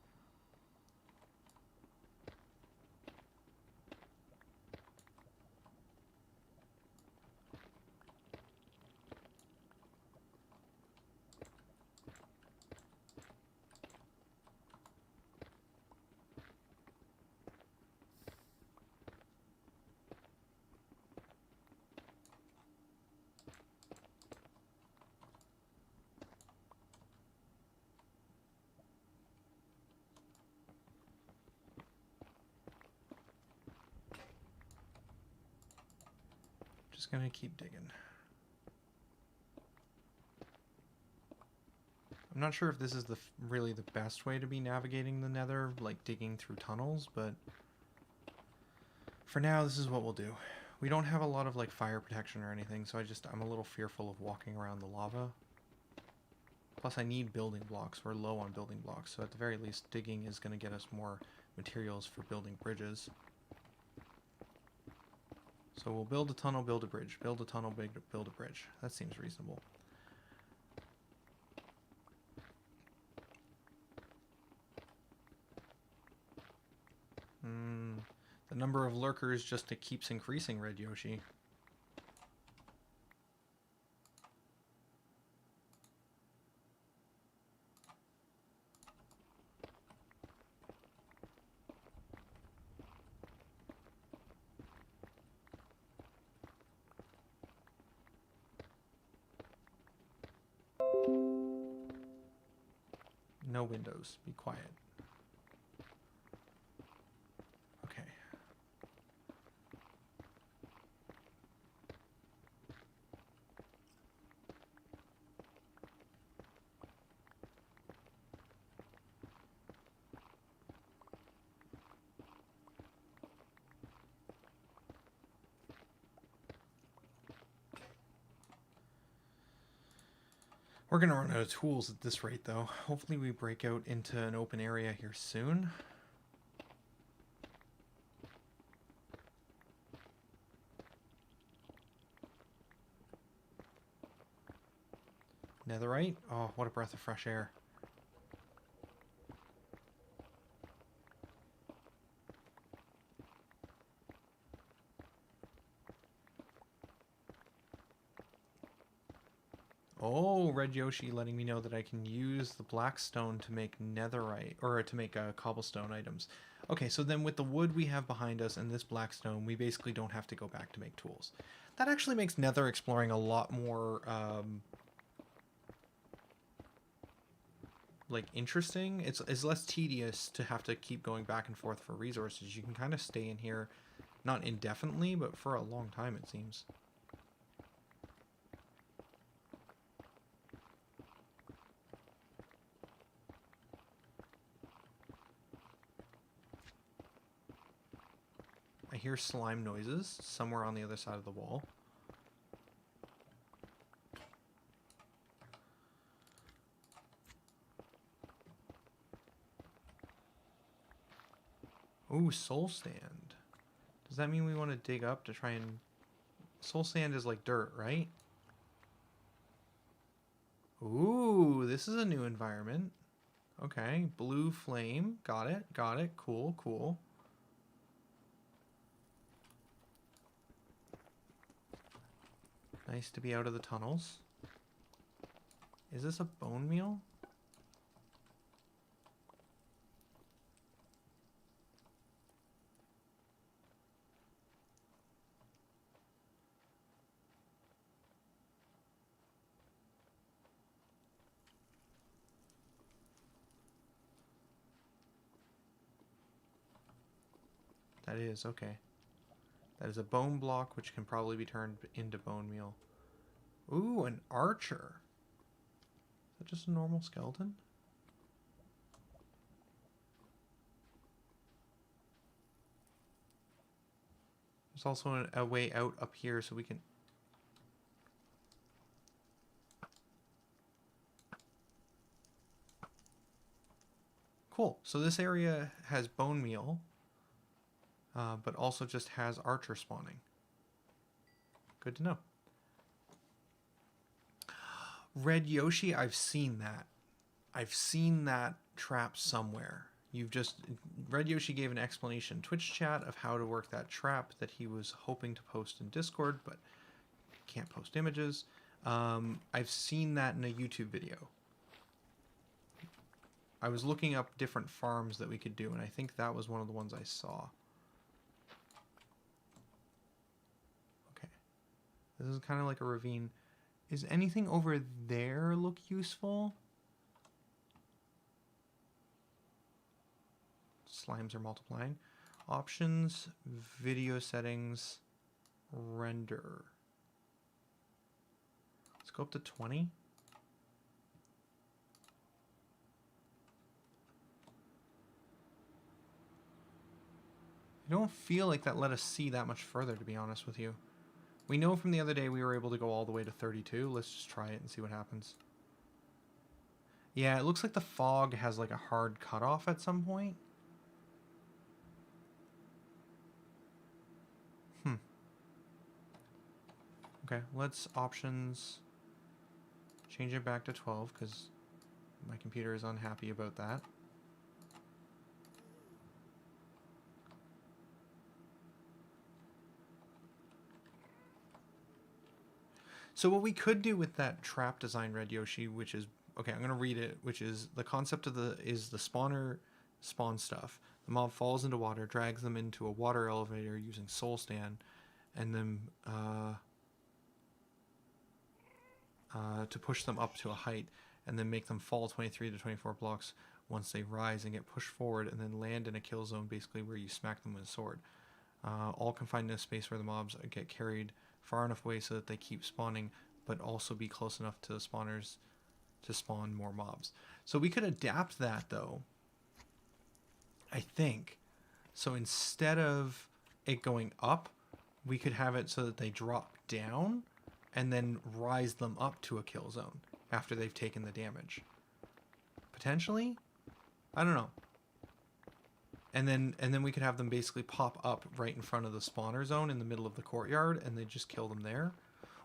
[SPEAKER 1] Just gonna keep digging. I'm not sure if this is really the best way to be navigating the Nether, like digging through tunnels, but for now, this is what we'll do. We don't have a lot of like fire protection or anything, so I'm a little fearful of walking around the lava. Plus, I need building blocks. We're low on building blocks, so at the very least, digging is going to get us more materials for building bridges. So we'll build a tunnel, build a bridge. Build a tunnel, build a bridge. That seems reasonable. The number of lurkers just keeps increasing, Red Yoshi. No windows. Be quiet. Okay. We're going to run out of tools at this rate, though. Hopefully we break out into an open area here soon. Netherrite? Oh, what a breath of fresh air. Oh, Red Yoshi letting me know that I can use the blackstone to make netherite, or to make cobblestone items. Okay, so then with the wood we have behind us and this blackstone, we basically don't have to go back to make tools. That actually makes nether exploring a lot more, like, interesting. It's less tedious to have to keep going back and forth for resources. You can kind of stay in here, not indefinitely, but for a long time, it seems. I hear slime noises somewhere on the other side of the wall. Ooh, soul sand. Does that mean we want to dig up to try and... Soul sand is like dirt, right? Ooh, this is a new environment. Okay, blue flame. Got it. Got it. Cool, cool. Nice to be out of the tunnels. Is this a bone meal? That is, okay. That is a bone block, which can probably be turned into bone meal. Ooh, an archer. Is that just a normal skeleton? There's also a way out up here so we can... Cool. So this area has bone meal, but also just has archer spawning. Good to know. Red Yoshi, I've seen that. I've seen that trap somewhere. Red Yoshi gave an explanation Twitch chat of how to work that trap that he was hoping to post in Discord, but can't post images. I've seen that in a YouTube video. I was looking up different farms that we could do, and I think that was one of the ones I saw. Okay. This is kind of like a ravine. Is anything over there look useful? Slimes are multiplying. Options, video settings, render. Let's go up to 20. I don't feel like that let us see that much further, to be honest with you. We know from the other day we were able to go all the way to 32. Let's just try it and see what happens. Yeah, it looks like the fog has like a hard cutoff at some point. Okay, let's options change it back to 12 because my computer is unhappy about that. So what we could do with that trap design, Red Yoshi, which is, okay, I'm going to read it, which is the concept of the spawner spawn stuff. The mob falls into water, drags them into a water elevator using soul stand, and then to push them up to a height, and then make them fall 23 to 24 blocks once they rise and get pushed forward, and then land in a kill zone, basically where you smack them with a sword. All confined in a space where the mobs get carried far enough away so that they keep spawning, but also be close enough to the spawners to spawn more mobs. So we could adapt that, though, I think. So instead of it going up, we could have it so that they drop down and then rise them up to a kill zone after they've taken the damage. Potentially? I don't know. And then we could have them basically pop up right in front of the spawner zone in the middle of the courtyard, and they just kill them there.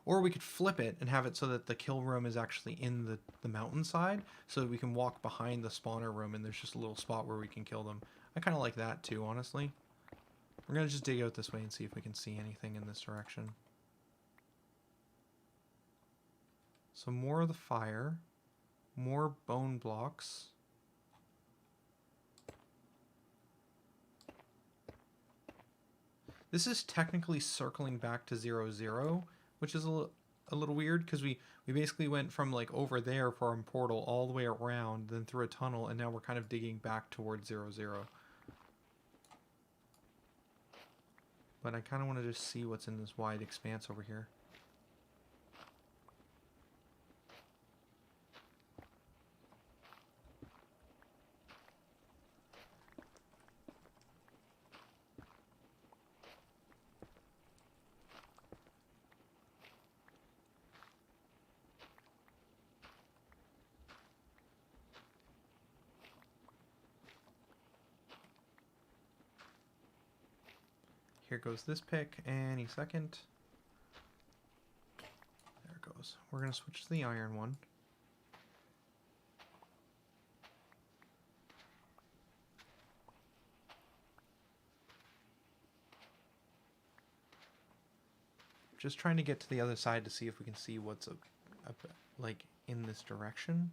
[SPEAKER 1] Or we could flip it and have it so that the kill room is actually in the mountainside, so that we can walk behind the spawner room and there's just a little spot where we can kill them. I kind of like that too, honestly. We're going to just dig out this way and see if we can see anything in this direction. So more of the fire, more bone blocks. This is technically circling back to 0, 0, which is a little weird because we basically went from like over there for our portal all the way around, then through a tunnel, and now we're kind of digging back towards 0, 0. But I kind of want to just see what's in this wide expanse over here. Here goes this pick any second. There it goes. We're going to switch to the iron one. just trying to get to the other side to see if we can see what's like in this direction.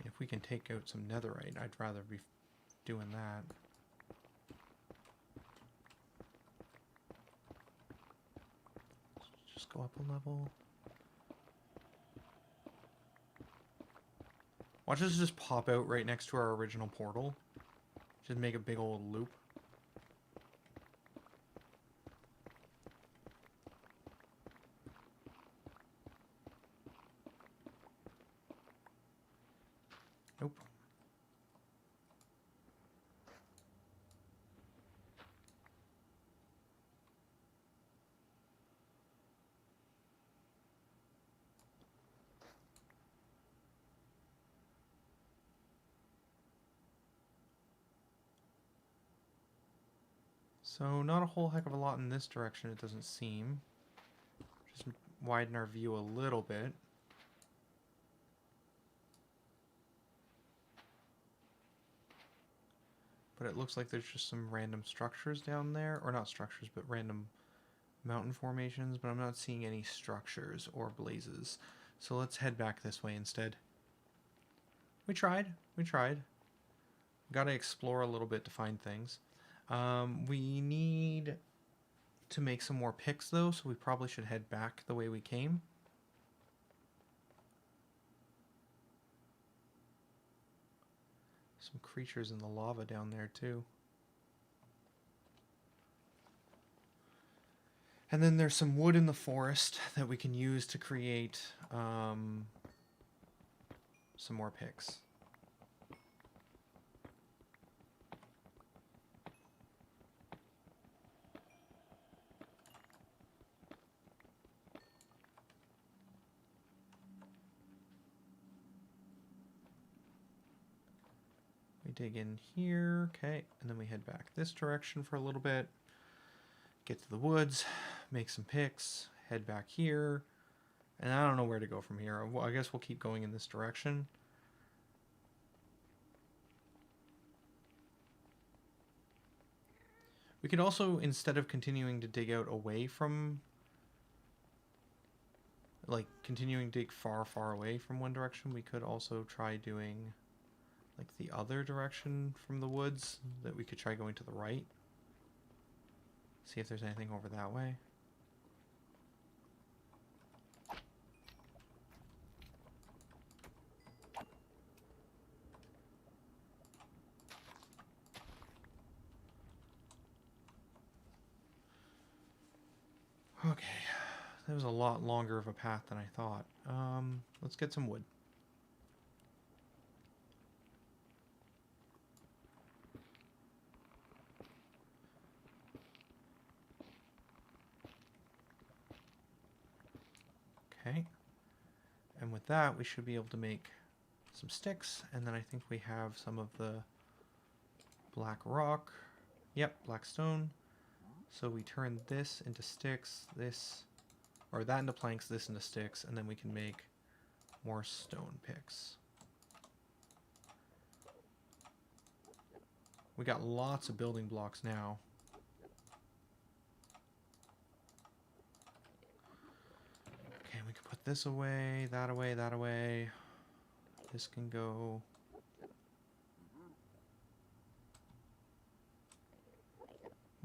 [SPEAKER 1] If we can take out some netherite, I'd rather be doing that. Just go up a level. Watch this just pop out right next to our original portal. Just make a big old loop. Nope. So not a whole heck of a lot in this direction, it doesn't seem. Just widen our view a little bit. But it looks like there's just some random structures down there. Or not structures, but random mountain formations. But I'm not seeing any structures or blazes. So let's head back this way instead. We tried. We tried. Gotta explore a little bit to find things. We need to make some more picks though, so we probably should head back the way we came. Some creatures in the lava down there too. And then there's some wood in the forest that we can use to create some more picks. Dig in here, okay, and then we head back this direction for a little bit, get to the woods, make some picks, head back here, and I don't know where to go from here. Well, I guess we'll keep going in this direction. We could also, instead of continuing to dig out away from, like, continuing to dig far, far away from one direction, we could also try doing like the other direction from the woods, that we could try going to the right. See if there's anything over that way. Okay, that was a lot longer of a path than I thought. Let's get some wood. Okay, and with that we should be able to make some sticks, and then I think we have some of the black rock. Yep, black stone. So we turn this into sticks, this, or that into planks, this into sticks, and then we can make more stone picks. We got lots of building blocks now. Okay, we can put this away, that away, that away. This can go.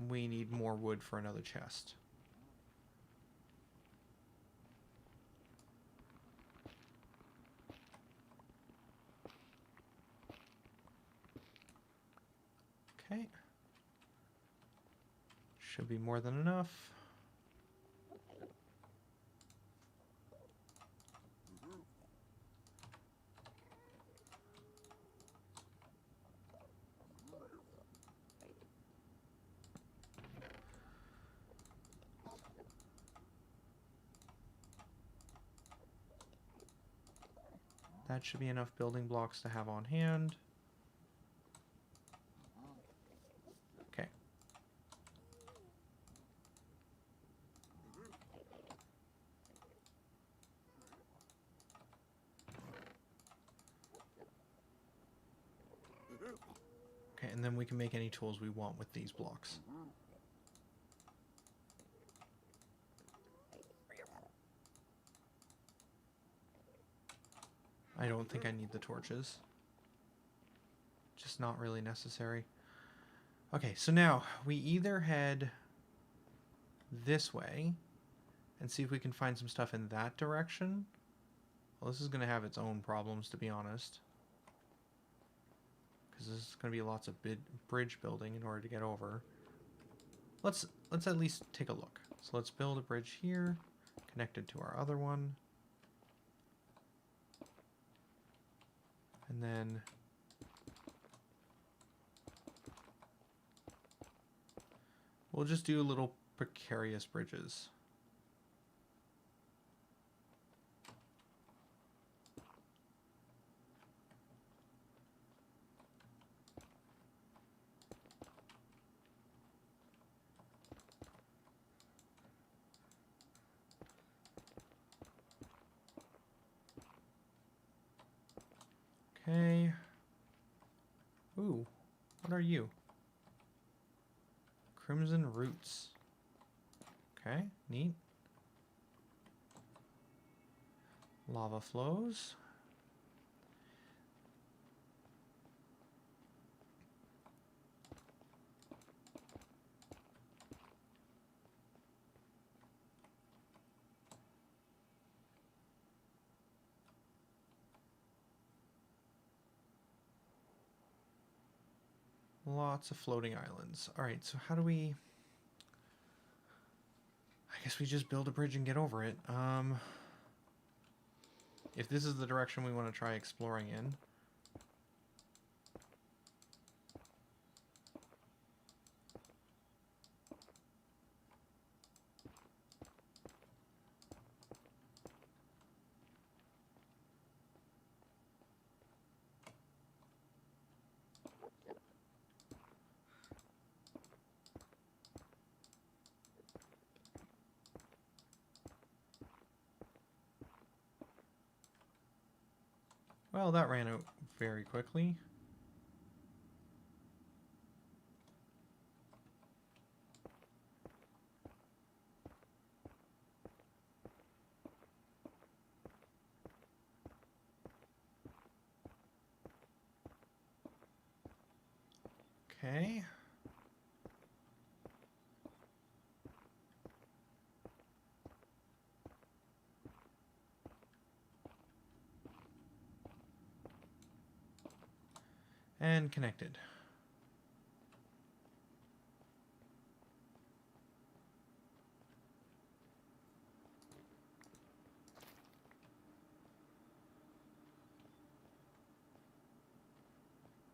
[SPEAKER 1] We need more wood for another chest. Okay. Should be more than enough. That should be enough building blocks to have on hand. Okay. Okay, and then we can make any tools we want with these blocks. I don't think I need the torches. Just not really necessary. Okay, so now we either head this way and see if we can find some stuff in that direction. Well, this is going to have its own problems, to be honest. Because there's going to be lots of bridge building in order to get over. Let's at least take a look. So let's build a bridge here, connected to our other one. And then we'll just do little precarious bridges. Okay. Ooh, what are you? Crimson Roots. Okay, neat. Lava flows. Lots of floating islands. Alright, so how do we... I guess we just build a bridge and get over it. If this is the direction we want to try exploring in. Well, that ran out very quickly. Okay. And connected.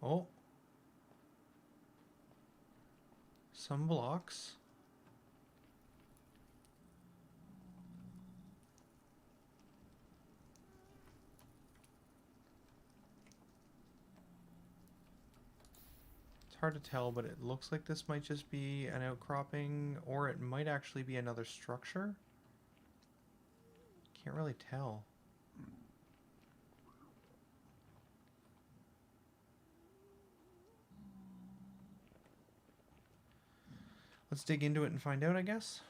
[SPEAKER 1] Oh. Some blocks. It's hard to tell, but it looks like this might just be an outcropping, or it might actually be another structure. Can't really tell. Let's dig into it and find out, I guess.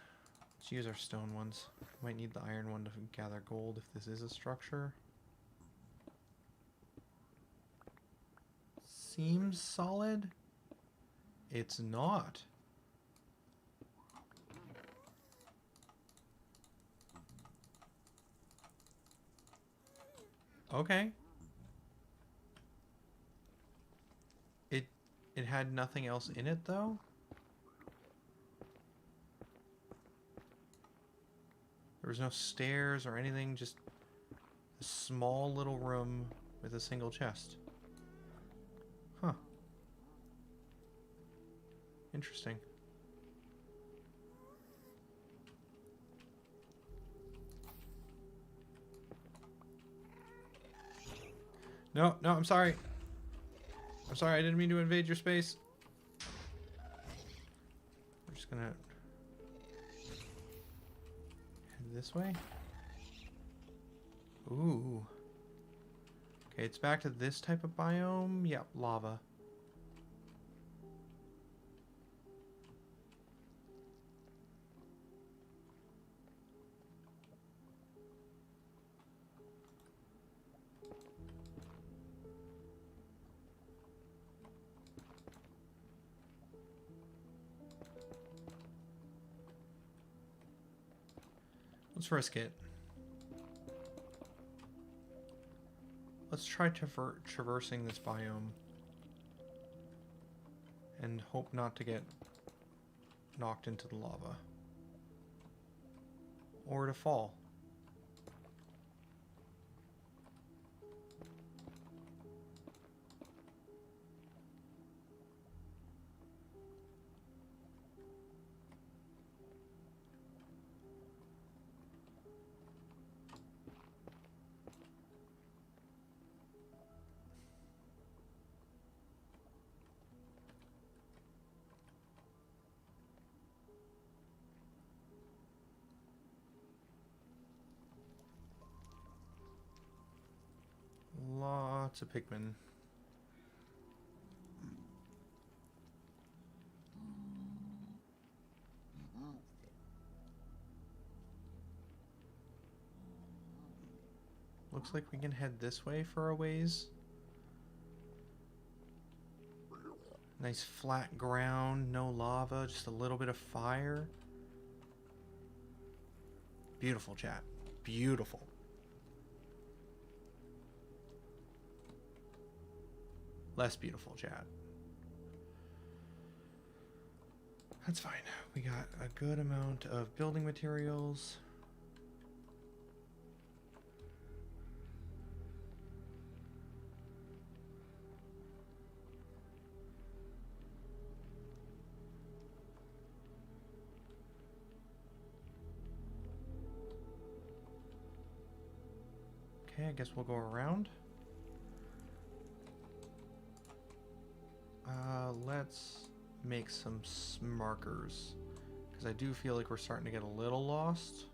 [SPEAKER 1] Let's use our stone ones. Might need the iron one to gather gold if this is a structure. Seems solid. It's not. Okay. It had nothing else in it, though? There was no stairs or anything, just a small little room with a single chest. Huh. Interesting. No, I'm sorry. I'm sorry, I didn't mean to invade your space. We're just gonna head this way. Ooh. Okay, it's back to this type of biome. Yep, lava. Let's risk it. Let's try traversing this biome and hope not to get knocked into the lava or to fall. Lots of pigmen. Looks like we can head this way for a ways. Nice flat ground, no lava, just a little bit of fire. Beautiful, chat. Beautiful. Less beautiful, chat. That's fine. We got a good amount of building materials. Okay, I guess we'll go around. Let's make some markers, because I do feel like we're starting to get a little lost.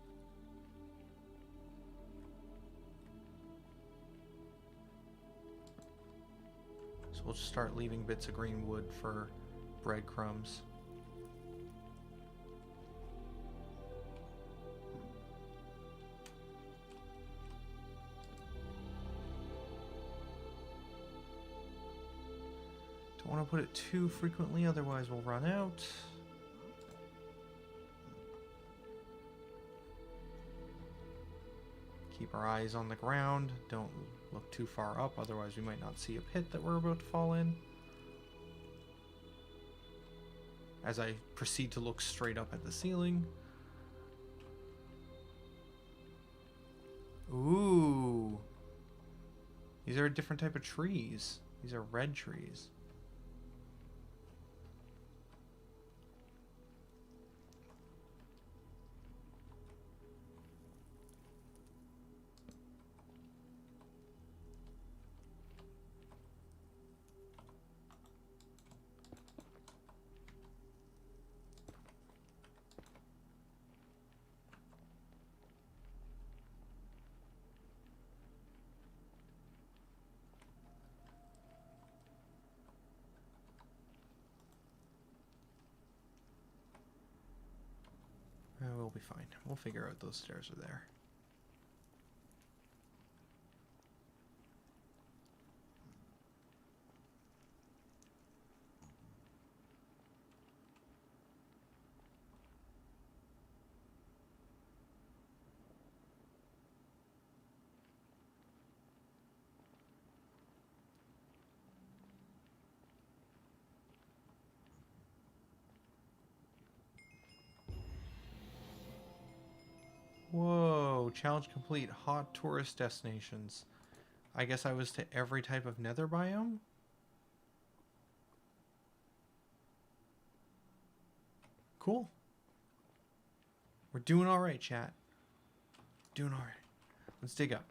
[SPEAKER 1] So we'll just start leaving bits of green wood for breadcrumbs. Don't want to put it too frequently, otherwise we'll run out. Keep our eyes on the ground. Don't look too far up, otherwise we might not see a pit that we're about to fall in. As I proceed to look straight up at the ceiling. Ooh. These are a different type of trees. These are red trees. We'll be fine. We'll figure out those stairs are there. Whoa, challenge complete. Hot tourist destinations. I guess I was to every type of nether biome? Cool. We're doing alright, chat. Doing alright. Let's dig up.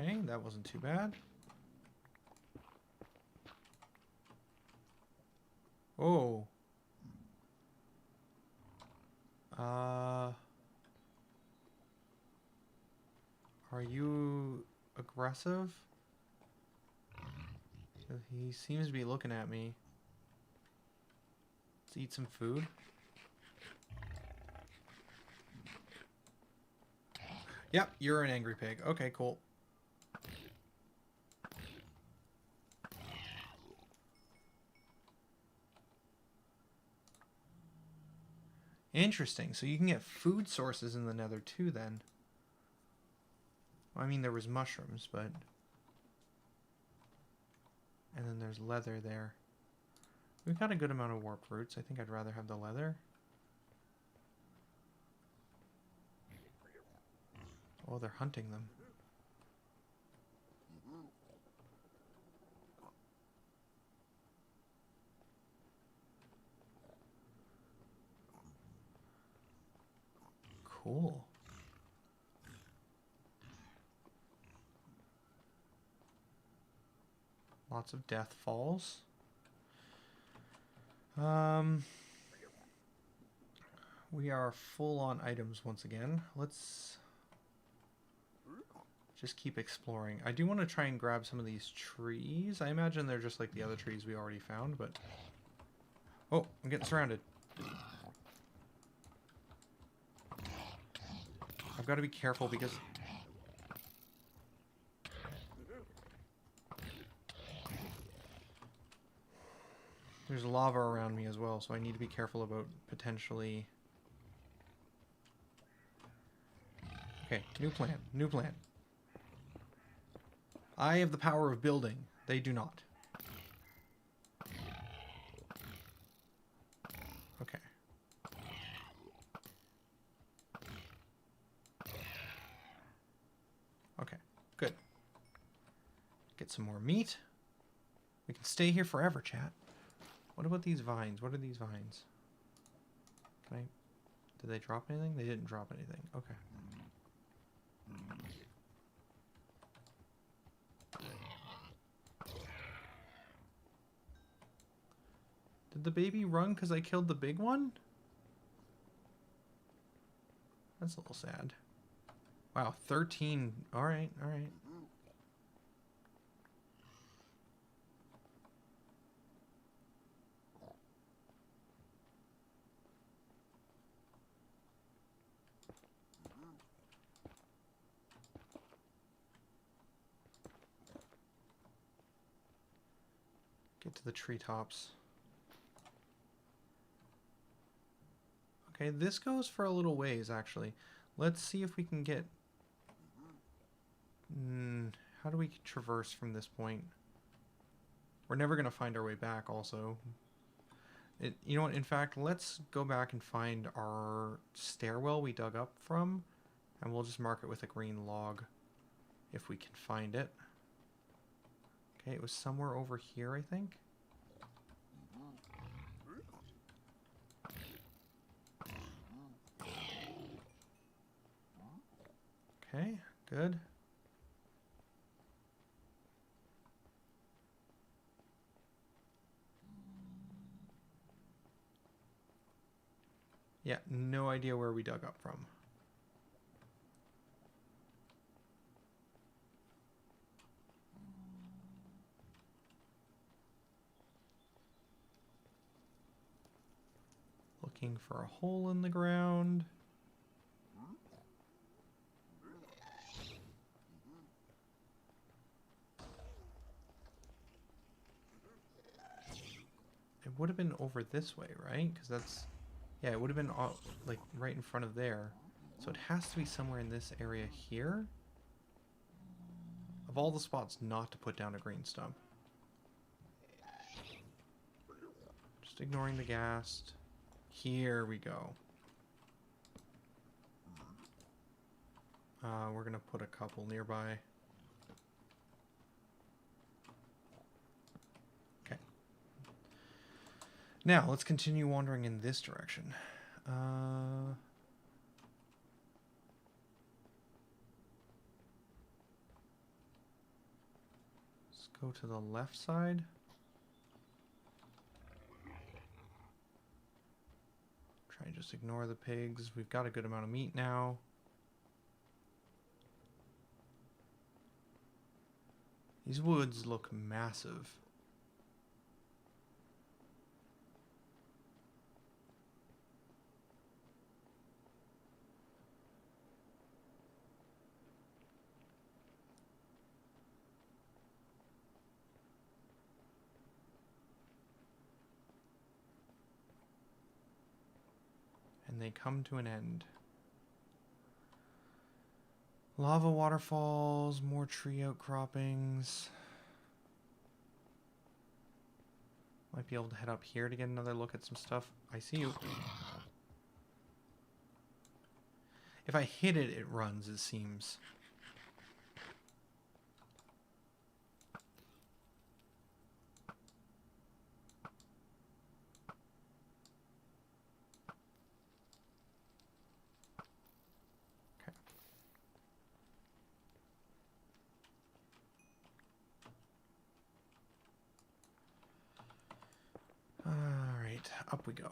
[SPEAKER 1] Okay, that wasn't too bad. Oh. Are you aggressive? He seems to be looking at me. Let's eat some food. Yep, you're an angry pig. Okay, cool. Interesting. So you can get food sources in the Nether too then. I mean, there was mushrooms, but... And then there's leather there. We've got a good amount of warp roots. I think I'd rather have the leather. Oh, they're hunting them. Cool. Lots of death falls. We are full on items once again. Let's just keep exploring. I do want to try and grab some of these trees. I imagine they're just like the other trees we already found, but... Oh, I'm getting surrounded. I've got to be careful because... There's lava around me as well, so I need to be careful about potentially... Okay, new plan, new plan. I have the power of building. They do not. Okay. Okay, good. Get some more meat. We can stay here forever, chat. What about these vines? What are these vines? Can I... Did they drop anything? They didn't drop anything. Okay. Did the baby run because I killed the big one? That's a little sad. Wow, 13. Alright, alright. Get to the treetops. Okay, this goes for a little ways, actually. Let's see if we can get... how do we traverse from this point? We're never going to find our way back, also. You know what? In fact, let's go back and find our stairwell we dug up from, and we'll just mark it with a green log if we can find it. Okay, it was somewhere over here, I think. Okay, good. Yeah, no idea where we dug up from. Looking for a hole in the ground. It would have been over this way, right? Because that's... Yeah, it would have been all, like right in front of there. So it has to be somewhere in this area here. Of all the spots not to put down a green stump. Just ignoring the ghast. Here we go. We're going to put a couple nearby. Okay. Now, let's continue wandering in this direction. go to the left side. Try and just ignore the pigs. We've got a good amount of meat now. These woods look massive. And they come to an end. Lava waterfalls, more tree outcroppings. Might be able to head up here to get another look at some stuff. I see you. If I hit it, it runs, it seems. Alright, up we go.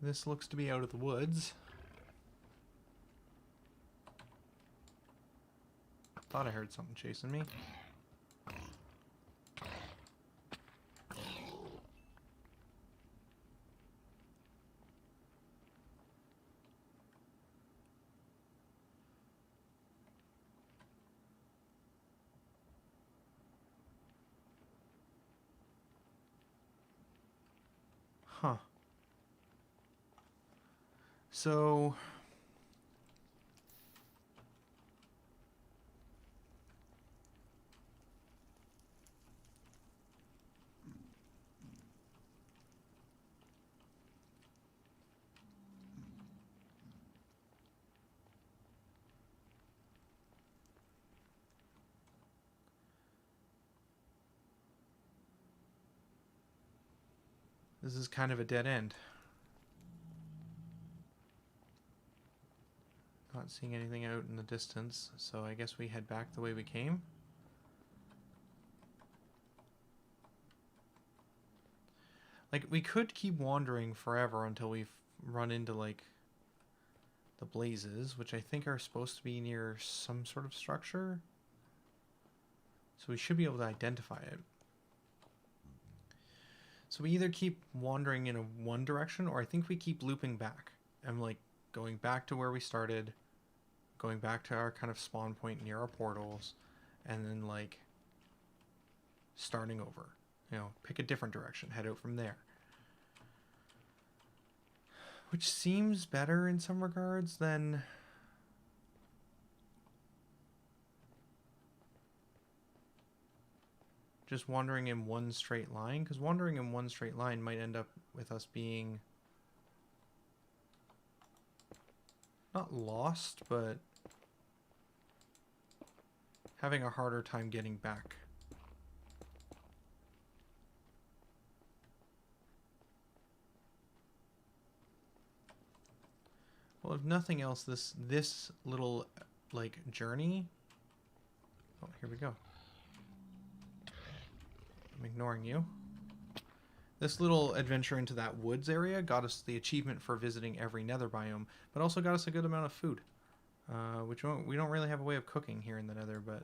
[SPEAKER 1] This looks to be out of the woods. Thought I heard something chasing me. Huh. So this is kind of a dead end. Not seeing anything out in the distance, so I guess we head back the way we came. Like, we could keep wandering forever until we run into, like, the blazes, which I think are supposed to be near some sort of structure. So we should be able to identify it. So we either keep wandering in one direction, or I think we keep looping back. And, like, going back to where we started, going back to our kind of spawn point near our portals, and then, like, starting over. You know, pick a different direction, head out from there. Which seems better in some regards than just wandering in one straight line, because wandering in one straight line might end up with us being not lost, but having a harder time getting back. Well, if nothing else, this little, like, journey... Oh, here we go. I'm ignoring you. This little adventure into that woods area got us the achievement for visiting every nether biome, but also got us a good amount of food. Which we don't really have a way of cooking here in the nether, but...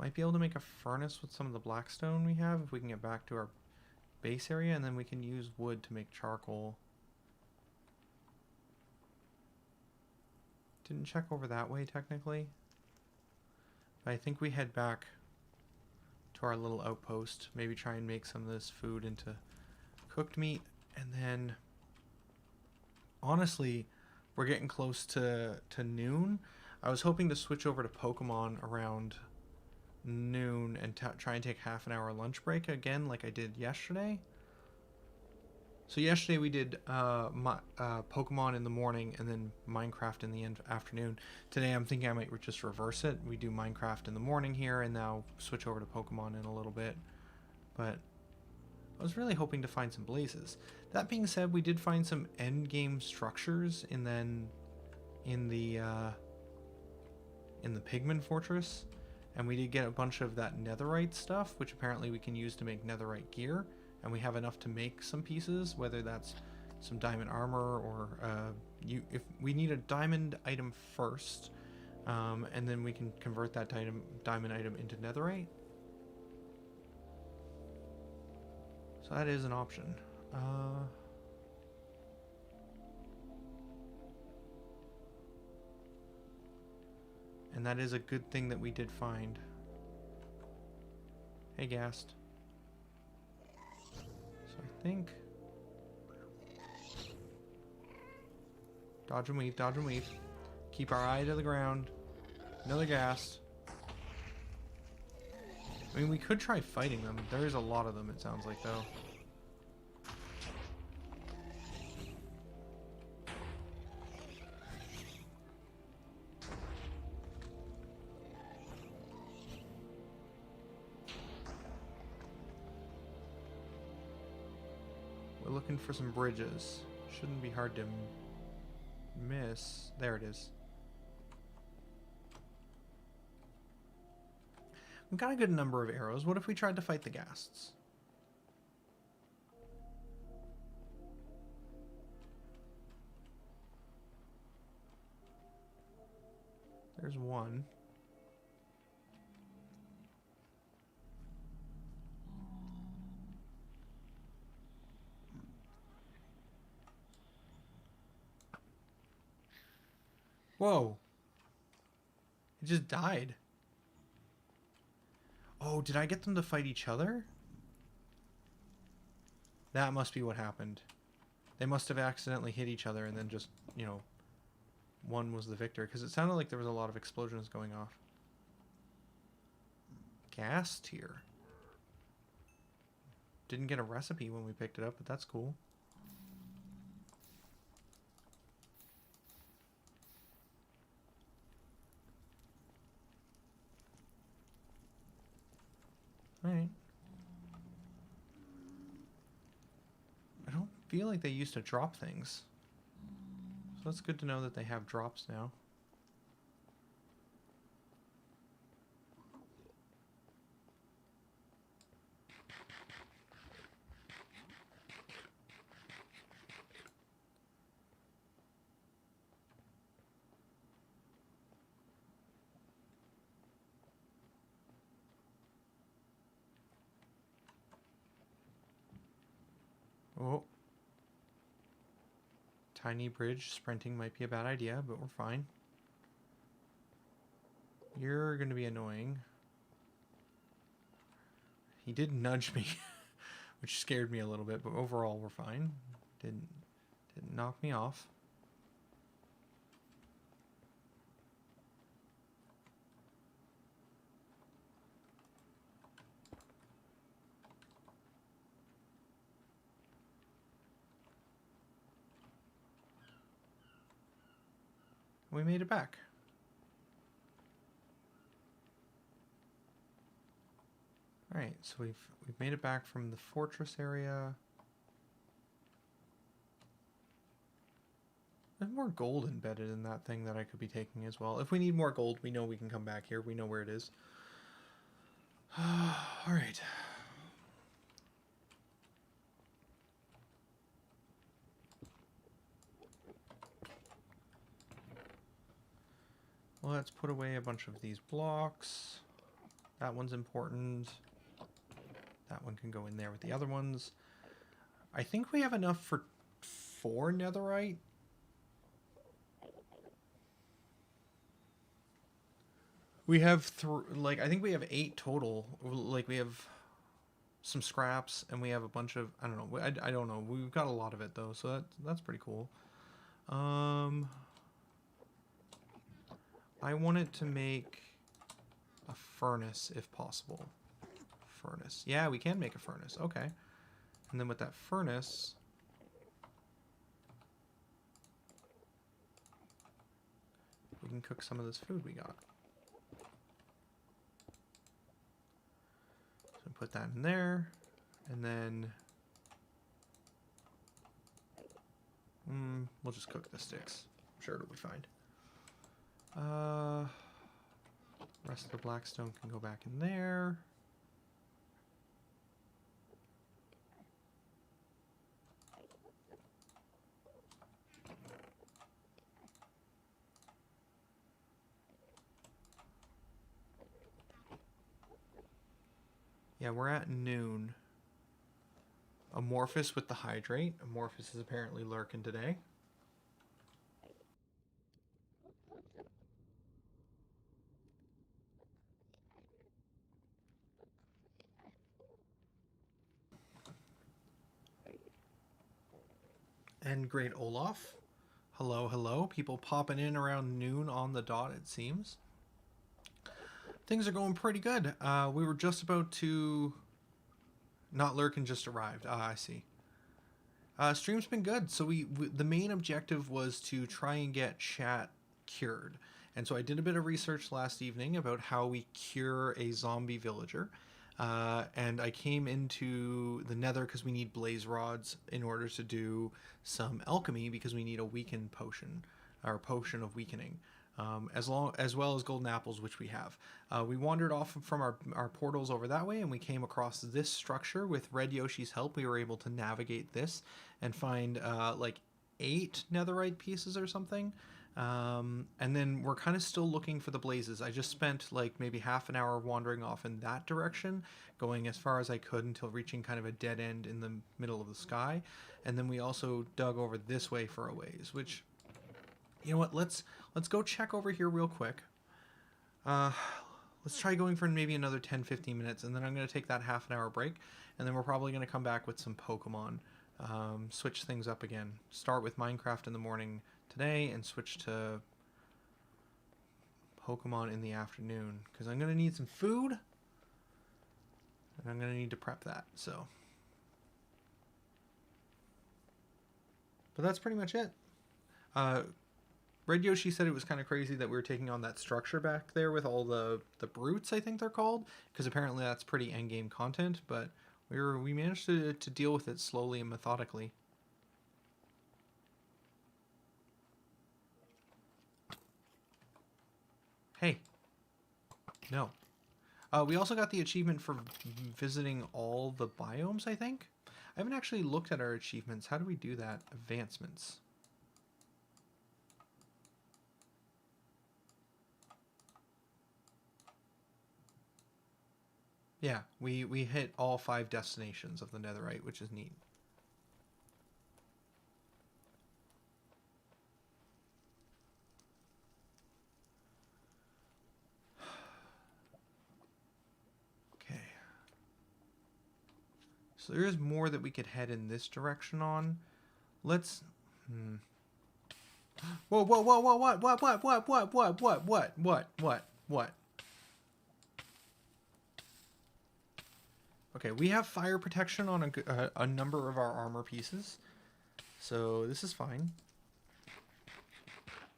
[SPEAKER 1] Might be able to make a furnace with some of the blackstone we have if we can get back to our base area, and then we can use wood to make charcoal. Didn't check over that way technically. But I think we head back to our little outpost, maybe try and make some of this food into cooked meat, and then honestly, we're getting close to noon. I was hoping to switch over to Pokemon around noon and try and take half an hour lunch break again like I did yesterday. So yesterday we did Pokemon in the morning and then Minecraft in the afternoon. Today I'm thinking I might just reverse it. We do Minecraft in the morning here and now switch over to Pokemon in a little bit. But I was really hoping to find some blazes. That being said, we did find some end game structures and then in the Pigman Fortress. And we did get a bunch of that Netherrite stuff, which apparently we can use to make Netherite gear. And we have enough to make some pieces, whether that's some diamond armor or if we need a diamond item first, and then we can convert that diamond item into Netherite. So that is an option. And that is a good thing that we did find. Hey, Ghast. So I think... Dodge and weave, dodge and weave. Keep our eye to the ground. Another Ghast. I mean, we could try fighting them. There is a lot of them, it sounds like, though. We're looking for some bridges. Shouldn't be hard to miss. There it is. We've got a good number of arrows. What if we tried to fight the Ghasts? There's one. Whoa. It just died. Oh, did I get them to fight each other? That must be what happened. They must have accidentally hit each other and then just, you know, one was the victor. Because it sounded like there was a lot of explosions going off. Ghast here. Didn't get a recipe when we picked it up, but that's cool. Alright. I don't feel like they used to drop things. So that's good to know that they have drops now. Oh. Tiny bridge. Sprinting might be a bad idea, but we're fine. You're going to be annoying. He did nudge me, which scared me a little bit, but overall we're fine. Didn't knock me off. We made it back. Alright, so we've made it back from the fortress area. There's more gold embedded in that thing that I could be taking as well. If we need more gold, we know we can come back here. We know where it is. Alright. Let's put away a bunch of these blocks. That one's important. That one can go in there with the other ones. I think we have enough for 4 netherite. We have I think we have 8 total. Like we have some scraps and we have a bunch of, I don't know. I don't know. We've got a lot of it though, so that's pretty cool. I wanted to make a furnace if possible. Furnace. Yeah, we can make a furnace. Okay. And then with that furnace, we can cook some of this food we got. So put that in there, and then we'll just cook the sticks. I'm sure it'll be fine. Rest of the blackstone can go back in there. Yeah, we're at noon. Amorphous with the hydrate. Amorphous is apparently lurking today. And Great Olaf. Hello, hello. People popping in around noon on the dot, it seems. Things are going pretty good. We were just about to... Not lurking, just arrived. Ah, I see. Stream's been good. So the main objective was to try and get chat cured. And so I did a bit of research last evening about how we cure a zombie villager. And I came into the Nether because we need blaze rods in order to do some alchemy, because we need a weaken potion, or potion of weakening, as well as golden apples, which we have. We wandered off from our portals over that way, and we came across this structure. With Red Yoshi's help, we were able to navigate this and find like 8 netherite pieces or something. And then we're kind of still looking for the blazes. I just spent like maybe half an hour wandering off in that direction, going as far as I could until reaching kind of a dead end in the middle of the sky. And then we also dug over this way for a ways, which, you know what, let's go check over here real quick. Let's try going for maybe another 10-15 minutes, and then I'm going to take that half an hour break, and then we're probably going to come back with some Pokemon. Switch things up again. Start with Minecraft in the morning today and switch to Pokemon in the afternoon, because I'm going to need some food, and I'm going to need to prep that, so. But that's pretty much it. Red Yoshi said it was kind of crazy that we were taking on that structure back there with all the brutes, I think they're called, because apparently that's pretty endgame content, but we managed to deal with it slowly and methodically. Hey. No. We also got the achievement for visiting all the biomes, I think? I haven't actually looked at our achievements. How do we do that? Advancements. Yeah, we hit all 5 destinations of the Netherrite, which is neat. Okay. So there is more that we could head in this direction on. Let's... Whoa, whoa, whoa, whoa, what? Okay, we have fire protection on a number of our armor pieces, so this is fine.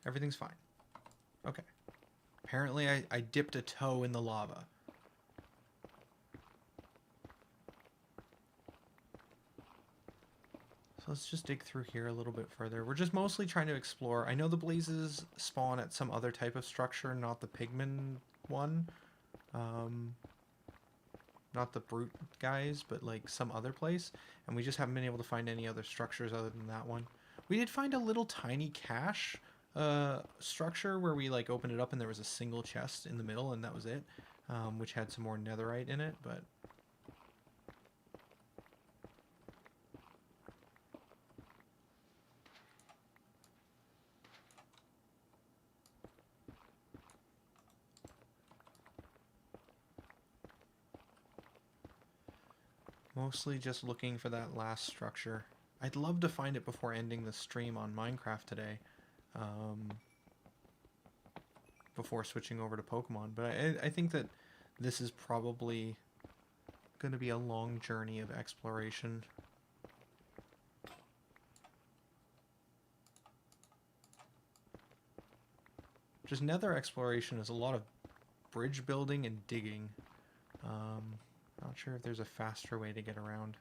[SPEAKER 1] Everything's fine. Okay. Apparently I dipped a toe in the lava. So let's just dig through here a little bit further. We're just mostly trying to explore. I know the blazes spawn at some other type of structure, not the pigman one. Not the brute guys, but like some other place. And we just haven't been able to find any other structures other than that one. We did find a little tiny cache structure where we like opened it up and there was a single chest in the middle, and that was it, which had some more netherite in it, but mostly just looking for that last structure. I'd love to find it before ending the stream on Minecraft today. Before switching over to Pokemon. But I think that this is probably going to be a long journey of exploration. Just Nether exploration is a lot of bridge building and digging. Not sure if there's a faster way to get around.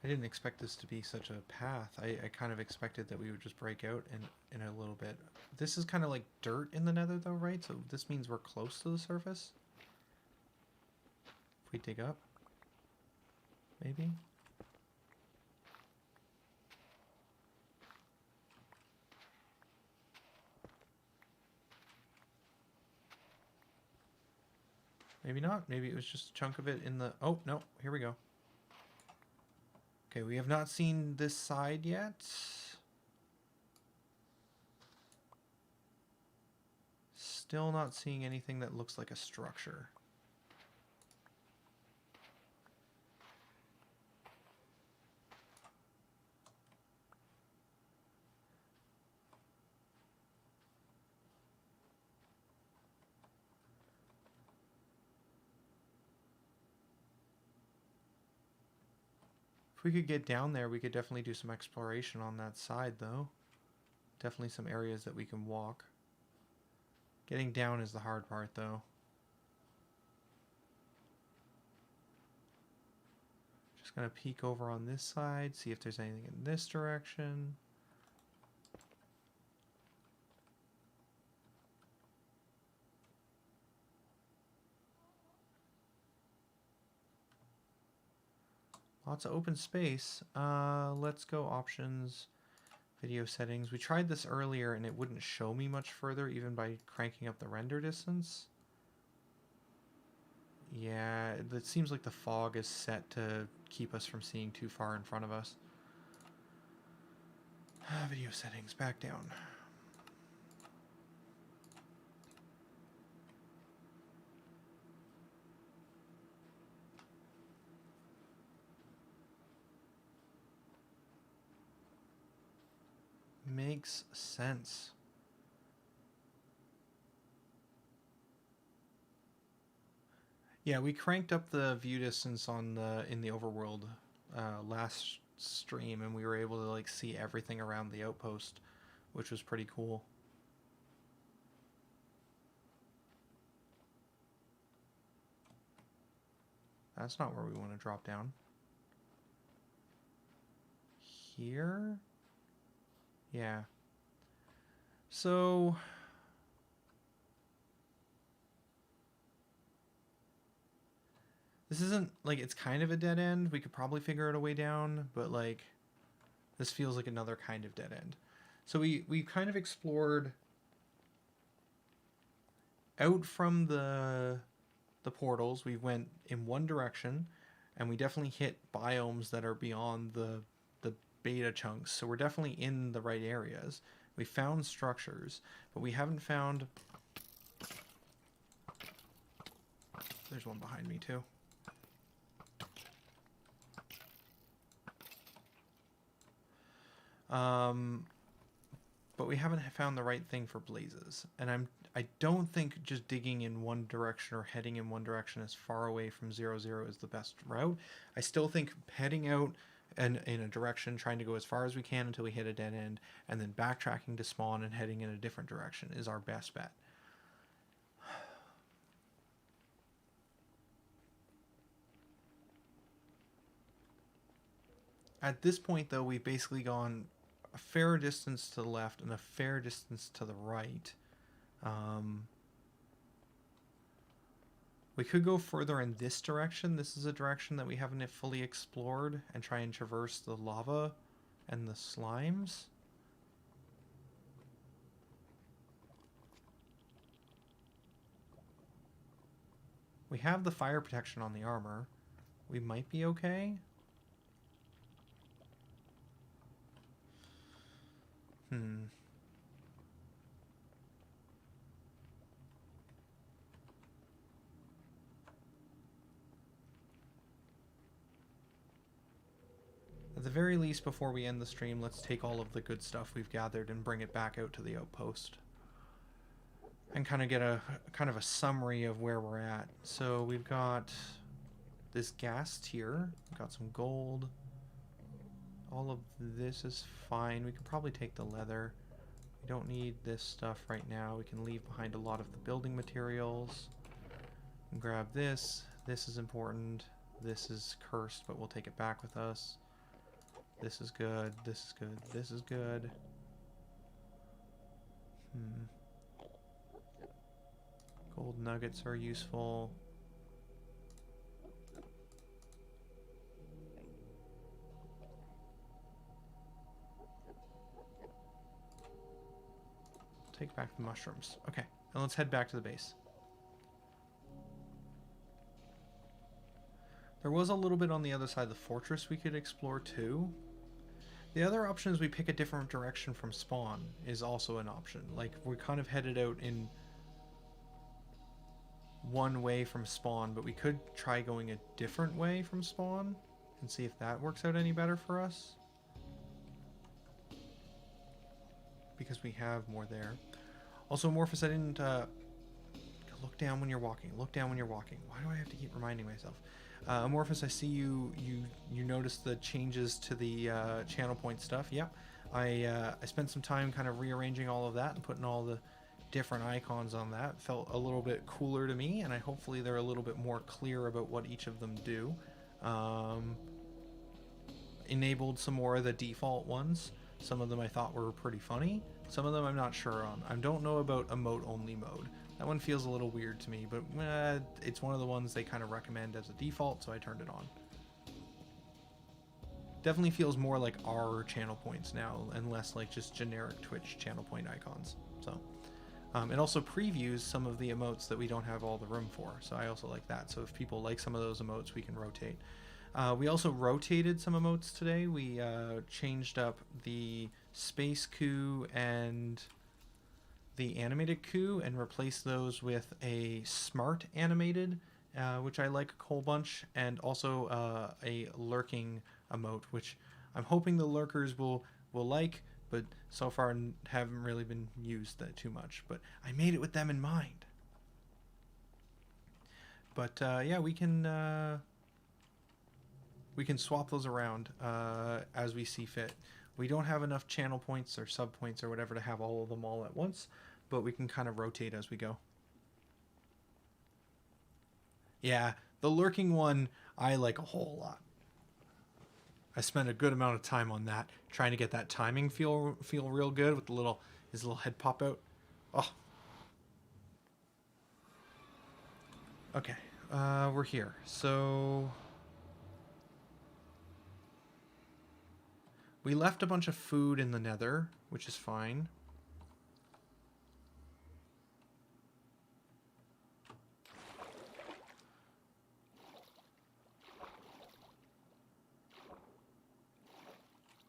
[SPEAKER 1] I didn't expect this to be such a path. I kind of expected that we would just break out in a little bit. This is kind of like dirt in the Nether though, right? So this means we're close to the surface? If we dig up? Maybe? Maybe not. Maybe it was just a chunk of it in the... Oh, no. Here we go. Okay, we have not seen this side yet. Still not seeing anything that looks like a structure. If we could get down there, we could definitely do some exploration on that side, though. Definitely some areas that we can walk. Getting down is the hard part, though. Just gonna peek over on this side, see if there's anything in this direction. Lots of open space. Let's go options, video settings. We tried this earlier and it wouldn't show me much further even by cranking up the render distance. Yeah, it seems like the fog is set to keep us from seeing too far in front of us. Video settings, back down. Makes sense. Yeah, we cranked up the view distance on in the overworld last stream, and we were able to like see everything around the outpost, which was pretty cool. That's not where we want to drop down. Here? Yeah. So... this isn't, like, it's kind of a dead end. We could probably figure out a way down, but, like, this feels like another kind of dead end. So we kind of explored out from the portals. We went in one direction, and we definitely hit biomes that are beyond the beta chunks. So we're definitely in the right areas. We found structures, but we haven't found... There's one behind me, too. But we haven't found the right thing for blazes. And I don't think just digging in one direction or heading in one direction as far away from 0-0 is the best route. I still think heading out and in a direction, trying to go as far as we can until we hit a dead end, and then backtracking to spawn and heading in a different direction is our best bet. At this point, though, we've basically gone a fair distance to the left and a fair distance to the right. We could go further in this direction. This is a direction that we haven't fully explored, and try and traverse the lava and the slimes. We have the fire protection on the armor. We might be okay. At the very least, before we end the stream, let's take all of the good stuff we've gathered and bring it back out to the outpost. And kind of get a summary of where we're at. So we've got this Ghasts here. We've got some gold. All of this is fine. We could probably take the leather. We don't need this stuff right now. We can leave behind a lot of the building materials. And grab this. This is important. This is cursed, but we'll take it back with us. This is good. This is good. This is good. Gold nuggets are useful. Take back the mushrooms. Okay, and let's head back to the base. There was a little bit on the other side of the fortress we could explore too. The other option is we pick a different direction from spawn is also an option. Like, we kind of headed out in one way from spawn, but we could try going a different way from spawn and see if that works out any better for us. Because we have more there. Also, Amorphous, I didn't look down when you're walking. Look down when you're walking. Why do I have to keep reminding myself? Amorphous, I see you noticed the changes to the channel point stuff. Yep. I spent some time kind of rearranging all of that and putting all the different icons on that. Felt a little bit cooler to me, and hopefully they're a little bit more clear about what each of them do. Enabled some more of the default ones. Some of them I thought were pretty funny. Some of them I'm not sure on. I don't know about emote only mode. That one feels a little weird to me, but it's one of the ones they kind of recommend as a default, so I turned it on. Definitely feels more like our channel points now, and less like just generic Twitch channel point icons. So, it also previews some of the emotes that we don't have all the room for, so I also like that. So if people like some of those emotes, we can rotate. We also rotated some emotes today. We changed up the space coup and the animated coup and replace those with a smart animated, which I like a whole bunch, and also a lurking emote, which I'm hoping the lurkers will like, but so far haven't really been used too much. But I made it with them in mind. But yeah, we can swap those around as we see fit. We don't have enough channel points or sub points or whatever to have all of them all at once, but we can kind of rotate as we go. Yeah, the lurking one I like a whole lot. I spent a good amount of time on that, trying to get that timing feel real good with his little head pop out. Oh. Okay, we're here. So we left a bunch of food in the Nether, which is fine.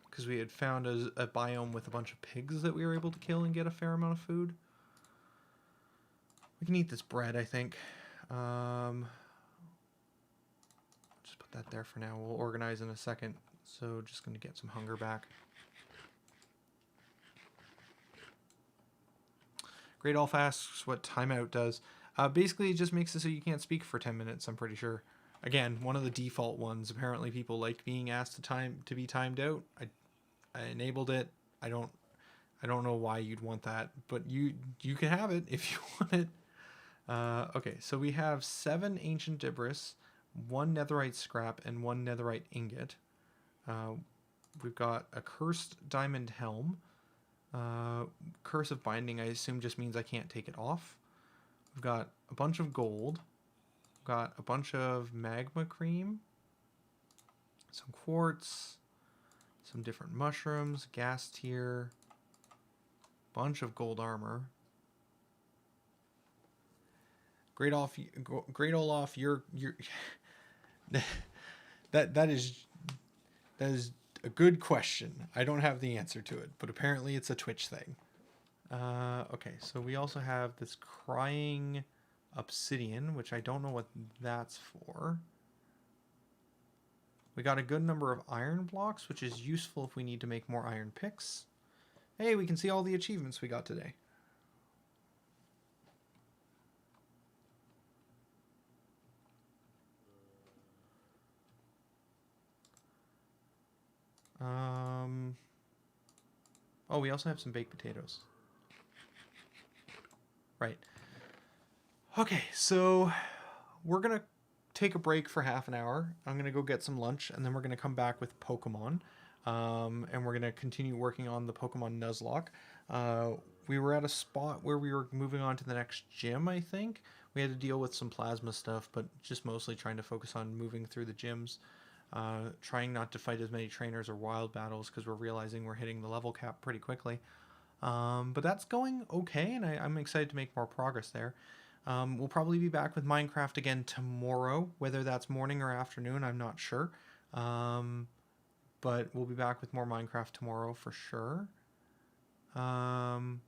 [SPEAKER 1] Because we had found a biome with a bunch of pigs that we were able to kill and get a fair amount of food. We can eat this bread, I think. Just put that there for now. We'll organize in a second. So just going to get some hunger back. Great Olf asks what timeout does. Basically, it just makes it so you can't speak for 10 minutes, I'm pretty sure. Again, one of the default ones. Apparently people like being asked to be timed out. I enabled it. I don't know why you'd want that, but you can have it if you want it. Okay, so we have 7 ancient debris, 1 netherite scrap, and 1 netherite ingot. We've got a cursed diamond helm. Curse of binding, I assume, just means I can't take it off. We've got a bunch of gold. We've got a bunch of magma cream. Some quartz. Some different mushrooms. Ghast here. Bunch of gold armor. Great off, great Olaf. You're that is a good question. I don't have the answer to it, but apparently it's a Twitch thing. Okay, so we also have this crying obsidian, which I don't know what that's for. We got a good number of iron blocks, which is useful if we need to make more iron picks. Hey, we can see all the achievements we got today. Oh, we also have some baked potatoes. Right. Okay, so we're going to take a break for half an hour. I'm going to go get some lunch, and then we're going to come back with Pokemon. And we're going to continue working on the Pokemon Nuzlocke. We were at a spot where we were moving on to the next gym, I think. We had to deal with some plasma stuff, but just mostly trying to focus on moving through the gyms. Trying not to fight as many trainers or wild battles because we're realizing we're hitting the level cap pretty quickly. But that's going okay, and I'm excited to make more progress there. We'll probably be back with Minecraft again tomorrow. Whether that's morning or afternoon, I'm not sure. But we'll be back with more Minecraft tomorrow for sure. The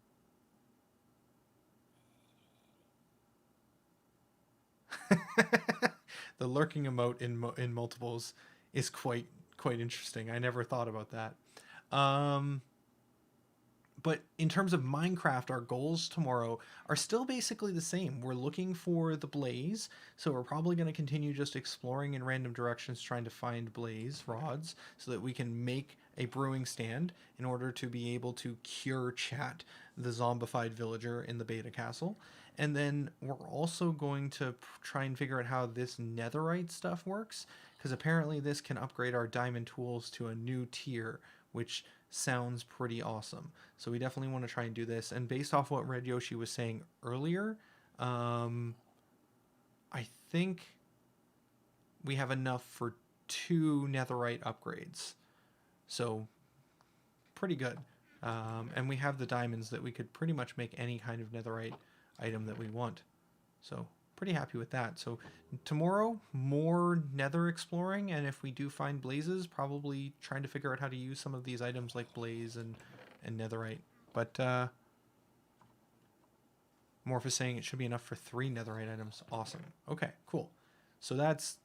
[SPEAKER 1] lurking emote in multiples is quite interesting. I never thought about that. But in terms of Minecraft, our goals tomorrow are still basically the same. We're looking for the blaze, so we're probably going to continue just exploring in random directions trying to find blaze rods so that we can make a brewing stand in order to be able to cure Chat, the zombified villager in the beta castle. And then we're also going to try and figure out how this netherite stuff works, because apparently this can upgrade our diamond tools to a new tier, which sounds pretty awesome. So we definitely want to try and do this. And based off what Red Yoshi was saying earlier, I think we have enough for 2 netherite upgrades. So pretty good. And we have the diamonds that we could pretty much make any kind of netherite item that we want. So pretty happy with that. So tomorrow, more nether exploring, and if we do find blazes, probably trying to figure out how to use some of these items like blaze and netherite. But Morph is saying it should be enough for 3 netherite items. Awesome. Okay, cool. So that's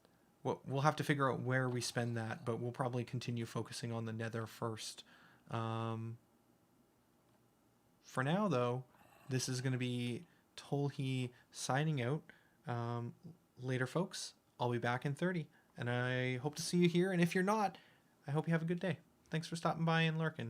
[SPEAKER 1] what we'll have to figure out where we spend that, but we'll probably continue focusing on the nether first. For now, though, this is going to be Tolhi signing out. Later, folks. I'll be back in 30, and I hope to see you here. And if you're not, I hope you have a good day. Thanks for stopping by and lurking.